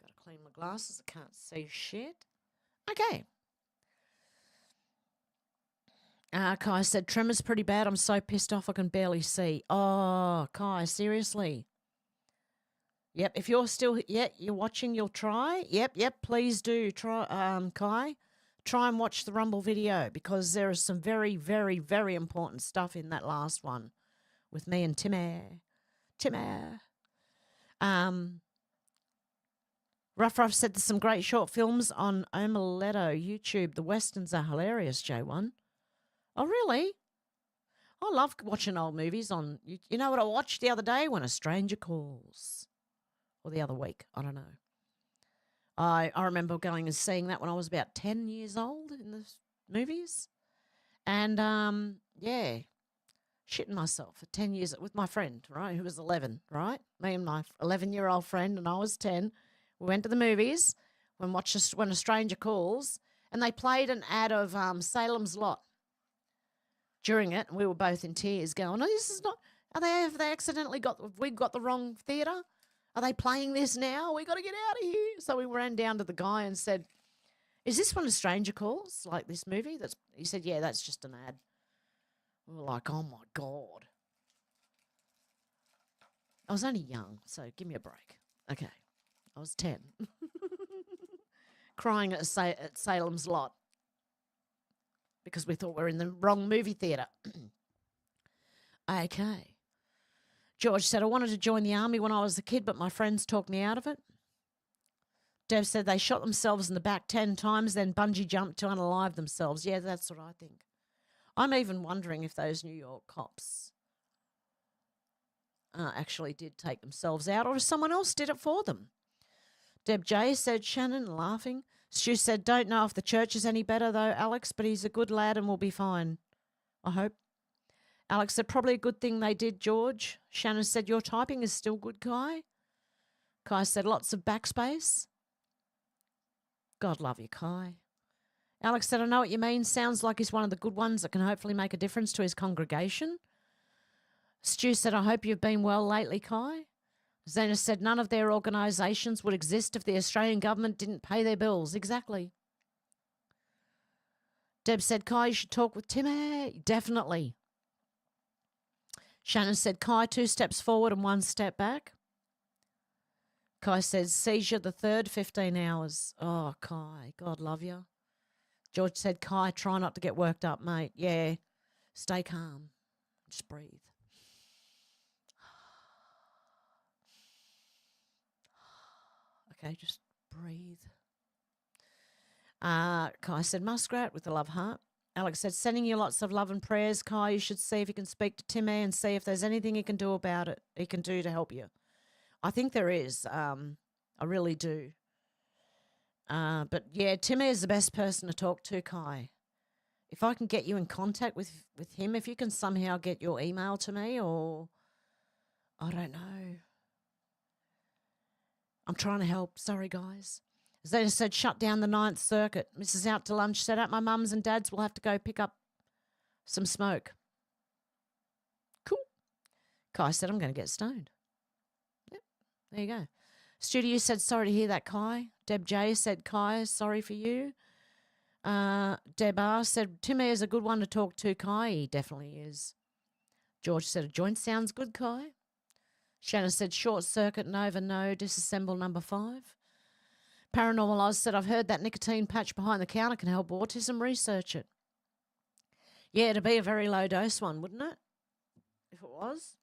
Got to clean my glasses. I can't see shit. Okay. Kai said, tremor's pretty bad. I'm so pissed off I can barely see. Oh, Kai, seriously. Yep, if you're still, you're watching, you'll try. Yep, please do try, Kai. Try and watch the Rumble video because there is some very, very, very important stuff in that last one with me and Tim Air. Ruff said there's some great short films on Omeletto YouTube. The westerns are hilarious, J1. Oh, really? I love watching old movies on, you know what I watched the other day? When a Stranger Calls. Or the other week, I don't know. I remember going and seeing that when I was about 10 years old in the movies. And, shitting myself for 10 years with my friend, right, who was 11, right? Me and my 11-year-old friend, and I was 10. We went to the movies when a Stranger Calls, and they played an ad of Salem's Lot during it, and we were both in tears going, oh, this is not, have they accidentally we got the wrong theatre? Are they playing this now? We got to get out of here. So we ran down to the guy and said, is this one a Stranger Calls, like this movie? He said, yeah, that's just an ad. We were like, oh, my God. I was only young, so give me a break. Okay. I was 10. Crying at Salem's Lot because we thought we were in the wrong movie theatre. Okay. George said, I wanted to join the army when I was a kid, but my friends talked me out of it. Dev said they shot themselves in the back 10 times, then bungee jumped to unalive themselves. Yeah, that's what I think. I'm even wondering if those New York cops actually did take themselves out or if someone else did it for them. Deb J said, Shannon, laughing. Stu said, don't know if the church is any better, though, Alex, but he's a good lad and will be fine. I hope. Alex said, probably a good thing they did, George. Shannon said, your typing is still good, Kai. Kai said, lots of backspace. God love you, Kai. Alex said, I know what you mean. Sounds like he's one of the good ones that can hopefully make a difference to his congregation. Stu said, I hope you've been well lately, Kai. Zena said, none of their organisations would exist if the Australian government didn't pay their bills. Exactly. Deb said, Kai, you should talk with Tim. Definitely. Shannon said, Kai, 2 steps forward and 1 step back. Kai says, seizure the third 15 hours. Oh, Kai, God love you. George said, Kai, try not to get worked up, mate. Yeah, stay calm. Just breathe. Okay, just breathe. Kai said, Muskrat with the love heart. Alex said, sending you lots of love and prayers, Kai. You should see if you can speak to Timmy and see if there's anything he can do about it. He can do to help you. I think there is. I really do. But yeah, Timmy is the best person to talk to, Kai. If I can get you in contact with him, if you can somehow get your email to me, or I don't know. I'm trying to help. Sorry, guys. Zeta said, shut down the 9th Circuit. Mrs. Out to Lunch said, at my mum's and dad's, we'll have to go pick up some smoke. Cool. Kai said, I'm going to get stoned. Yep, there you go. Studio said, sorry to hear that, Kai. Deb J said, Kai, sorry for you. Deb R said, Timmy is a good one to talk to, Kai. He definitely is. George said, a joint sounds good, Kai. Shanna said, short circuit, Nova, no, disassemble number 5. Paranormal Oz said, I've heard that nicotine patch behind the counter can help autism. Research it. Yeah, it'd be a very low dose one, wouldn't it? If it was.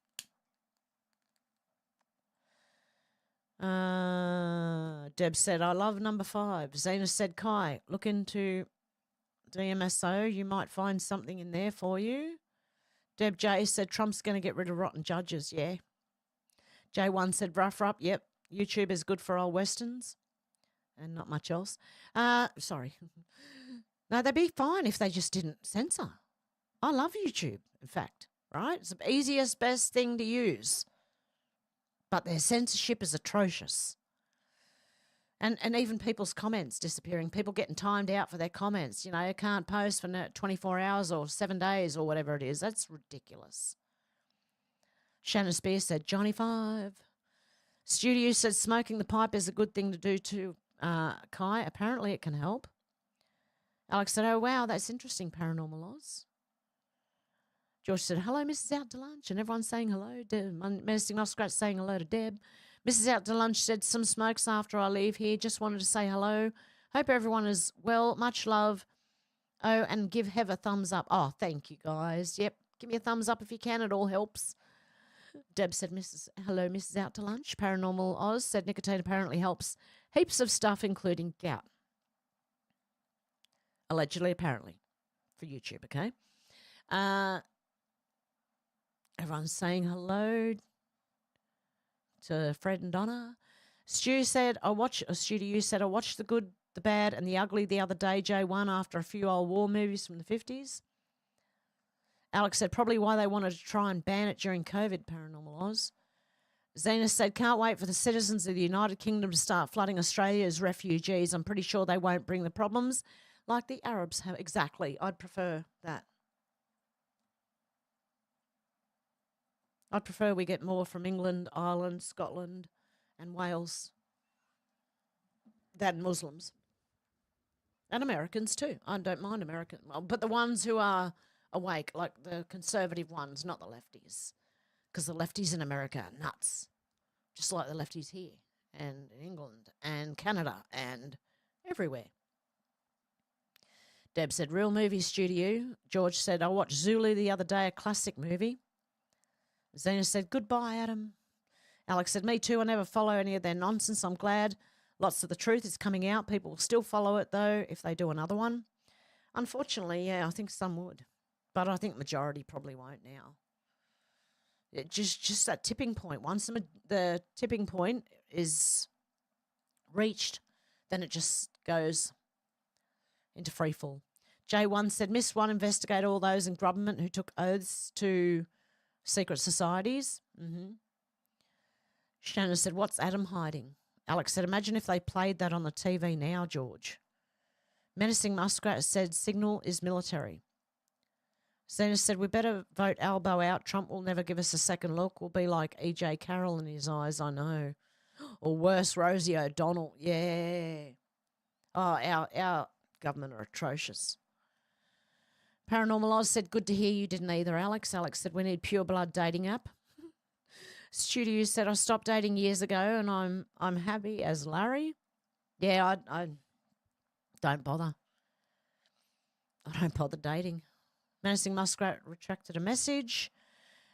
Deb said, I love number 5. Zena said, Kai, look into DMSO. You might find something in there for you. Deb J said, Trump's going to get rid of rotten judges. Yeah. J1 said, rough up. Yep. YouTube is good for old westerns. And not much else. Sorry. No, they'd be fine if they just didn't censor. I love YouTube, in fact, right? It's the easiest, best thing to use. But their censorship is atrocious. And even people's comments disappearing. People getting timed out for their comments. You know, you can't post for 24 hours or 7 days or whatever it is. That's ridiculous. Shannon Spears said, Johnny 5. Studio said, smoking the pipe is a good thing to do too. Kai, apparently it can help. Alex said, oh, wow, that's interesting, Paranormal Oz. George said, hello, Mrs. Out to Lunch. And everyone's saying hello. Menacing Muskrat saying hello to Deb. Mrs. Out to Lunch said, some smokes after I leave here. Just wanted to say hello. Hope everyone is well. Much love. Oh, and give Hev a thumbs up. Oh, thank you, guys. Yep, give me a thumbs up if you can. It all helps. Deb said, hello, Mrs. Out to Lunch. Paranormal Oz said, nicotine apparently helps heaps of stuff, including gout. Allegedly, apparently, for YouTube, okay? Everyone's saying hello to Fred and Donna. Stu said, I watched the good, the bad, and the ugly the other day, J1, after a few old war movies from the 50s. Alex said, probably why they wanted to try and ban it during COVID, Paranormal Oz. Zena said, can't wait for the citizens of the United Kingdom to start flooding Australia as refugees. I'm pretty sure they won't bring the problems like the Arabs have. Exactly. I'd prefer that. I'd prefer we get more from England, Ireland, Scotland, and Wales than Muslims. And Americans too. I don't mind Americans. But the ones who are awake, like the conservative ones, not the lefties. Because the lefties in America are nuts. Just like the lefties here and in England and Canada and everywhere. Deb said, real movie studio. George said, I watched Zulu the other day, a classic movie. Zena said, goodbye, Adam. Alex said, me too. I never follow any of their nonsense. I'm glad lots of the truth is coming out. People will still follow it, though, if they do another one. Unfortunately, yeah, I think some would. But I think majority probably won't now. It just that tipping point. Once the tipping point is reached, then it just goes into free fall. J1 said, Miss One, investigate all those in government who took oaths to secret societies. Shannon said, what's Adam hiding? Alex said, imagine if they played that on the TV now, George. Menacing Muskrat said, signal is military. Zena said, we better vote Albo out. Trump will never give us a second look. We'll be like E.J. Carroll in his eyes, I know. Or worse, Rosie O'Donnell. Yeah. Oh, our government are atrocious. Paranormal Oz said, good to hear you didn't either, Alex. Alex said, we need pure blood dating app. Studio said, I stopped dating years ago and I'm happy as Larry. Yeah, I don't bother. I don't bother dating. Menacing Muskrat retracted a message.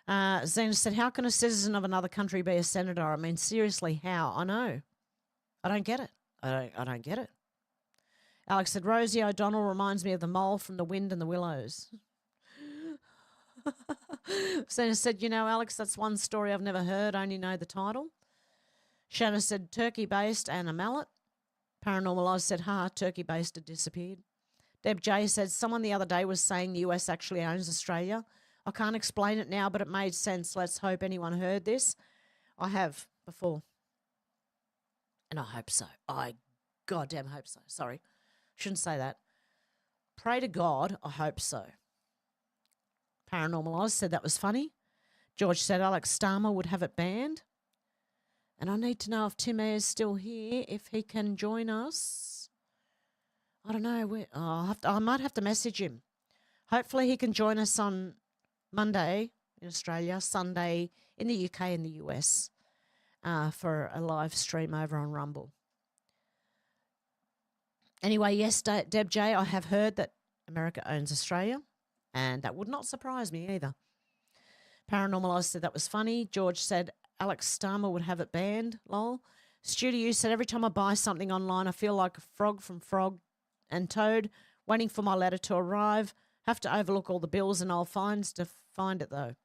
Zena said, how can a citizen of another country be a senator? I mean, seriously, how? I know. I don't get it. I don't get it. Alex said, Rosie O'Donnell reminds me of the mole from The Wind and the Willows. Zena said, you know, Alex, that's one story I've never heard, only know the title. Shanna said, turkey-based and a mallet. Paranormal Oz said, turkey-based had disappeared. Deb J said, someone the other day was saying the US actually owns Australia. I can't explain it now, but it made sense. Let's hope anyone heard this. I have before. And I hope so. I goddamn hope so. Sorry. Shouldn't say that. Pray to God, I hope so. Paranormal Oz said that was funny. George said Alex Starmer would have it banned. And I need to know if Tim Ayer's still here, if he can join us. I don't know. I might have to message him. Hopefully he can join us on Monday in Australia, Sunday in the UK and the US for a live stream over on Rumble. Anyway, yes, Deb J, I have heard that America owns Australia, and that would not surprise me either. Paranormal Oz said that was funny. George said Alex Starmer would have it banned, lol. Studio said every time I buy something online, I feel like a frog from Frog and Toad, waiting for my letter to arrive. Have to overlook all the bills and old fines to find it, though.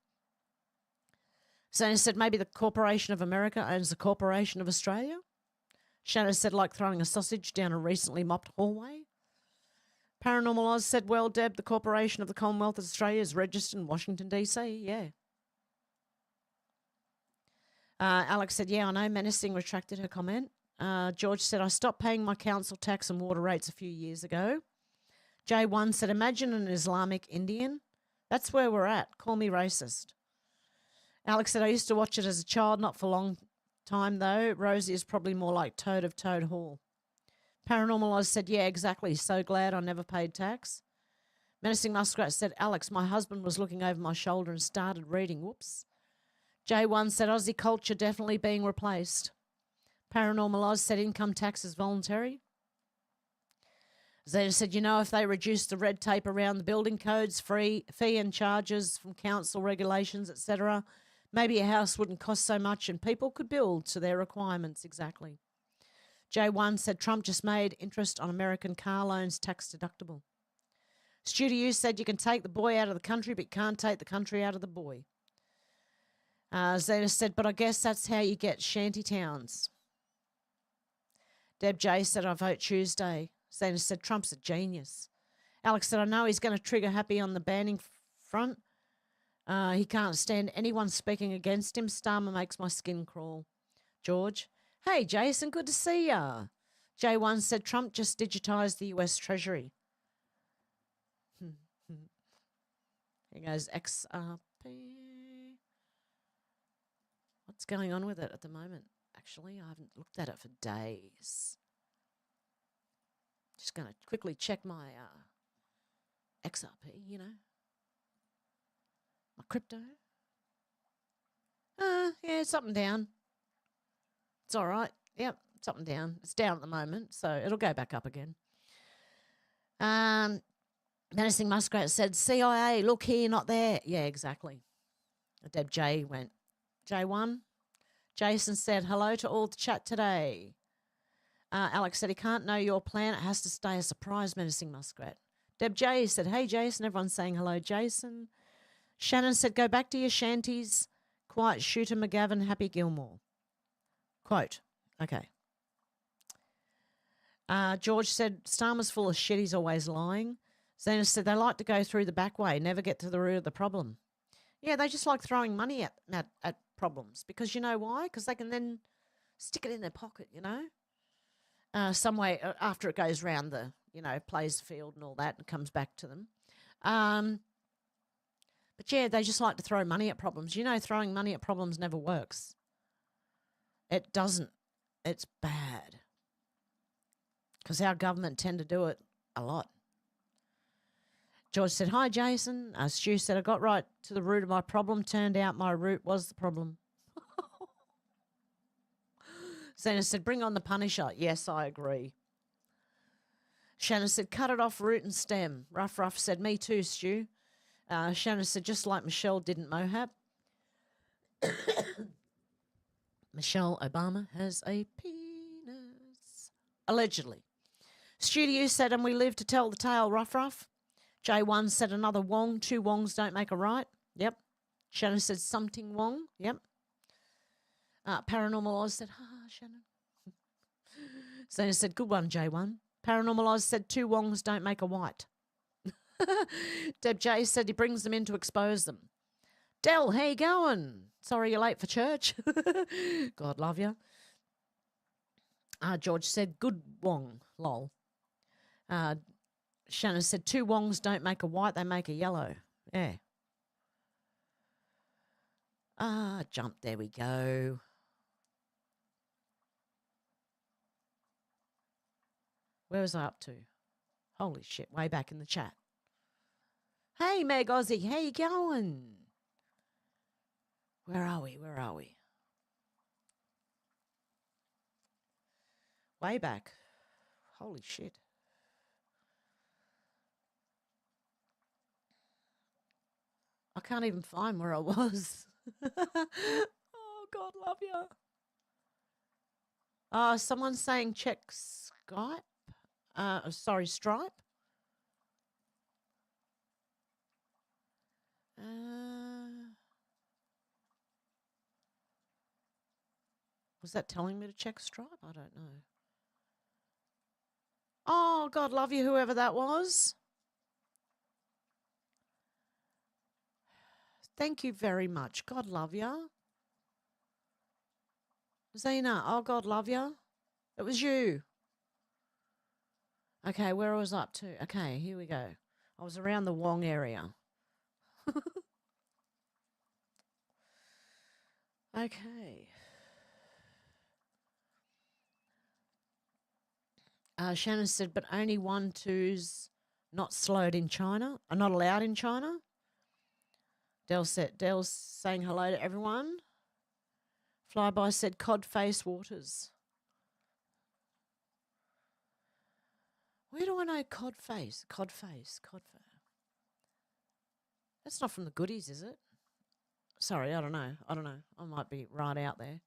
Zana said maybe the Corporation of America owns the Corporation of Australia. Shanna said like throwing a sausage down a recently mopped hallway. Paranormal Oz said, well, Deb, the Corporation of the Commonwealth of Australia is registered in Washington, D.C., yeah. Alex said, yeah, I know. Menacing retracted her comment. George said, I stopped paying my council tax and water rates a few years ago. J1 said, imagine an Islamic Indian. That's where we're at. Call me racist. Alex said, I used to watch it as a child, not for a long time, though. Rosie is probably more like Toad of Toad Hall. Paranormal Oz said, yeah, exactly. So glad I never paid tax. Menacing Muskrat said, Alex, my husband was looking over my shoulder and started reading. Whoops. J1 said, Aussie culture definitely being replaced. Paranormal Oz said, income tax is voluntary. Zeta said, you know, if they reduced the red tape around the building codes, fee and charges from council regulations, etc., maybe a house wouldn't cost so much and people could build to their requirements. Exactly. J1 said, Trump just made interest on American car loans tax deductible. Studio said, you can take the boy out of the country, but you can't take the country out of the boy. Zeta said, but I guess that's how you get shanty towns. Deb J said, I vote Tuesday. Zeta said, Trump's a genius. Alex said, I know he's going to trigger happy on the banning front. He can't stand anyone speaking against him. Starmer makes my skin crawl. George, hey, Jason, good to see ya. J1 said, Trump just digitized the US Treasury. Here goes XRP. What's going on with it at the moment? Actually, I haven't looked at it for days. Just going to quickly check my XRP, you know. My crypto. Yeah, it's up and down. It's all right. Yep, it's up and down. It's down at the moment, so it'll go back up again. Menacing Muskrat said, CIA, look here, not there. Yeah, exactly. Deb J went, J1. Jason said, hello to all the chat today. Alex said, he can't know your plan. It has to stay a surprise, Menacing Muskrat. Deb J said, hey, Jason. Everyone's saying hello, Jason. Shannon said, go back to your shanties. Quiet Shooter McGavin, Happy Gilmore. Quote. Okay. George said, Starmer's full of shit. He's always lying. Zena said, they like to go through the back way, never get to the root of the problem. Yeah, they just like throwing money at problems because you know why? Because they can then stick it in their pocket, you know. Some way after it goes round the, you know, plays the field and all that and comes back to them. But yeah, they just like to throw money at problems. You know, throwing money at problems never works. It doesn't. It's bad. Because our government tend to do it a lot. George said, hi, Jason. Stu said, I got right to the root of my problem. Turned out my root was the problem. Zena said, bring on the Punisher. Yes, I agree. Shannon said, cut it off root and stem. Ruff said, me too, Stu. Shannon said, just like Michelle didn't Mohab. Michelle Obama has a penis. Allegedly. Studio said, and we live to tell the tale, Ruff. J1 said, another Wong. 2 Wongs don't make a right. Yep. Shannon said, something Wong. Yep. Paranormal Oz said, Shannon. Zena said, good one, J1. Paranormal Oz said, 2 Wongs don't make a white. Deb J said he brings them in to expose them. Del, how you going? Sorry you're late for church. God love you. George said, good Wong, lol. Shannon said, 2 Wongs don't make a white, they make a yellow. Yeah. Jump, there we go. Where was I up to? Holy shit, way back in the chat. Hey, Meg Aussie, how you going? Where are we? Way back. Holy shit. I can't even find where I was. Oh, God love you. Someone's saying check Skype. Stripe. Was that telling me to check Stripe? I don't know. Oh, God love you, whoever that was. Thank you very much. God love you. Zena, oh, God love you. It was you. Okay, where I was up to. Okay, here we go. I was around the Wong area. Okay. Shannon said, but only 1-2s not slowed in China, are not allowed in China. Del's saying hello to everyone. Flyby said, cod face waters. Where do I know cod face? Cod face. That's not from the goodies, is it? Sorry, I don't know. I might be right out there.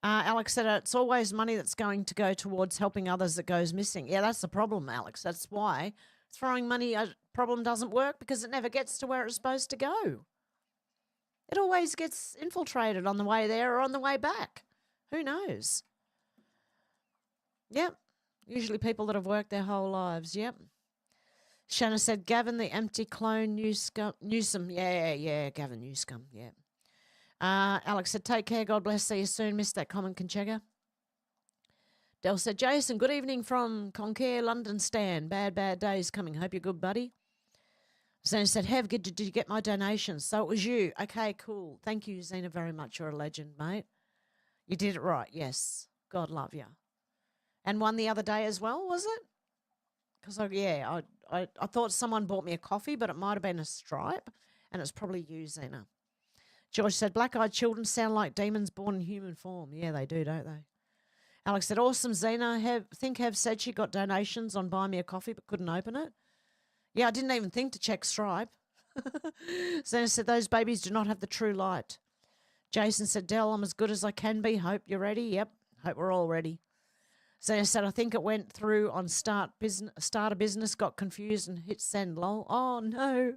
Alex said, it's always money that's going to go towards helping others that goes missing. Yeah, that's the problem, Alex. That's why throwing money at a problem doesn't work, because it never gets to where it's supposed to go. It always gets infiltrated on the way there or on the way back. Who knows? Yep. Usually people that have worked their whole lives. Yep. Shanna said, Gavin, the empty clone Newsom. Yeah, Gavin Newsom. Yeah. Alex said, take care. God bless. See you soon. Missed that comment, Conchega. Del said, Jason, good evening from Conquer, London Stand. Bad days coming. Hope you're good, buddy. Zena said, Hev, did you get my donations? So it was you. Okay, cool. Thank you, Zena, very much. You're a legend, mate. You did it right. Yes. God love you. And one the other day as well, was it? Because, I thought someone bought me a coffee, but it might have been a Stripe, and it's probably you, Zena. George said, black-eyed children sound like demons born in human form. Yeah, they do, don't they? Alex said, awesome, Zena. Hev said she got donations on Buy Me a Coffee but couldn't open it. Yeah, I didn't even think to check Stripe. Zena said, those babies do not have the true light. Jason said, Del, I'm as good as I can be. Hope you're ready. Yep, hope we're all ready. Zena said, I think it went through on start a business, got confused and hit send, lol. Oh, no.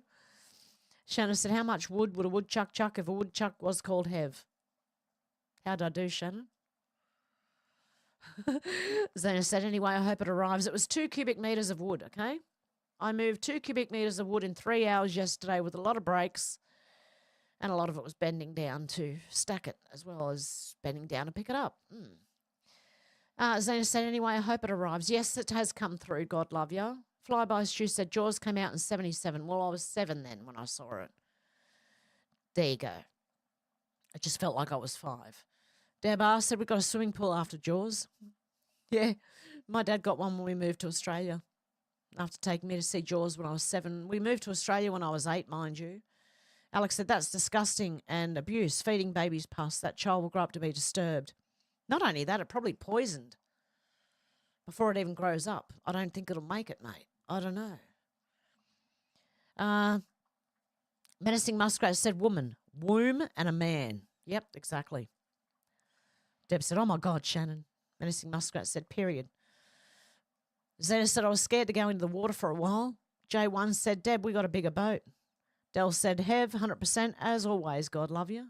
Shannon said, how much wood would a woodchuck chuck if a woodchuck was called Hev? How'd I do, Shannon? Zena said, anyway, I hope it arrives. It was 2 cubic metres of wood, okay? I moved 2 cubic metres of wood in 3 hours yesterday with a lot of breaks, and a lot of it was bending down to stack it as well as bending down to pick it up. Zena said, anyway, I hope it arrives. Yes, it has come through, God love you. Flyby Stu said, Jaws came out in 77. Well, I was 7 then when I saw it. There you go. It just felt like I was 5. Deb R said, we got a swimming pool after Jaws. Yeah, my dad got one when we moved to Australia. After taking me to see Jaws when I was 7. We moved to Australia when I was 8, mind you. Alex said, that's disgusting and abuse. Feeding babies pus. That child will grow up to be disturbed. Not only that, it probably poisoned before it even grows up. I don't think it'll make it, mate. I don't know. Menacing Muskrat said woman, womb and a man. Yep, exactly. Deb said, oh my God, Shannon. Menacing Muskrat said, period. Zena said, I was scared to go into the water for a while. J1 said, Deb, we got a bigger boat. Del said, Hev, 100%, as always, God love you.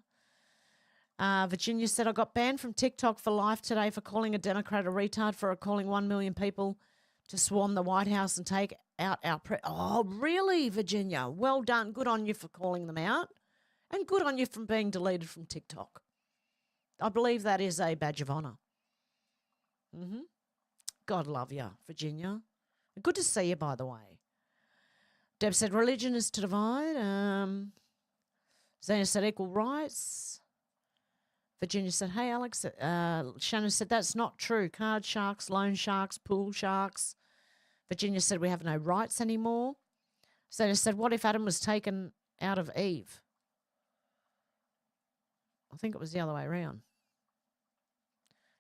Virginia said, I got banned from TikTok for life today for calling a Democrat a retard for calling 1 million people to swarm the White House and take out our Oh, really, Virginia? Well done. Good on you for calling them out. And good on you for being deleted from TikTok. I believe that is a badge of honour. God love you, Virginia. Good to see you, by the way. Deb said, religion is to divide. Zena said, equal rights. Virginia said, hey, Alex. Shannon said, that's not true. Card sharks, loan sharks, pool sharks. Virginia said, we have no rights anymore. Zena said, what if Adam was taken out of Eve? I think it was the other way around.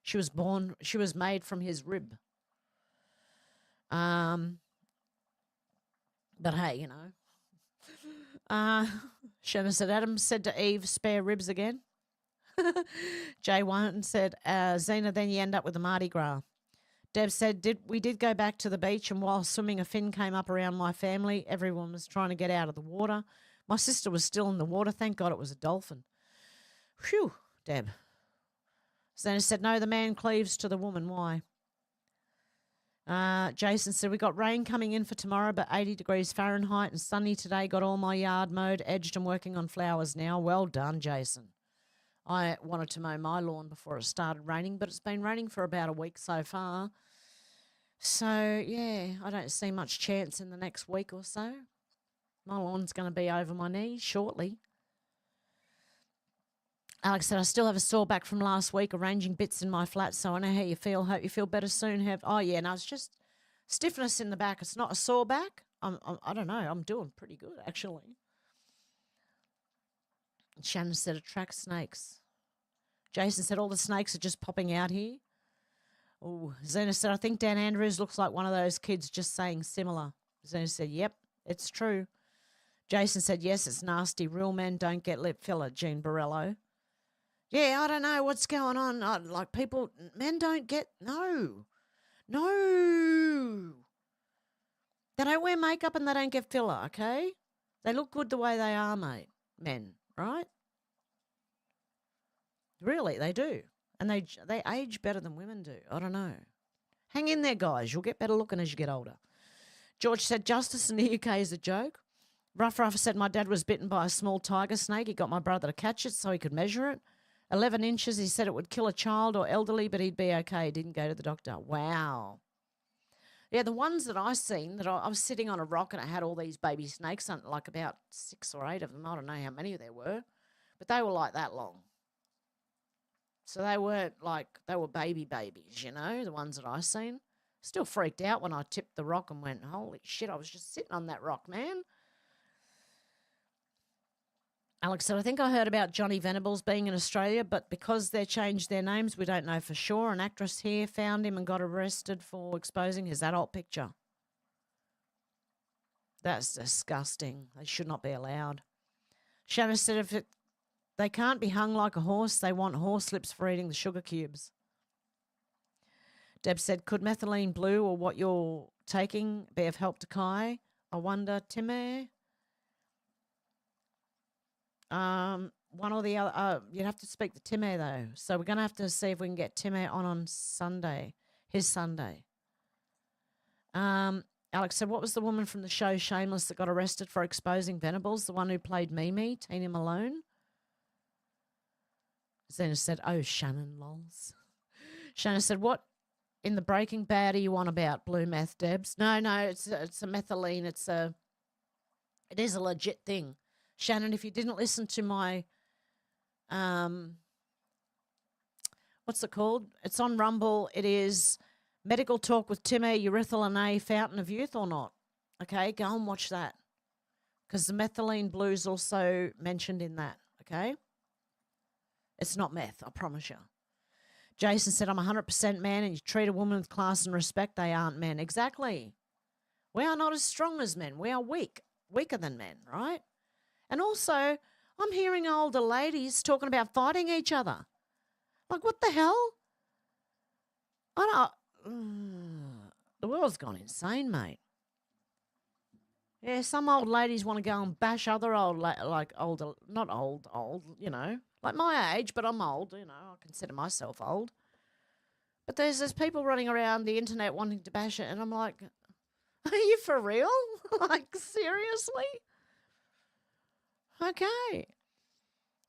She was made from his rib. But hey, you know. Shannon said, Adam said to Eve, spare ribs again. J1 said, Zena, then you end up with the Mardi Gras. Deb said, we did go back to the beach, and while swimming, a fin came up around my family. Everyone was trying to get out of the water. My sister was still in the water. Thank God it was a dolphin. Phew, Deb. Zena said, no, the man cleaves to the woman. Why? Jason said, we got rain coming in for tomorrow, but 80 degrees Fahrenheit and sunny today. Got all my yard mowed, edged, and working on flowers now. Well done, Jason. I wanted to mow my lawn before it started raining, but it's been raining for about a week so far. So, yeah, I don't see much chance in the next week or so. My lawn's going to be over my knees shortly. Alex said, I still have a sore back from last week arranging bits in my flat, so I know how you feel. Hope you feel better soon. Oh, yeah, no, it's just stiffness in the back. It's not a sore back. I don't know. I'm doing pretty good, actually. Shannon said, attract snakes. Jason said, all the snakes are just popping out here. Oh, Zena said, I think Dan Andrews looks like one of those kids just saying similar. Zena said, yep, it's true. Jason said, yes, it's nasty. Real men don't get lip filler, Jean Borello. Yeah, I don't know what's going on. Men don't get, no. They don't wear makeup and they don't get filler, okay? They look good the way they are, mate. Men, right? Really, they do. And they age better than women do. I don't know. Hang in there, guys. You'll get better looking as you get older. George said, justice in the UK is a joke. Ruff said, my dad was bitten by a small tiger snake. He got my brother to catch it so he could measure it. 11 inches, he said it would kill a child or elderly, but he'd be okay. He didn't go to the doctor. Wow. Yeah, the ones that I seen, that I was sitting on a rock and it had all these baby snakes, like about 6 or 8 of them. I don't know how many there were, but they were like that long. So they weren't like, they were babies, you know, the ones that I seen. Still freaked out when I tipped the rock and went, holy shit, I was just sitting on that rock, man. Alex said, I think I heard about Johnny Venables being in Australia, but because they changed their names, we don't know for sure. An actress here found him and got arrested for exposing his adult picture. That's disgusting. They should not be allowed. Shannon said, they can't be hung like a horse, they want horse lips for eating the sugar cubes. Deb said, could methylene blue or what you're taking be of help to Kai? I wonder, Timmy. One or the other. You'd have to speak to Timmy, though. So we're going to have to see if we can get Timmy on Sunday, his Sunday. Alex said, what was the woman from the show Shameless that got arrested for exposing Venables? The one who played Mimi, Tina Malone? Zena said, oh, Shannon, lols. Shannon said, what in the Breaking Bad are you on about, blue meth, Debs? No, it's a methylene. It is a legit thing. Shannon, if you didn't listen to my, what's it called? It's on Rumble. It is Medical Talk with Timmy, Urethral A, Fountain of Youth or not. Okay, go and watch that. Because the methylene blue is also mentioned in that, okay? It's not meth, I promise you. Jason said, I'm 100% man, and you treat a woman with class and respect, they aren't men. Exactly. We are not as strong as men. We are weaker than men, right? And also, I'm hearing older ladies talking about fighting each other. Like, what the hell? I don't... the world's gone insane, mate. Yeah, some old ladies want to go and bash other old, like older, not old, you know, like my age, but I'm old, you know, I consider myself old. But there's people running around the internet wanting to bash it, and I'm like, are you for real? Like, seriously? Okay.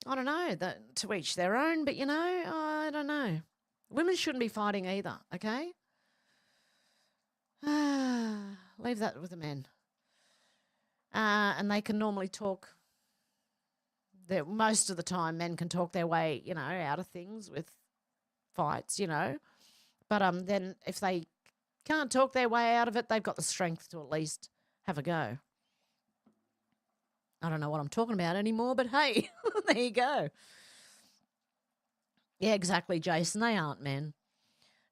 I don't know, that to each their own, but, you know, I don't know. Women shouldn't be fighting either, okay? Leave that with the men. And they can normally talk. Most of the time, men can talk their way, you know, out of things with fights, you know. But then if they can't talk their way out of it, they've got the strength to at least have a go. I don't know what I'm talking about anymore, but hey, there you go. Yeah, exactly, Jason. They aren't men.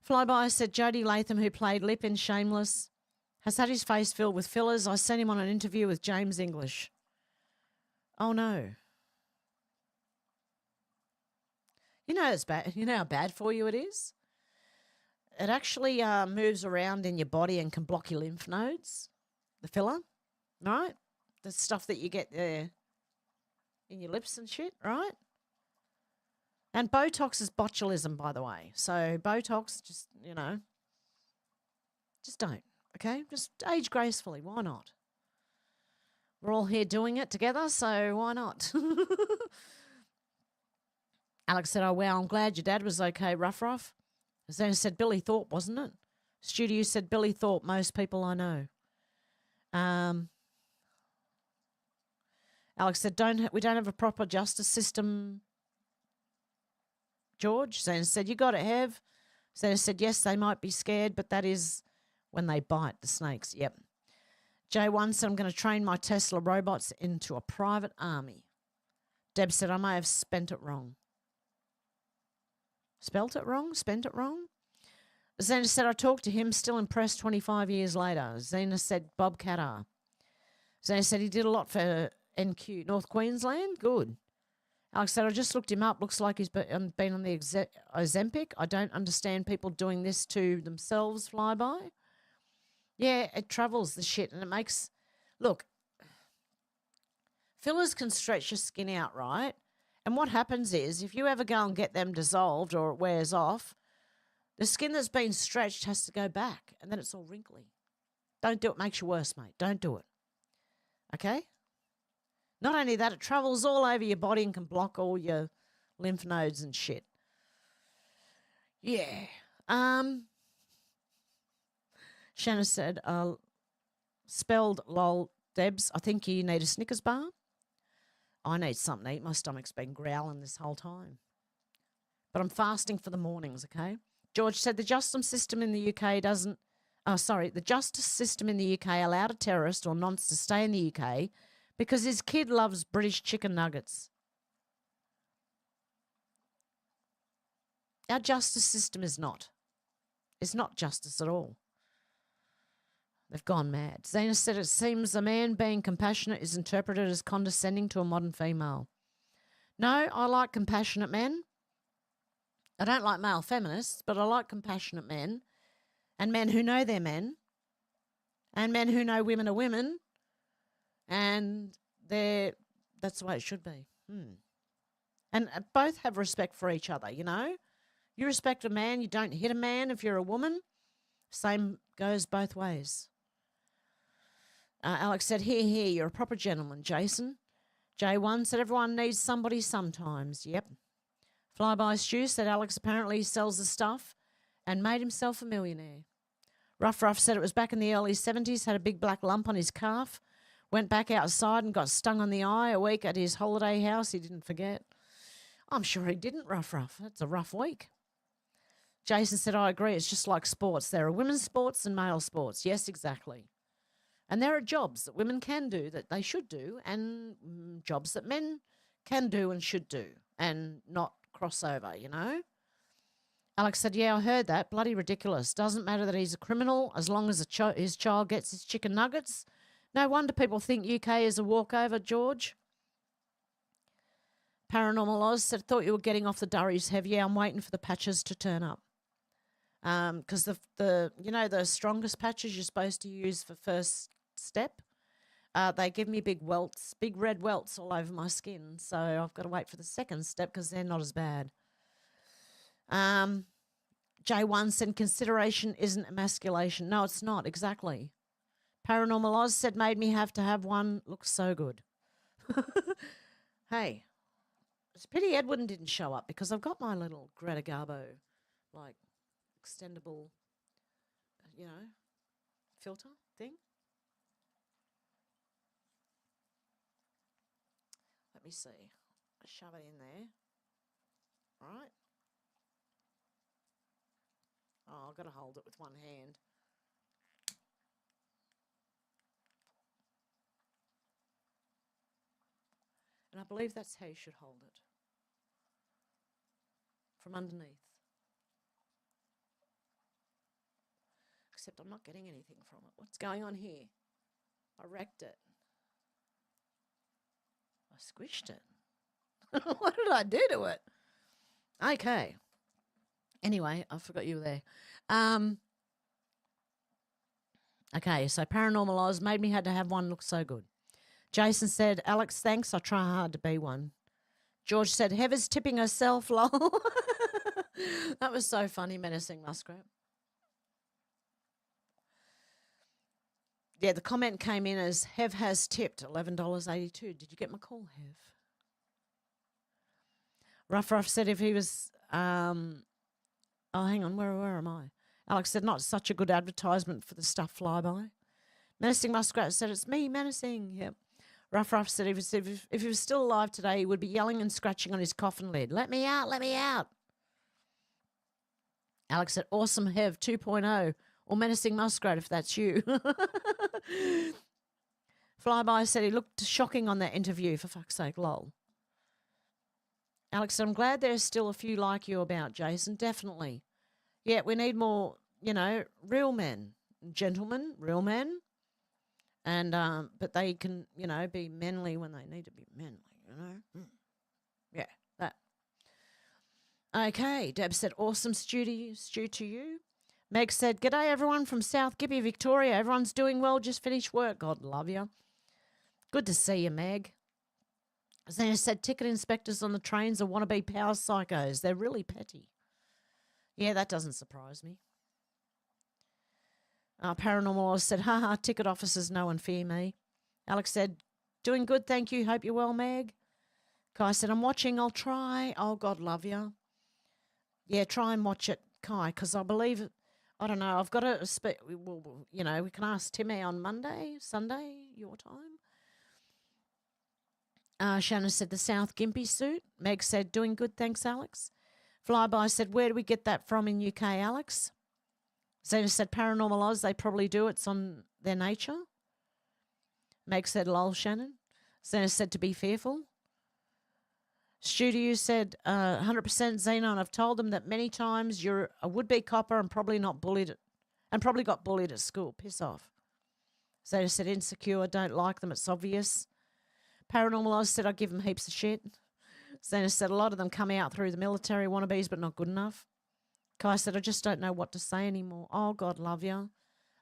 Flyby said Jodie Latham, who played Lip in Shameless, has had his face filled with fillers. I sent him on an interview with James English. Oh, no. You know it's bad. You know how bad for you it is? It actually moves around in your body and can block your lymph nodes, the filler, right? The stuff that you get there in your lips and shit, right? And Botox is botulism, by the way. So Botox, just, you know, just don't. Okay, just age gracefully. Why not? We're all here doing it together, so why not? Alex said, oh, wow, I'm glad your dad was okay, rough. Zena said, Billy Thorpe, wasn't it? Studio said, Billy Thorpe, most people I know. Alex said, we don't have a proper justice system, George. Zena said, you got it, Hev. Zena said, yes, they might be scared, but that is... when they bite the snakes, yep. J1 said, I'm going to train my Tesla robots into a private army. Deb said, I may have spent it wrong. Spelt it wrong? Spent it wrong? Zena said, I talked to him, still impressed 25 years later. Zena said, Bob Catar. Zena said, he did a lot for NQ, North Queensland. Good. Alex said, I just looked him up. Looks like he's been on the Ozempic. I don't understand people doing this to themselves, Flyby. Yeah, it travels the shit and it makes... Look, fillers can stretch your skin out, right? And what happens is if you ever go and get them dissolved or it wears off, the skin that's been stretched has to go back and then it's all wrinkly. Don't do it. Makes you worse, mate. Don't do it. Okay? Not only that, it travels all over your body and can block all your lymph nodes and shit. Yeah. Shanna said, spelled lol, Debs, I think you need a Snickers bar. I need something to eat. My stomach's been growling this whole time. But I'm fasting for the mornings, okay? George said the justice system in the UK doesn't... the justice system in the UK allowed a terrorist or nonce to stay in the UK because his kid loves British chicken nuggets. Our justice system is not. It's not justice at all. They've gone mad. Zena said it seems a man being compassionate is interpreted as condescending to a modern female. No, I like compassionate men. I don't like male feminists, but I like compassionate men and men who know they're men and men who know women are women and that's the way it should be. And both have respect for each other, you know. You respect a man, you don't hit a man if you're a woman. Same goes both ways. Alex said, here, you're a proper gentleman, Jason. J1 said, everyone needs somebody sometimes. Yep. Flyby Stew said, Alex apparently sells the stuff and made himself a millionaire. Rough said it was back in the early 70s, had a big black lump on his calf, went back outside and got stung on the eye a week at his holiday house. He didn't forget. I'm sure he didn't, Rough. That's a rough week. Jason said, I agree. It's just like sports. There are women's sports and male sports. Yes, exactly. And there are jobs that women can do that they should do and jobs that men can do and should do and not cross over, you know. Alex said, yeah, I heard that. Bloody ridiculous. Doesn't matter that he's a criminal as long as his child gets his chicken nuggets. No wonder people think UK is a walkover, George. Paranormal Oz said, thought you were getting off the durries, Hev. Yeah, I'm waiting for the patches to turn up. Because the strongest patches you're supposed to use for first step, they give me big welts, big red welts all over my skin. So I've got to wait for the second step because they're not as bad. J1 said, consideration isn't emasculation. No, it's not, exactly. Paranormal Oz said, made me have to have one. Looks so good. Hey, it's a pity Edwin didn't show up because I've got my little Greta Garbo, like, extendable, filter thing. Let me see. Shove it in there. All right. Oh, I've got to hold it with one hand. And I believe that's how you should hold it. From underneath. Except I'm not getting anything from it. What's going on here? I wrecked it. I squished it. What did I do to it? Okay. Anyway, I forgot you were there. Okay, so Paranormal Oz made me had to have one look so good. Jason said, Alex, thanks. I try hard to be one. George said, Heather's tipping herself, lol. That was so funny, menacing muskrat. Yeah, the comment came in as Hev has tipped $11.82. Did you get my call, Hev? Ruff said if he was... Oh, hang on, where am I? Alex said, not such a good advertisement for the stuff flyby. Menacing Muskrat said, it's me, Menacing. Yep. Ruff said if he was still alive today, he would be yelling and scratching on his coffin lid. Let me out, let me out. Alex said, awesome Hev 2.0. Or Menacing Muskrat, if that's you. Flyby said he looked shocking on that interview, for fuck's sake, lol. Alex said, I'm glad there's still a few like you about, Jason. Definitely. Yeah, we need more, real men. Gentlemen, real men. And, but they can, be manly when they need to be manly, Yeah, that. Okay, Deb said, awesome stew to you. Meg said, g'day everyone from South Gippy, Victoria. Everyone's doing well, just finished work. God love you. Good to see you, Meg. Zena said, ticket inspectors on the trains are wannabe power psychos. They're really petty. Yeah, that doesn't surprise me. Paranormal said, haha, ticket officers know and fear me. Alex said, doing good, thank you. Hope you're well, Meg. Kai said, I'm watching, I'll try. Oh, God love you. Yeah, try and watch it, Kai, because I believe, I don't know, I've got to, we can ask Timmy on Monday, Sunday, your time. Shannon said, the South Gimpy suit. Meg said, doing good, thanks, Alex. Flyby said, where do we get that from in UK, Alex? Zena said, Paranormal Oz, they probably do. It's on their nature. Meg said, lol, Shannon. Zena said, to be fearful. Studio said, 100% Xenon. I've told them that many times you're a would-be copper and probably not bullied and probably got bullied at school. Piss off. Zena said, insecure, don't like them, it's obvious. Paranormal Oz said, I give them heaps of shit. Zena said, a lot of them come out through the military wannabes, but not good enough. Kai said, I just don't know what to say anymore. Oh, God love you.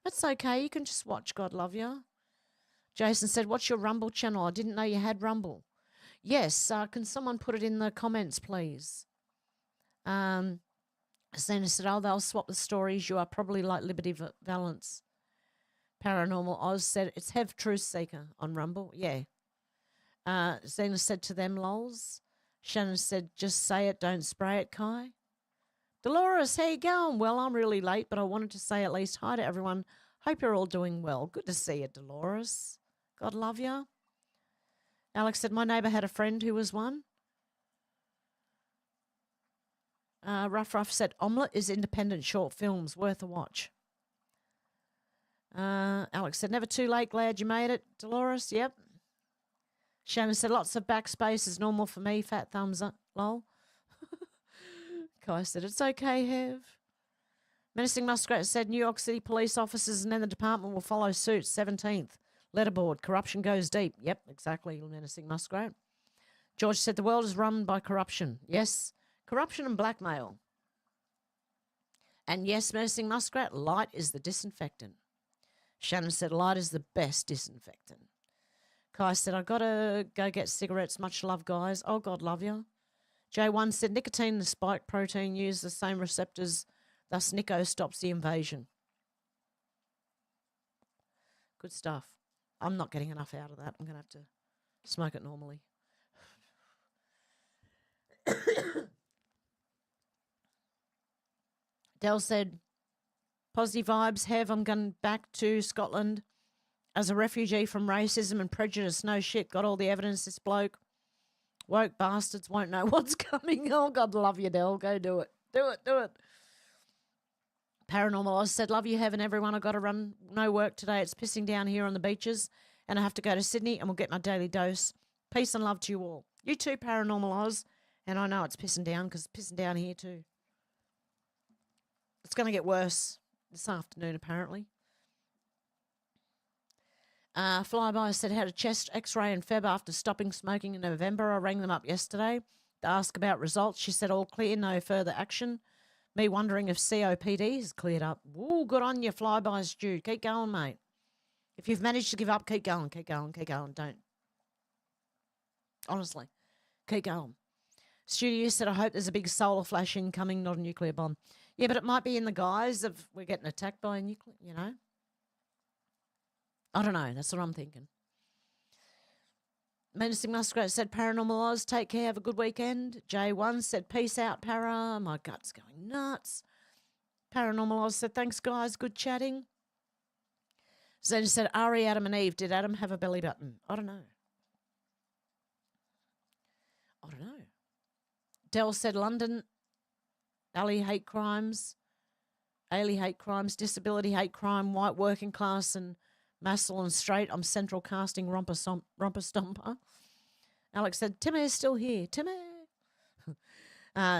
That's okay. You can just watch God love you. Jason said, what's your Rumble channel? I didn't know you had Rumble. Yes. Can someone put it in the comments, please? Zena said, oh, they'll swap the stories. You are probably like Liberty Valance. Paranormal Oz said, it's Hev Truthseeker on Rumble. Yeah. Zena said to them, lols. Shannon said, just say it, don't spray it, Kai. Dolores, how you going? Well, I'm really late, but I wanted to say at least hi to everyone. Hope you're all doing well. Good to see you, Dolores. God love you. Alex said, my neighbour had a friend who was one. Ruff said, Omelette is independent short films, worth a watch. Alex said, never too late, glad you made it. Dolores, yep. Shannon said, lots of backspace is normal for me, fat thumbs up, lol. Kai said, it's okay, Hev. Menacing Muskrat said New York City police officers and then the department will follow suit. 17th. Letterboard. Corruption goes deep. Yep, exactly, Menacing Muskrat. George said the world is run by corruption. Yes, corruption and blackmail. And yes, Menacing Muskrat, light is the disinfectant. Shannon said light is the best disinfectant. Kai said, I got to go get cigarettes. Much love, guys. Oh, God love you. J1 said nicotine and spike protein use the same receptors, thus Nico stops the invasion. Good stuff. I'm not getting enough out of that. I'm going to have to smoke it normally. Dell said, positive vibes, Hev. I'm going back to Scotland as a refugee from racism and prejudice. No shit. Got all the evidence. This bloke. Woke bastards won't know what's coming. Oh, God love you, Dell. Go do it. Do it. Do it. Paranormal Oz said, love you, Hev, and everyone. I got to run. No work today. It's pissing down here on the beaches, and I have to go to Sydney, and we'll get my daily dose. Peace and love to you all. You too, Paranormal Oz. And I know it's pissing down because it's pissing down here too. It's going to get worse this afternoon, apparently. Flyby said, had a chest x-ray in Feb after stopping smoking in November. I rang them up yesterday to ask about results. She said, all clear, no further action. Me wondering if COPD has cleared up. Ooh, good on you, Flyby Stu. Keep going, mate. If you've managed to give up, keep going, keep going, keep going. Don't. Honestly, keep going. Studio said, I hope there's a big solar flash incoming, not a nuclear bomb. Yeah, but it might be in the guise of we're getting attacked by a nuclear, you know. I don't know. That's what I'm thinking. Menacing Muskrat said, Paranormal Oz, take care, have a good weekend. J1 said, peace out, Para. My gut's going nuts. Paranormal Oz said, thanks, guys. Good chatting. Zena said, Ari, Adam and Eve. Did Adam have a belly button? I don't know. I don't know. Dell said, London, alley hate crimes, disability hate crime, white working class and masculine and straight. I'm central casting romper stomper. Alex said, Timmy is still here. Timmy.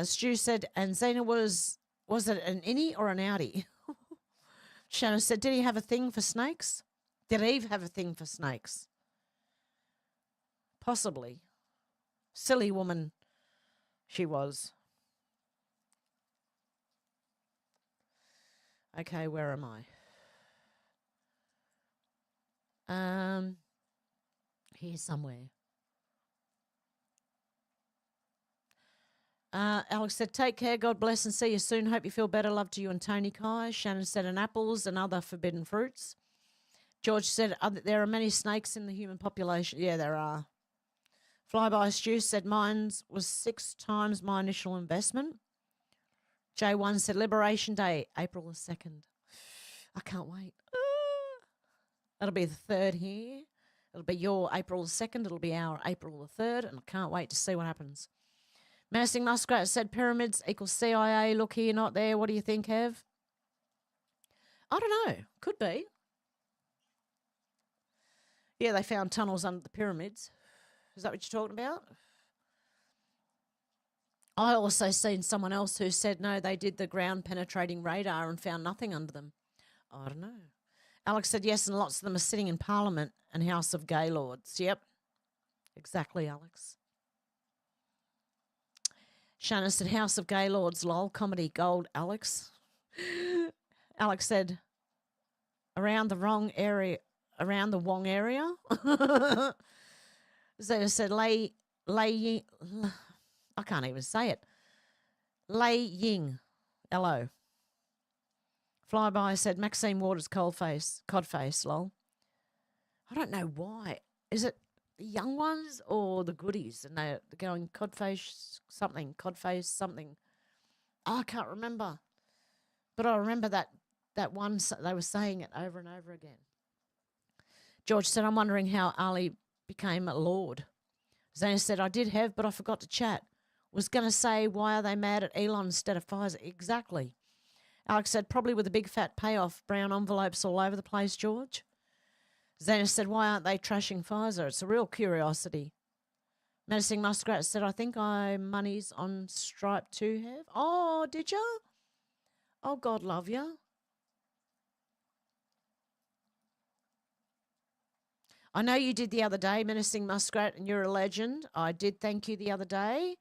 Stu said, and Zena was it an innie or an outie? Shannon said, did he have a thing for snakes? Did Eve have a thing for snakes? Possibly. Silly woman she was. Okay, where am I? Here somewhere. Alex said, take care, God bless, and see you soon. Hope you feel better. Love to you and Tony Kai. Shannon said, and apples and other forbidden fruits. George said, there are many snakes in the human population. Yeah, there are. Flyby Stu said, mine was 6 times my initial investment. J1 said, Liberation Day, April the 2nd. I can't wait. That'll be the 3rd here. It'll be your April the 2nd. It'll be our April the 3rd, and I can't wait to see what happens. Menacing Muskrat said, pyramids equals CIA. Look here, not there. What do you think, Hev? I don't know. Could be. Yeah, they found tunnels under the pyramids. Is that what you're talking about? I also seen someone else who said, no, they did the ground penetrating radar and found nothing under them. I don't know. Alex said, yes, and lots of them are sitting in Parliament and House of Gaylords. Yep. Exactly, Alex. Shannon said, House of Gaylords, lol, comedy gold, Alex. Alex said, around the wrong area, around the Wong area. Zeta said, I can't even say it. Lei Ying, hello. Flyby said, Maxine Waters, codface, lol. I don't know why. Is it the young ones or the goodies? And they're going codface something. Oh, I can't remember. But I remember that one, they were saying it over and over again. George said, I'm wondering how Ali became a lord. Zana said, I did have, but I forgot to chat. Was going to say, why are they mad at Elon instead of Pfizer? Exactly. Alex said, probably with a big fat payoff, brown envelopes all over the place, George. Zana said, why aren't they trashing Pfizer? It's a real curiosity. Menacing Muskrat said, I think I money's on Stripe too, Hev. Oh, did ya? Oh, God love ya. I know you did the other day, Menacing Muskrat, and you're a legend. I did thank you the other day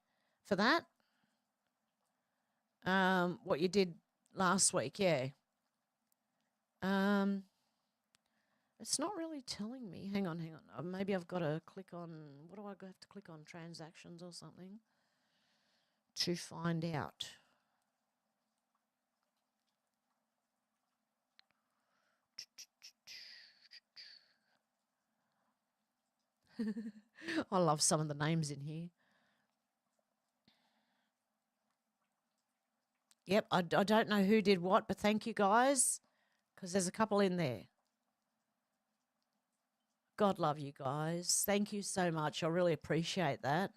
for that. What you did last week, yeah. It's not really telling me. Hang on. Maybe I've got to click on, what do I have to click on? Transactions or something to find out. I love some of the names in here. Yep, I don't know who did what, but thank you guys, because there's a couple in there. God love you guys. Thank you so much. I really appreciate that.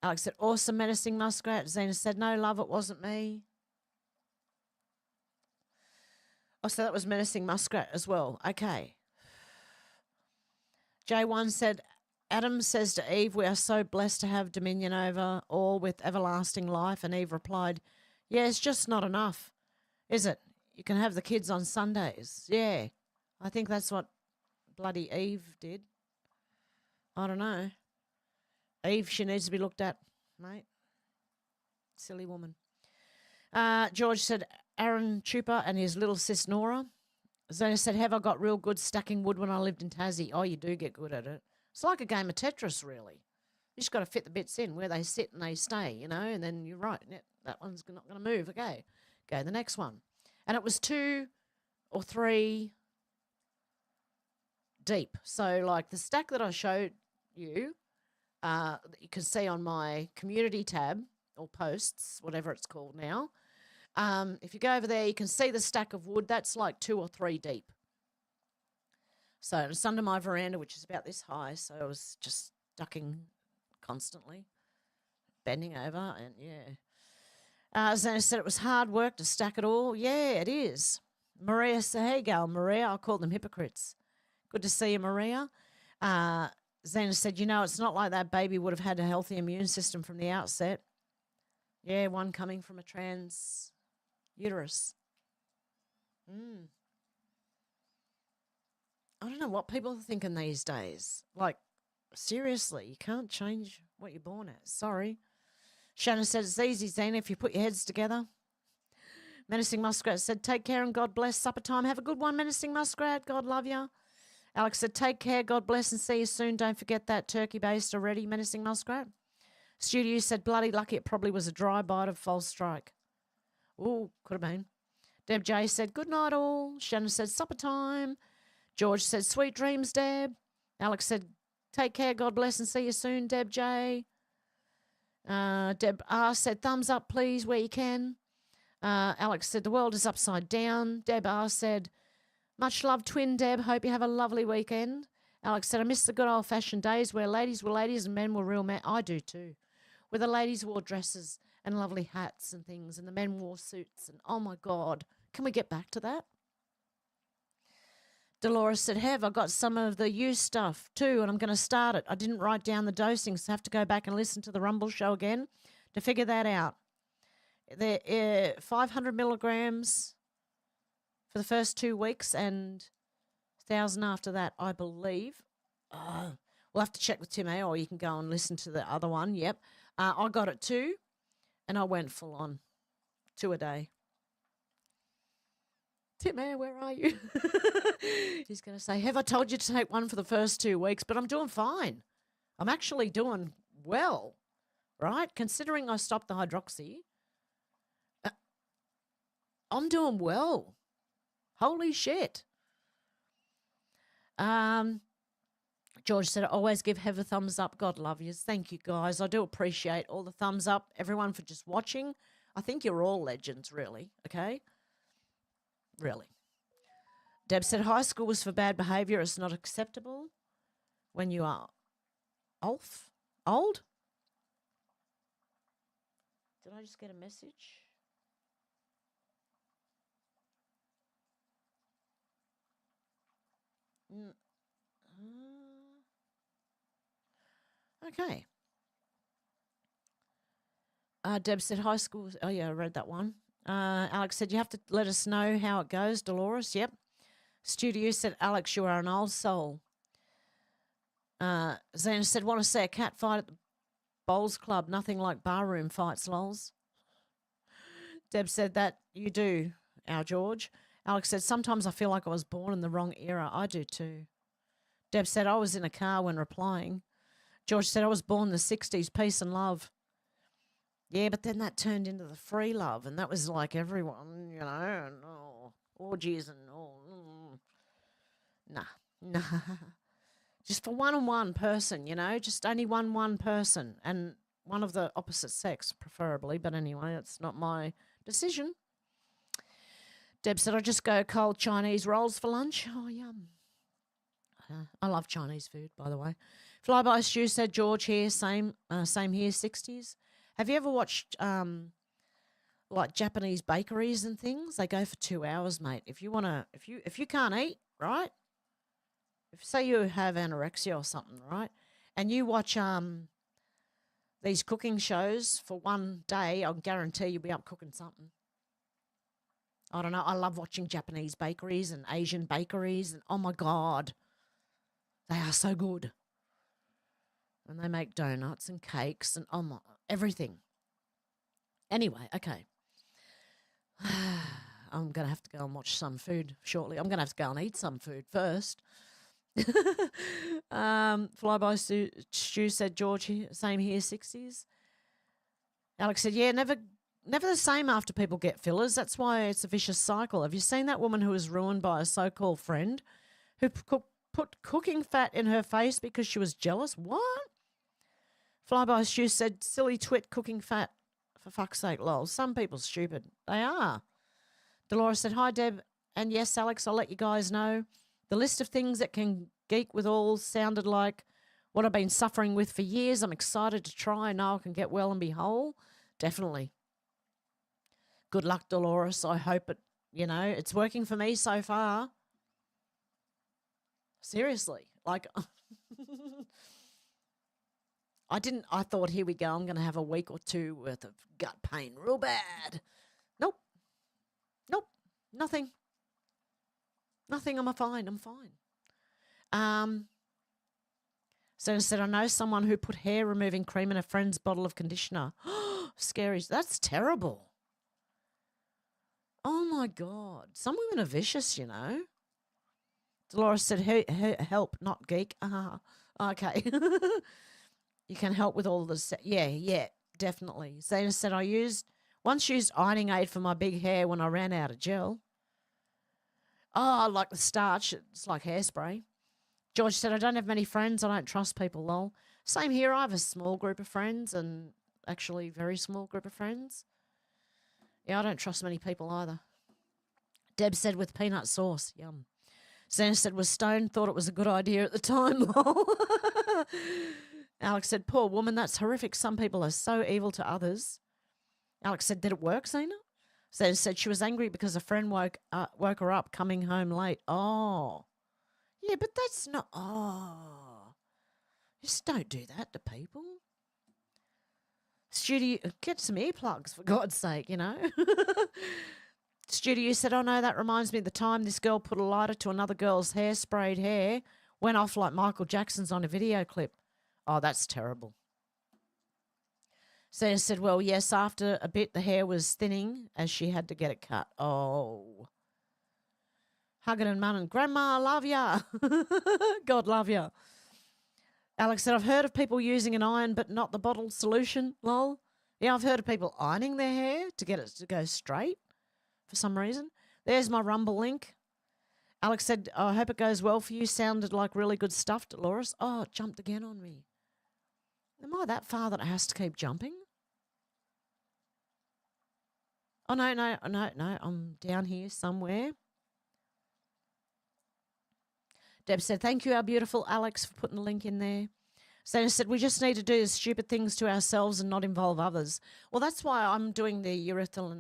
Alex said, awesome, Menacing Muskrat. Zena said, no, love, it wasn't me. Oh, so that was Menacing Muskrat as well. Okay. J1 said, Adam says to Eve, we are so blessed to have dominion over all with everlasting life. And Eve replied, yeah, it's just not enough, is it? You can have the kids on Sundays. Yeah, I think that's what bloody Eve did. I don't know. Eve, she needs to be looked at, mate. Silly woman. George said, Aaron Chupa and his little sis Nora. Zena said, have I got real good stacking wood when I lived in Tassie? Oh, you do get good at it. It's like a game of Tetris, really. You just got to fit the bits in where they sit and they stay, you know, and then you're right. Yep, that one's not going to move. Okay, go the next one. And it was 2 or 3 deep. So, like the stack that I showed you, that you can see on my community tab or posts, whatever it's called now. If you go over there, you can see the stack of wood. That's like 2 or 3 deep. So it's under my veranda, which is about this high. So I was just ducking constantly, bending over, and yeah. Zena said it was hard work to stack it all. Yeah, it is. Maria said, hey, gal, Maria. I'll call them hypocrites. Good to see you, Maria. Zena said, you know, it's not like that baby would have had a healthy immune system from the outset. Yeah, one coming from a trans uterus. I don't know what people are thinking these days. Like, seriously, you can't change what you're born as. Sorry. Shannon said, it's easy, Zena, if you put your heads together. Menacing Muskrat said, take care and God bless. Supper time. Have a good one, Menacing Muskrat. God love you. Alex said, take care, God bless, and see you soon. Don't forget that turkey based already, Menacing Muskrat. Studio said, bloody lucky, it probably was a dry bite of false strike. Ooh, could have been. Deb J said, good night all. Shannon said, supper time. George said, sweet dreams, Deb. Alex said, take care, God bless, and see you soon, Deb J. Deb R said, thumbs up, please, where you can. Alex said, the world is upside down. Deb R said, much love, twin Deb. Hope you have a lovely weekend. Alex said, I miss the good old-fashioned days where ladies were ladies and men were real men. I do too. Where the ladies wore dresses and lovely hats and things and the men wore suits. And oh, my God, can we get back to that? Dolores said, Hev, I got some of the used stuff too, and I'm going to start it. I didn't write down the dosing, so I have to go back and listen to the Rumble show again to figure that out. They're 500 milligrams for the first 2 weeks and 1,000 after that, I believe. We'll have to check with Tim A, or you can go and listen to the other one. Yep. I got it too, and I went full on 2 a day. Tim A, where are you? He's going to say, have I told you to take one for the first 2 weeks? But I'm doing fine. I'm actually doing well, right? Considering I stopped the hydroxy, I'm doing well. Holy shit. George said, always give Hev a thumbs up. God love you. Thank you, guys. I do appreciate all the thumbs up, everyone, for just watching. I think you're all legends, really, okay? Really. Deb said, high school was for bad behaviour. It's not acceptable when you are old. Did I just get a message? Okay. Deb said high school. Oh, yeah, I read that one. Alex said, you have to let us know how it goes, Dolores. Yep. Studio said, Alex, you are an old soul. Zena said, want to see a cat fight at the Bowls Club. Nothing like barroom fights, lols. Deb said that you do, our George. Alex said, sometimes I feel like I was born in the wrong era. I do too. Deb said, I was in a car when replying. George said, I was born in the 60s, peace and love. Yeah, but then that turned into the free love, and that was like everyone, you know, and orgies and all. Nah. Just for one person, you know, just only one person, and one of the opposite sex, preferably. But anyway, it's not my decision. Deb said, I just go cold Chinese rolls for lunch. Oh, yum. I love Chinese food, by the way. Flyby Stew said, George here, same here, 60s. Have you ever watched like Japanese bakeries and things? They go for 2 hours, mate. If you can't eat, right? If say you have anorexia or something, right? And you watch these cooking shows for one day, I'll guarantee you'll be up cooking something. I don't know. I love watching Japanese bakeries and Asian bakeries, and oh my God, they are so good. And they make donuts and cakes and everything. Anyway, okay. I'm going to have to go and watch some food shortly. I'm going to have to go and eat some food first. Flyby Stew said, George, same here, 60s. Alex said, yeah, never the same after people get fillers. That's why it's a vicious cycle. Have you seen that woman who was ruined by a so-called friend who put cooking fat in her face because she was jealous? What? Flyby Stew said, silly twit cooking fat. For fuck's sake, lol. Some people stupid. They are. Dolores said, hi, Deb. And yes, Alex, I'll let you guys know. The list of things that can geek with all sounded like what I've been suffering with for years. I'm excited to try. I know I can get well and be whole. Definitely. Good luck, Dolores. I hope it's working for me so far. Seriously. Like, I thought, here we go, I'm going to have a week or two worth of gut pain real bad. Nope, nothing. I'm fine. So I said, I know someone who put hair removing cream in a friend's bottle of conditioner. Scary. That's terrible. Oh, my God. Some women are vicious, you know. Dolores said, help, not geek. Okay. You can help with all this. Yeah, definitely. Zena said, I once used ironing aid for my big hair when I ran out of gel. Oh, like the starch. It's like hairspray. George said, I don't have many friends. I don't trust people, lol. Same here. I have a small group of friends, and actually very small group of friends. Yeah, I don't trust many people either. Deb said, with peanut sauce. Yum. Zena said, was stoned, thought it was a good idea at the time, lol. Alex said, poor woman, that's horrific. Some people are so evil to others. Alex said, did it work, Zena? Zena said she was angry because a friend woke her up coming home late. Oh. Yeah, but that's not... Oh. Just don't do that to people. Studio, get some earplugs, for God's sake, you know. Studio said, oh, no, that reminds me of the time this girl put a lighter to another girl's sprayed hair, went off like Michael Jackson's on a video clip. Oh, that's terrible. Sarah said, well, yes, after a bit the hair was thinning as she had to get it cut. Oh. Hugging and munning. Grandma, love ya. God love ya. Alex said, I've heard of people using an iron but not the bottled solution, lol. Yeah, I've heard of people ironing their hair to get it to go straight for some reason. There's my Rumble link. Alex said, I hope it goes well for you. Sounded like really good stuff, Dolores. Oh, it jumped again on me. Am I that far that it has to keep jumping? Oh, no. I'm down here somewhere. Deb said, thank you, our beautiful Alex, for putting the link in there. Santa said, we just need to do stupid things to ourselves and not involve others. Well, that's why I'm doing the urethral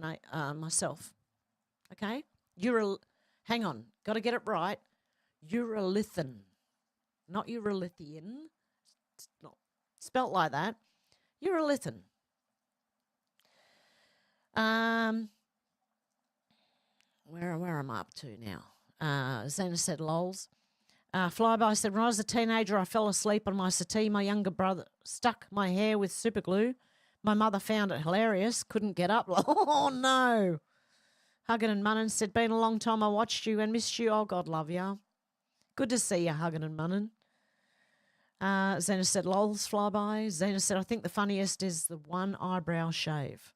myself. Okay? Hang on. Got to get it right. Urolithin. Not urolithian. spelt like that. Urolithin. Where am I up to now? Zena said lols. Flyby said, when I was a teenager, I fell asleep on my settee. My younger brother stuck my hair with super glue. My mother found it hilarious. Couldn't get up. Oh, no. Huggin and Munnin said, been a long time. I watched you and missed you. Oh, God love ya. Good to see you, Huggin and Munnin. Zena said, lols, Flyby. Zena said, I think the funniest is the one eyebrow shave.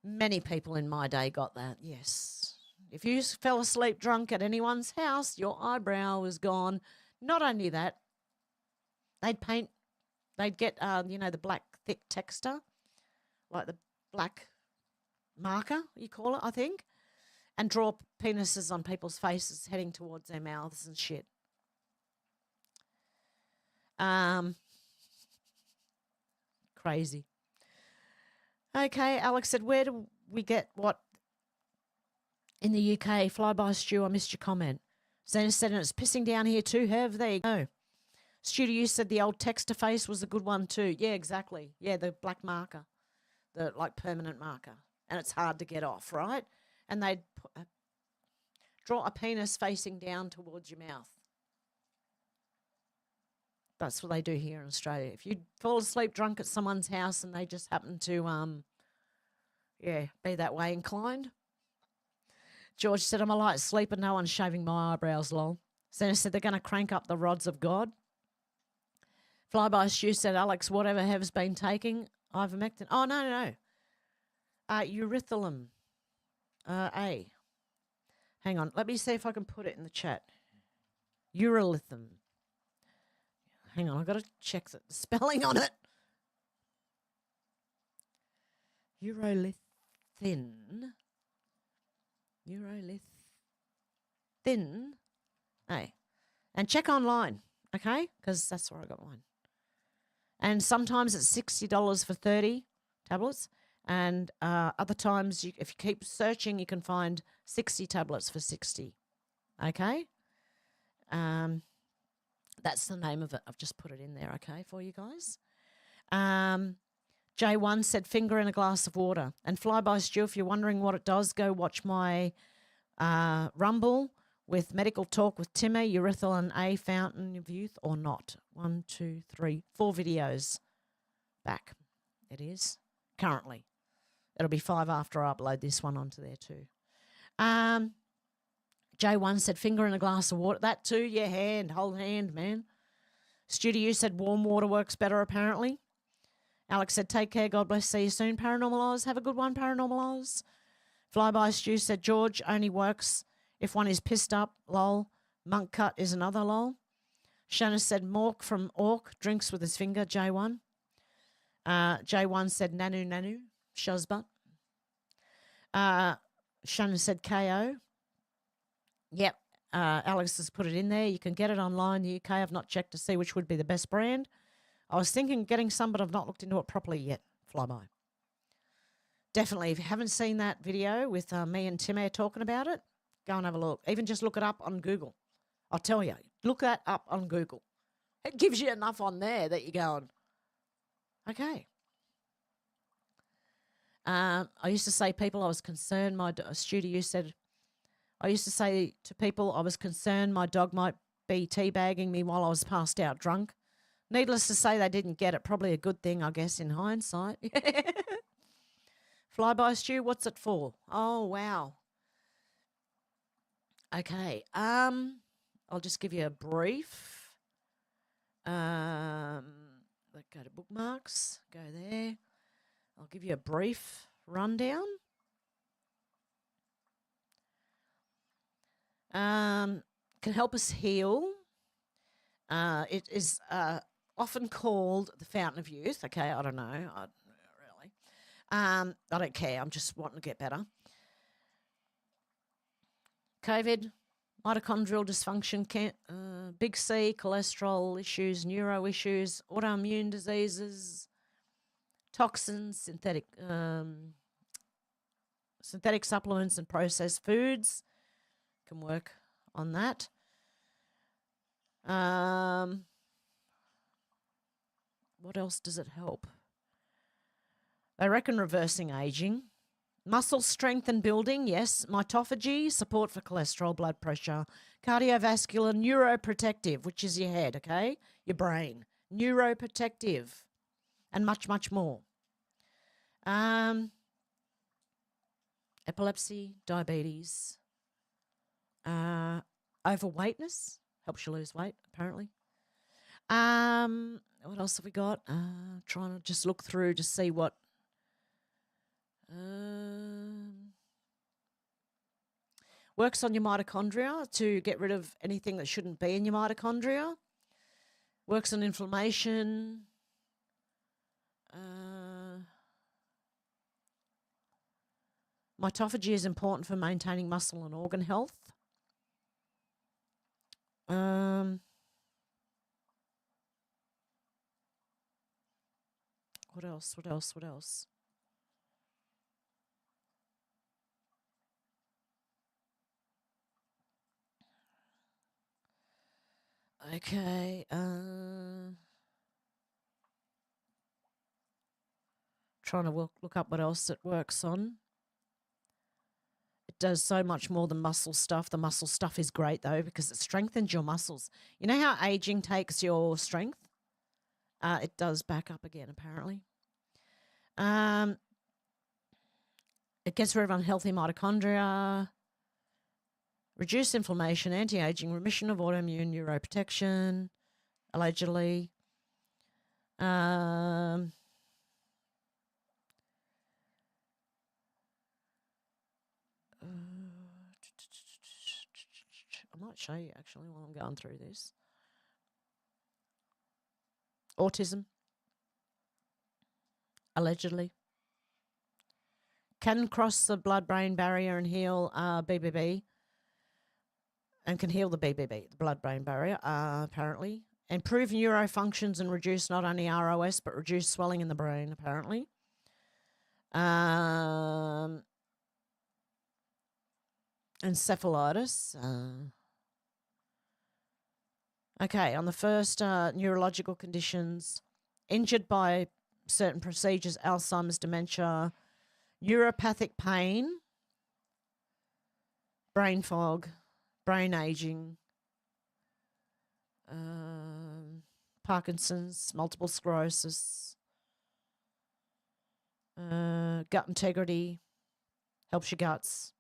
Many people in my day got that, yes. If you fell asleep drunk at anyone's house, your eyebrow was gone. Not only that, they'd get, the black thick texture, like the black marker, you call it, I think, and draw penises on people's faces heading towards their mouths and shit. Crazy. Okay, Alex said, where do we get what in the UK? Flyby Stu, I missed your comment. Zena said, and it's pissing down here too, Hev. There you go. Studio said the old texter face was a good one too. Yeah, exactly. Yeah, the black marker, the permanent marker. And it's hard to get off, right? And they'd draw a penis facing down towards your mouth. That's what they do here in Australia. If you fall asleep drunk at someone's house and they just happen to, be that way inclined. George said, I'm a light sleeper. No one's shaving my eyebrows, lol. Santa said they're going to crank up the rods of God. Flyby Stu said, Alex, whatever Hev's been taking, ivermectin. Oh, no. Erythrolum. A. Hang on. Let me see if I can put it in the chat. Urolithin. Hang on. I've got to check the spelling on it. Urolithin. Hey. And check online, okay? Because that's where I got mine. And sometimes it's $60 for 30 tablets. And other times, if you keep searching, you can find 60 tablets for 60. Okay? That's the name of it. I've just put it in there, okay, for you guys. J1 said finger in a glass of water. And Flyby Stu, if you're wondering what it does, go watch my Rumble with Medical Talk with Timmy, Urethral A, Fountain of Youth, or not. 1, 2, 3, 4 videos back. It is currently. It'll be 5 after I upload this one onto there too. J1 said finger in a glass of water. That too, yeah, hold hand, man. Studio said warm water works better apparently. Alex said take care, God bless, see you soon. Paranormal Oz, have a good one, Paranormal Oz. Flyby Stu said George only works if one is pissed up, lol. Monk cut is another, lol. Shanna said Mork from Orc drinks with his finger, J1. J1 said nanu, shuzbutt. Shanna said KO. Yep, Alex has put it in there. You can get it online in the UK. I've not checked to see which would be the best brand. I was thinking getting some, but I've not looked into it properly yet. Flyby. Definitely, if you haven't seen that video with me and Timmy talking about it, go and have a look. Even just look it up on Google. I'll tell you, look that up on Google. It gives you enough on there that you're going, okay. I used to say people I was concerned. My studio said, I used to say to people I was concerned my dog might be teabagging me while I was passed out drunk. Needless to say, they didn't get it. Probably a good thing, I guess, in hindsight. Flyby Stu, what's it for? Oh, wow. Okay. I'll just give you a brief. Let's go to bookmarks. Go there. I'll give you a brief rundown. Can help us heal. It is often called the Fountain of Youth. Okay, I don't know. I don't care. I'm just wanting to get better. COVID, mitochondrial dysfunction, big C, cholesterol issues, neuro issues, autoimmune diseases, toxins, synthetic supplements and processed foods can work on that. What else does it help? They reckon reversing aging. Muscle strength and building, yes. Mitophagy, support for cholesterol, blood pressure. Cardiovascular, neuroprotective, which is your head, okay? Your brain. Neuroprotective. And much, much more. Epilepsy, diabetes. Overweightness, helps you lose weight, apparently. What else have we got? Trying to just look through to see what. Works on your mitochondria to get rid of anything that shouldn't be in your mitochondria. Works on inflammation. Mitophagy is important for maintaining muscle and organ health. What else? What else? What else? Okay. Trying to look up what else it works on. It does so much more than muscle stuff. The muscle stuff is great, though, because it strengthens your muscles. You know how aging takes your strength? It does back up again, apparently. It gets rid of unhealthy mitochondria, reduce inflammation, anti-aging, remission of autoimmune, neuroprotection, allegedly. I might show you, actually, while I'm going through this. Autism, allegedly. Can cross the blood-brain barrier and heal BBB. And can heal the BBB, the blood-brain barrier, apparently. Improve neurofunctions and reduce not only ROS, but reduce swelling in the brain, apparently. Encephalitis. Okay, on the first neurological conditions, injured by certain procedures, Alzheimer's, dementia, neuropathic pain, brain fog, brain aging, Parkinson's, multiple sclerosis, gut integrity, helps your guts.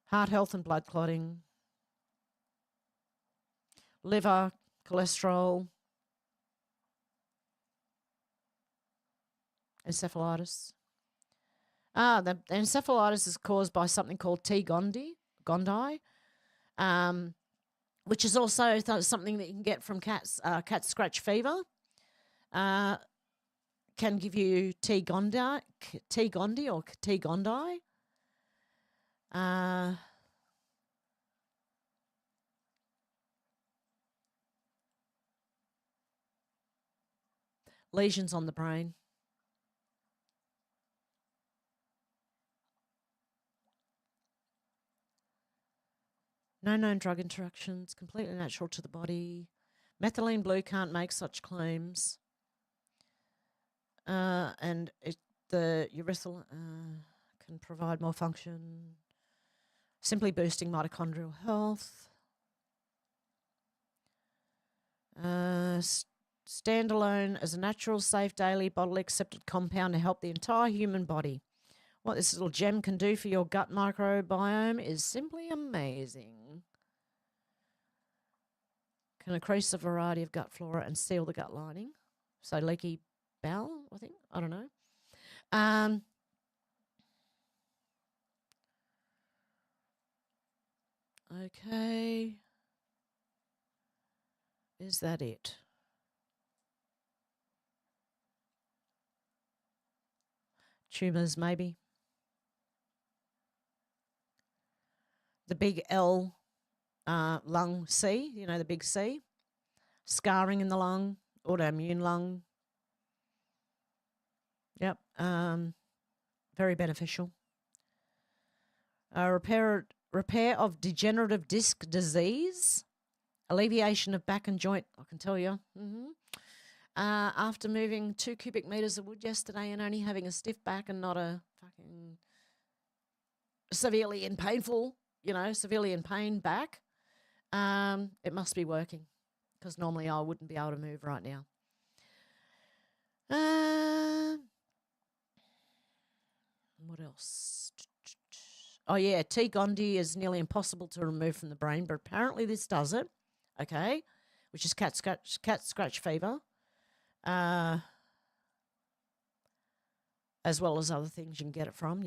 Heart health and blood clotting, liver, cholesterol, encephalitis. The encephalitis is caused by something called T. gondii, which is also something that you can get from cats. Cat scratch fever can give you T. gondii or T. gondii. Lesions on the brain. No known drug interactions, completely natural to the body. Methylene blue can't make such claims. And the urethral can provide more function. Simply boosting mitochondrial health. Standalone as a natural, safe, daily, bodily accepted compound to help the entire human body. What this little gem can do for your gut microbiome is simply amazing. Can increase the variety of gut flora and seal the gut lining. So leaky bowel, I think. I don't know. Okay. Is that it? Tumours, maybe. The big L lung C, you know, the big C. Scarring in the lung, autoimmune lung. Yep, very beneficial. Repair repair of degenerative disc disease, alleviation of back and joint, I can tell you. After moving 2 cubic metres of wood yesterday and only having a stiff back and not a fucking severely in pain back, it must be working because normally I wouldn't be able to move right now. What else? Oh, yeah, T. gondii is nearly impossible to remove from the brain, but apparently this does it, okay, which is cat scratch fever, as well as other things you can get it from,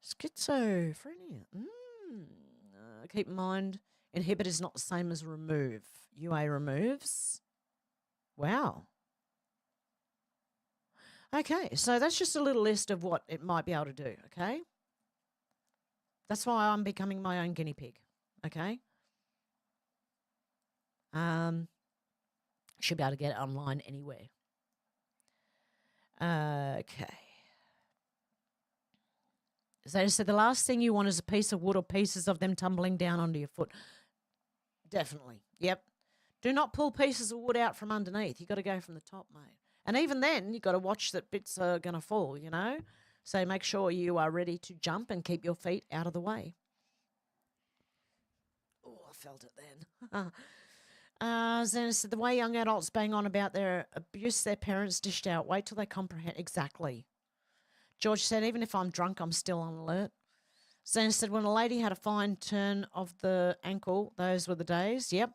Schizophrenia. Keep in mind, inhibit is not the same as remove. UA removes. Wow. Okay, so that's just a little list of what it might be able to do, okay? That's why I'm becoming my own guinea pig, okay? Should be able to get it online anywhere. Okay. So the last thing you want is a piece of wood or pieces of them tumbling down onto your foot. Definitely. Yep. Do not pull pieces of wood out from underneath. You've got to go from the top, mate. And even then, you've got to watch that bits are going to fall, So make sure you are ready to jump and keep your feet out of the way. Oh, I felt it then. Zena said, the way young adults bang on about their abuse their parents dished out, wait till they comprehend. Exactly. George said, even if I'm drunk, I'm still on alert. Zena said, when a lady had a fine turn of the ankle, those were the days. Yep.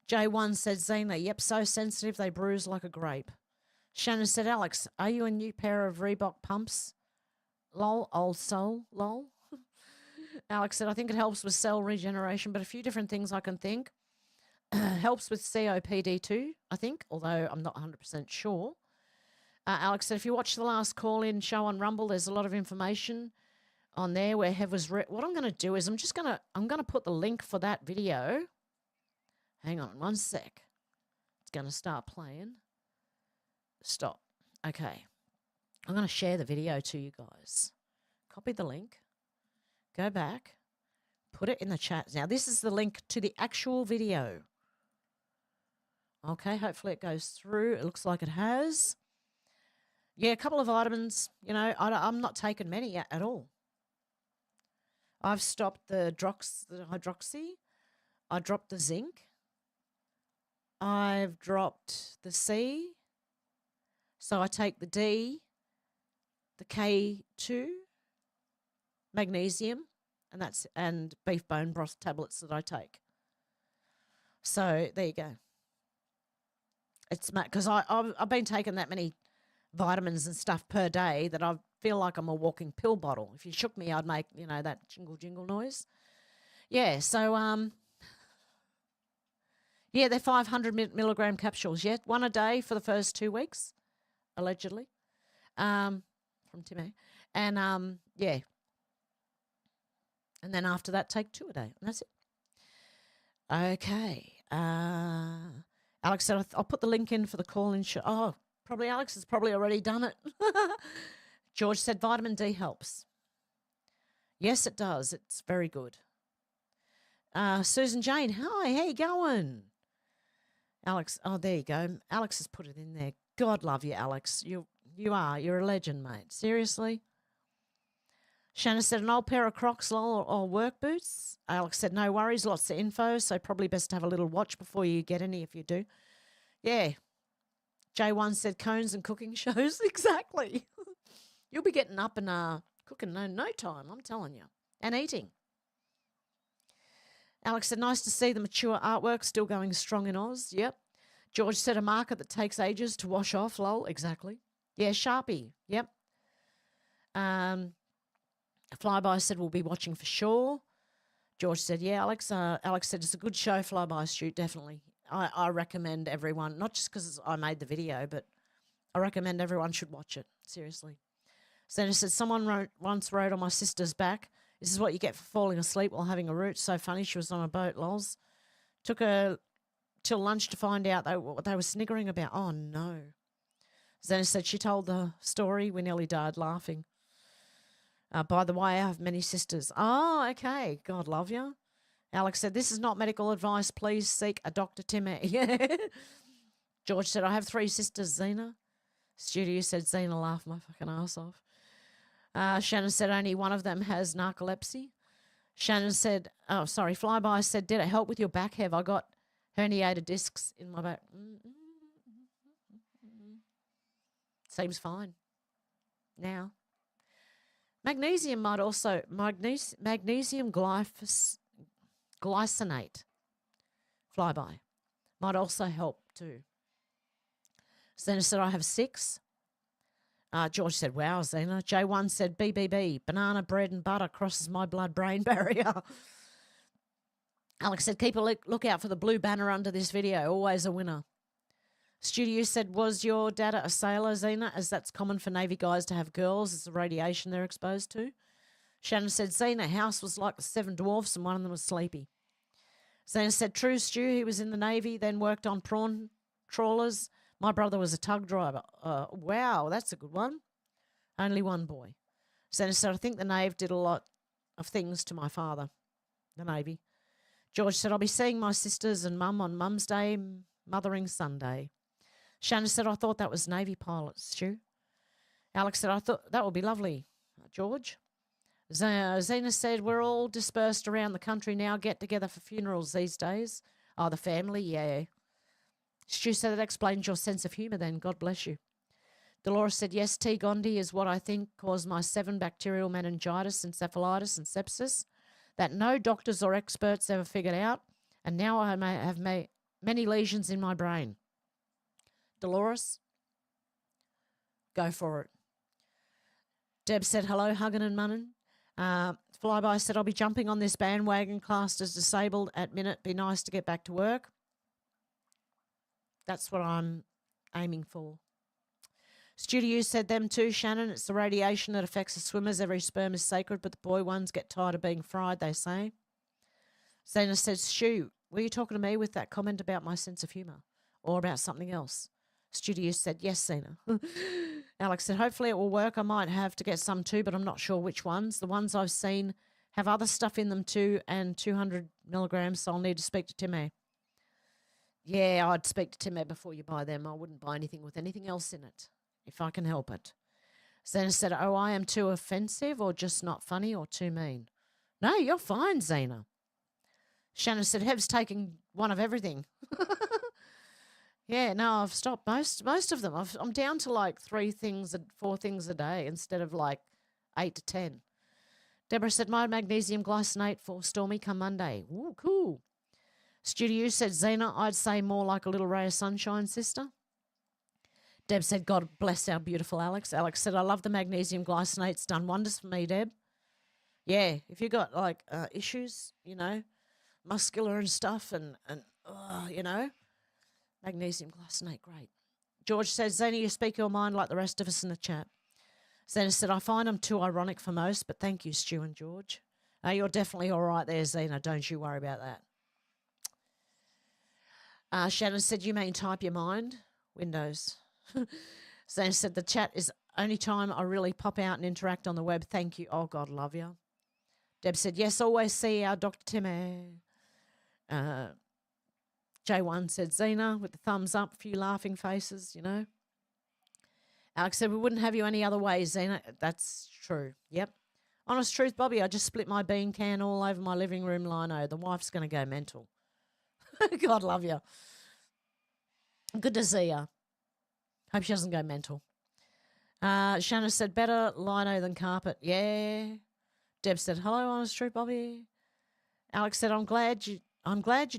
J1 said, Zena, yep, so sensitive they bruise like a grape. Shannon said, Alex, are you a new pair of Reebok pumps? Lol, old soul, lol. Alex said, I think it helps with cell regeneration, but a few different things I can think. Helps with COPD too, I think, although I'm not 100% sure. Alex said, if you watch the last call-in show on Rumble, there's a lot of information on there where Hev was... What I'm going to do is I'm going to put the link for that video. Hang on 1 sec. It's going to start playing. Stop. Okay. I'm going to share the video to you guys. Copy the link. Go back. Put it in the chat. Now, this is the link to the actual video. Okay, hopefully it goes through. It looks like it has. Yeah, a couple of vitamins. I'm not taking many at all. I've stopped the hydroxy. I dropped the zinc. I've dropped the C. So I take the D, the K2, magnesium, and beef bone broth tablets that I take. So there you go. It's because I've been taking that many vitamins and stuff per day that I feel like I'm a walking pill bottle. If you shook me, I'd make, that jingle noise. Yeah, so, yeah, they're 500 milligram capsules, yeah, one a day for the first 2 weeks, allegedly, from Timmy. And, yeah. And then after that, take 2 a day, and that's it. Okay. Alex said, I'll put the link in for the call-in show. Oh, probably Alex has probably already done it. George said vitamin D helps. Yes, it does. It's very good. Susan Jane, hi, how you going? Alex, oh, there you go. Alex has put it in there. God love you, Alex. You're a legend, mate. Seriously. Shannon said, an old pair of Crocs, lol, or work boots. Alex said, no worries, lots of info, so probably best to have a little watch before you get any if you do. Yeah. J1 said, cones and cooking shows. Exactly. You'll be getting up and cooking in no time, I'm telling you. And eating. Alex said, nice to see the mature artwork still going strong in Oz. Yep. George said, a marker that takes ages to wash off, lol. Exactly. Yeah, Sharpie. Yep. Flyby said, we'll be watching for sure. George said, yeah, Alex. Alex said, it's a good show, Flyby Shoot, definitely. I recommend everyone, not just because I made the video, but I recommend everyone should watch it, seriously. Sandra said, someone once wrote on my sister's back, this is what you get for falling asleep while having a root. So funny, she was on a boat, lols. Took her till lunch to find out what they were sniggering about. Oh, no. Zena said she told the story. We nearly died laughing. By the way, I have many sisters. Oh, okay. God love you. Alex said, this is not medical advice. Please seek a Dr. Timmy. George said, I have 3 sisters, Zena. Studio said, Zena laughed my fucking ass off. Shannon said, only one of them has narcolepsy. Shannon said, oh, sorry, Flyby said, did it help with your back, Hev? I got herniated discs in my back. Seems fine now. Magnesium might also, magnesium glycinate, Flyby, might also help too. Zena said, I have 6. George said, wow, Zena. J1 said, BBB, banana bread and butter crosses my blood-brain barrier. Alex said, keep a lookout for the blue banner under this video, always a winner. Studio said, was your dad a sailor, Zena, as that's common for Navy guys to have girls, it's the radiation they're exposed to? Shannon said, Zena, house was like the 7 dwarfs and one of them was sleepy. Zena said, true, Stu, he was in the Navy, then worked on prawn trawlers. My brother was a tug driver. Wow, that's a good one. Only one boy. Zena said, I think the Navy did a lot of things to my father, the Navy. George said, I'll be seeing my sisters and mum on Mum's Day, Mothering Sunday. Shannon said, I thought that was Navy pilots, Stu. Alex said, I thought that would be lovely, George. Zena said, we're all dispersed around the country now, get together for funerals these days. Oh, the family, yeah. Stu said, that explains your sense of humour then, God bless you. Dolores said, yes, T. Gondy is what I think caused my 7 bacterial meningitis, encephalitis and sepsis that no doctors or experts ever figured out, and now I may have many lesions in my brain. Dolores, go for it. Deb said, hello, huggin' and munnin'. Flyby said, I'll be jumping on this bandwagon classed as disabled at minute. Be nice to get back to work. That's what I'm aiming for. Studio said them too, Shannon. It's the radiation that affects the swimmers. Every sperm is sacred, but the boy ones get tired of being fried, they say. Zena said, Stu, were you talking to me with that comment about my sense of humour or about something else? Studio said, yes, Zena. Alex said, hopefully it will work. I might have to get some too, but I'm not sure which ones. The ones I've seen have other stuff in them too and 200 milligrams, so I'll need to speak to Timmy. Yeah, I'd speak to Timmy before you buy them. I wouldn't buy anything with anything else in it, if I can help it. Zena said, oh, I am too offensive or just not funny or too mean. No, you're fine, Zena. Shannon said, Hev's taking one of everything. Yeah, no, I've stopped most of them. I'm down to like 4 things a day instead of like 8 to 10. Deborah said, my magnesium glycinate for Stormy come Monday. Ooh, cool. Studio said, Zena, I'd say more like a little ray of sunshine, sister. Deb said, God bless our beautiful Alex. Alex said, I love the magnesium glycinate. It's done wonders for me, Deb. Yeah, if you got like issues, you know, muscular and stuff and you know, magnesium glycinate, great. George says, Zena, you speak your mind like the rest of us in the chat. Zena said, I find I'm too ironic for most, but thank you, Stu and George. You're definitely all right there, Zena. Don't you worry about that. Shannon said, you mean type your mind? Windows. Zena said, the chat is only time I really pop out and interact on the web. Thank you. Oh, God, love you. Deb said, yes, always see our Dr. Timmy. J1 said, Zena, with the thumbs up, a few laughing faces, you know. Alex said, we wouldn't have you any other way, Zena. That's true. Yep. Honest truth, Bobby, I just split my bean can all over my living room lino. The wife's going to go mental. God love you. Good to see you. Hope she doesn't go mental. Shannon said, better lino than carpet. Yeah. Deb said, hello, honest truth, Bobby. Alex said, I'm glad you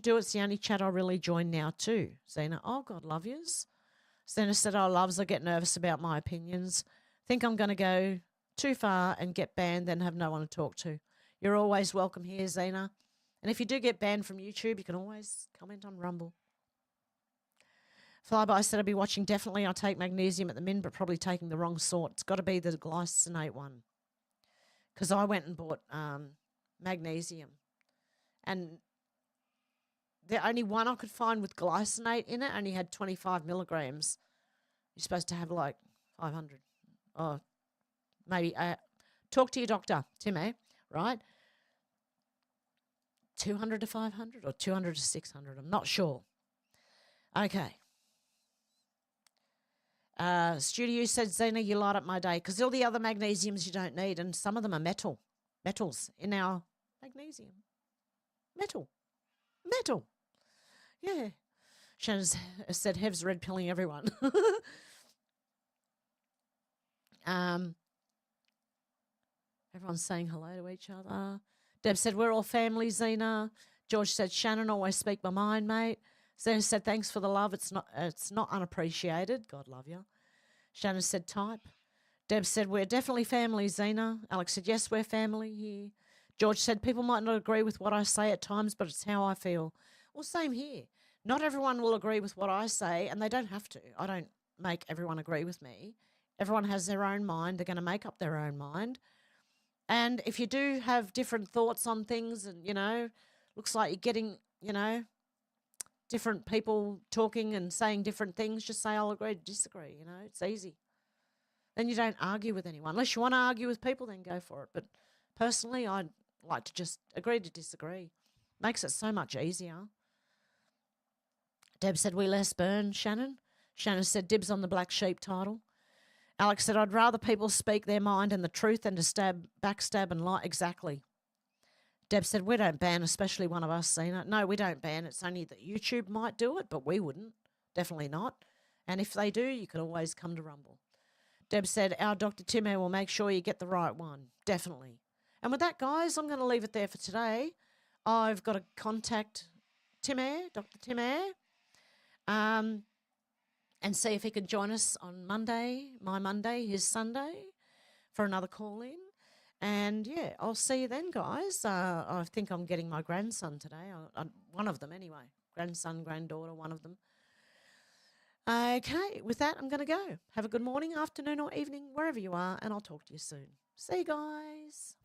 do. It's the only chat I really join now too. Zena, oh, God love yous. Zena said, oh, loves, I get nervous about my opinions. Think I'm going to go too far and get banned, then have no one to talk to. You're always welcome here, Zena. And if you do get banned from YouTube, you can always comment on Rumble. Flyby said, I'll be watching definitely. I'll take magnesium at the min, but probably taking the wrong sort. It's got to be the glycinate one. Because I went and bought magnesium. And the only one I could find with glycinate in it only had 25 milligrams. You're supposed to have like 500. Or maybe talk to your doctor, Timmy, right? 200 to 500 or 200 to 600, I'm not sure. Okay. Studio said, Zena, you light up my day because all the other magnesiums you don't need, and some of them are metals in our magnesium. Metal. Yeah. Shannon said, Hev's red pilling everyone. Everyone's saying hello to each other. Deb said, we're all family, Zena. George said, Shannon, always speak my mind, mate. Zena said, thanks for the love. It's not unappreciated. God love you. Shannon said, type. Deb said, we're definitely family, Zena. Alex said, yes, we're family here. George said, people might not agree with what I say at times, but it's how I feel. Well, same here. Not everyone will agree with what I say, and they don't have to. I don't make everyone agree with me. Everyone has their own mind. They're going to make up their own mind. And if you do have different thoughts on things and, looks like you're getting, different people talking and saying different things, just say, I'll agree to disagree, it's easy. Then you don't argue with anyone. Unless you want to argue with people, then go for it. But personally, I'd like to just agree to disagree. Makes it so much easier. Deb said, we less burn, Shannon. Shannon said, dibs on the black sheep title. Alex said, I'd rather people speak their mind and the truth than to backstab and lie. Exactly. Deb said, we don't ban, especially one of us, Zena. No, we don't ban. It's only that YouTube might do it, but we wouldn't. Definitely not. And if they do, you can always come to Rumble. Deb said, our Dr. Timmer will make sure you get the right one. Definitely. And with that, guys, I'm going to leave it there for today. I've got to contact Timmer, Dr. Timmer, and see if he can join us on Monday, my Monday, his Sunday, for another call-in. And, yeah, I'll see you then, guys. I think I'm getting my grandson today. One of them, anyway. Grandson, granddaughter, one of them. Okay, with that, I'm going to go. Have a good morning, afternoon, or evening, wherever you are, and I'll talk to you soon. See you guys.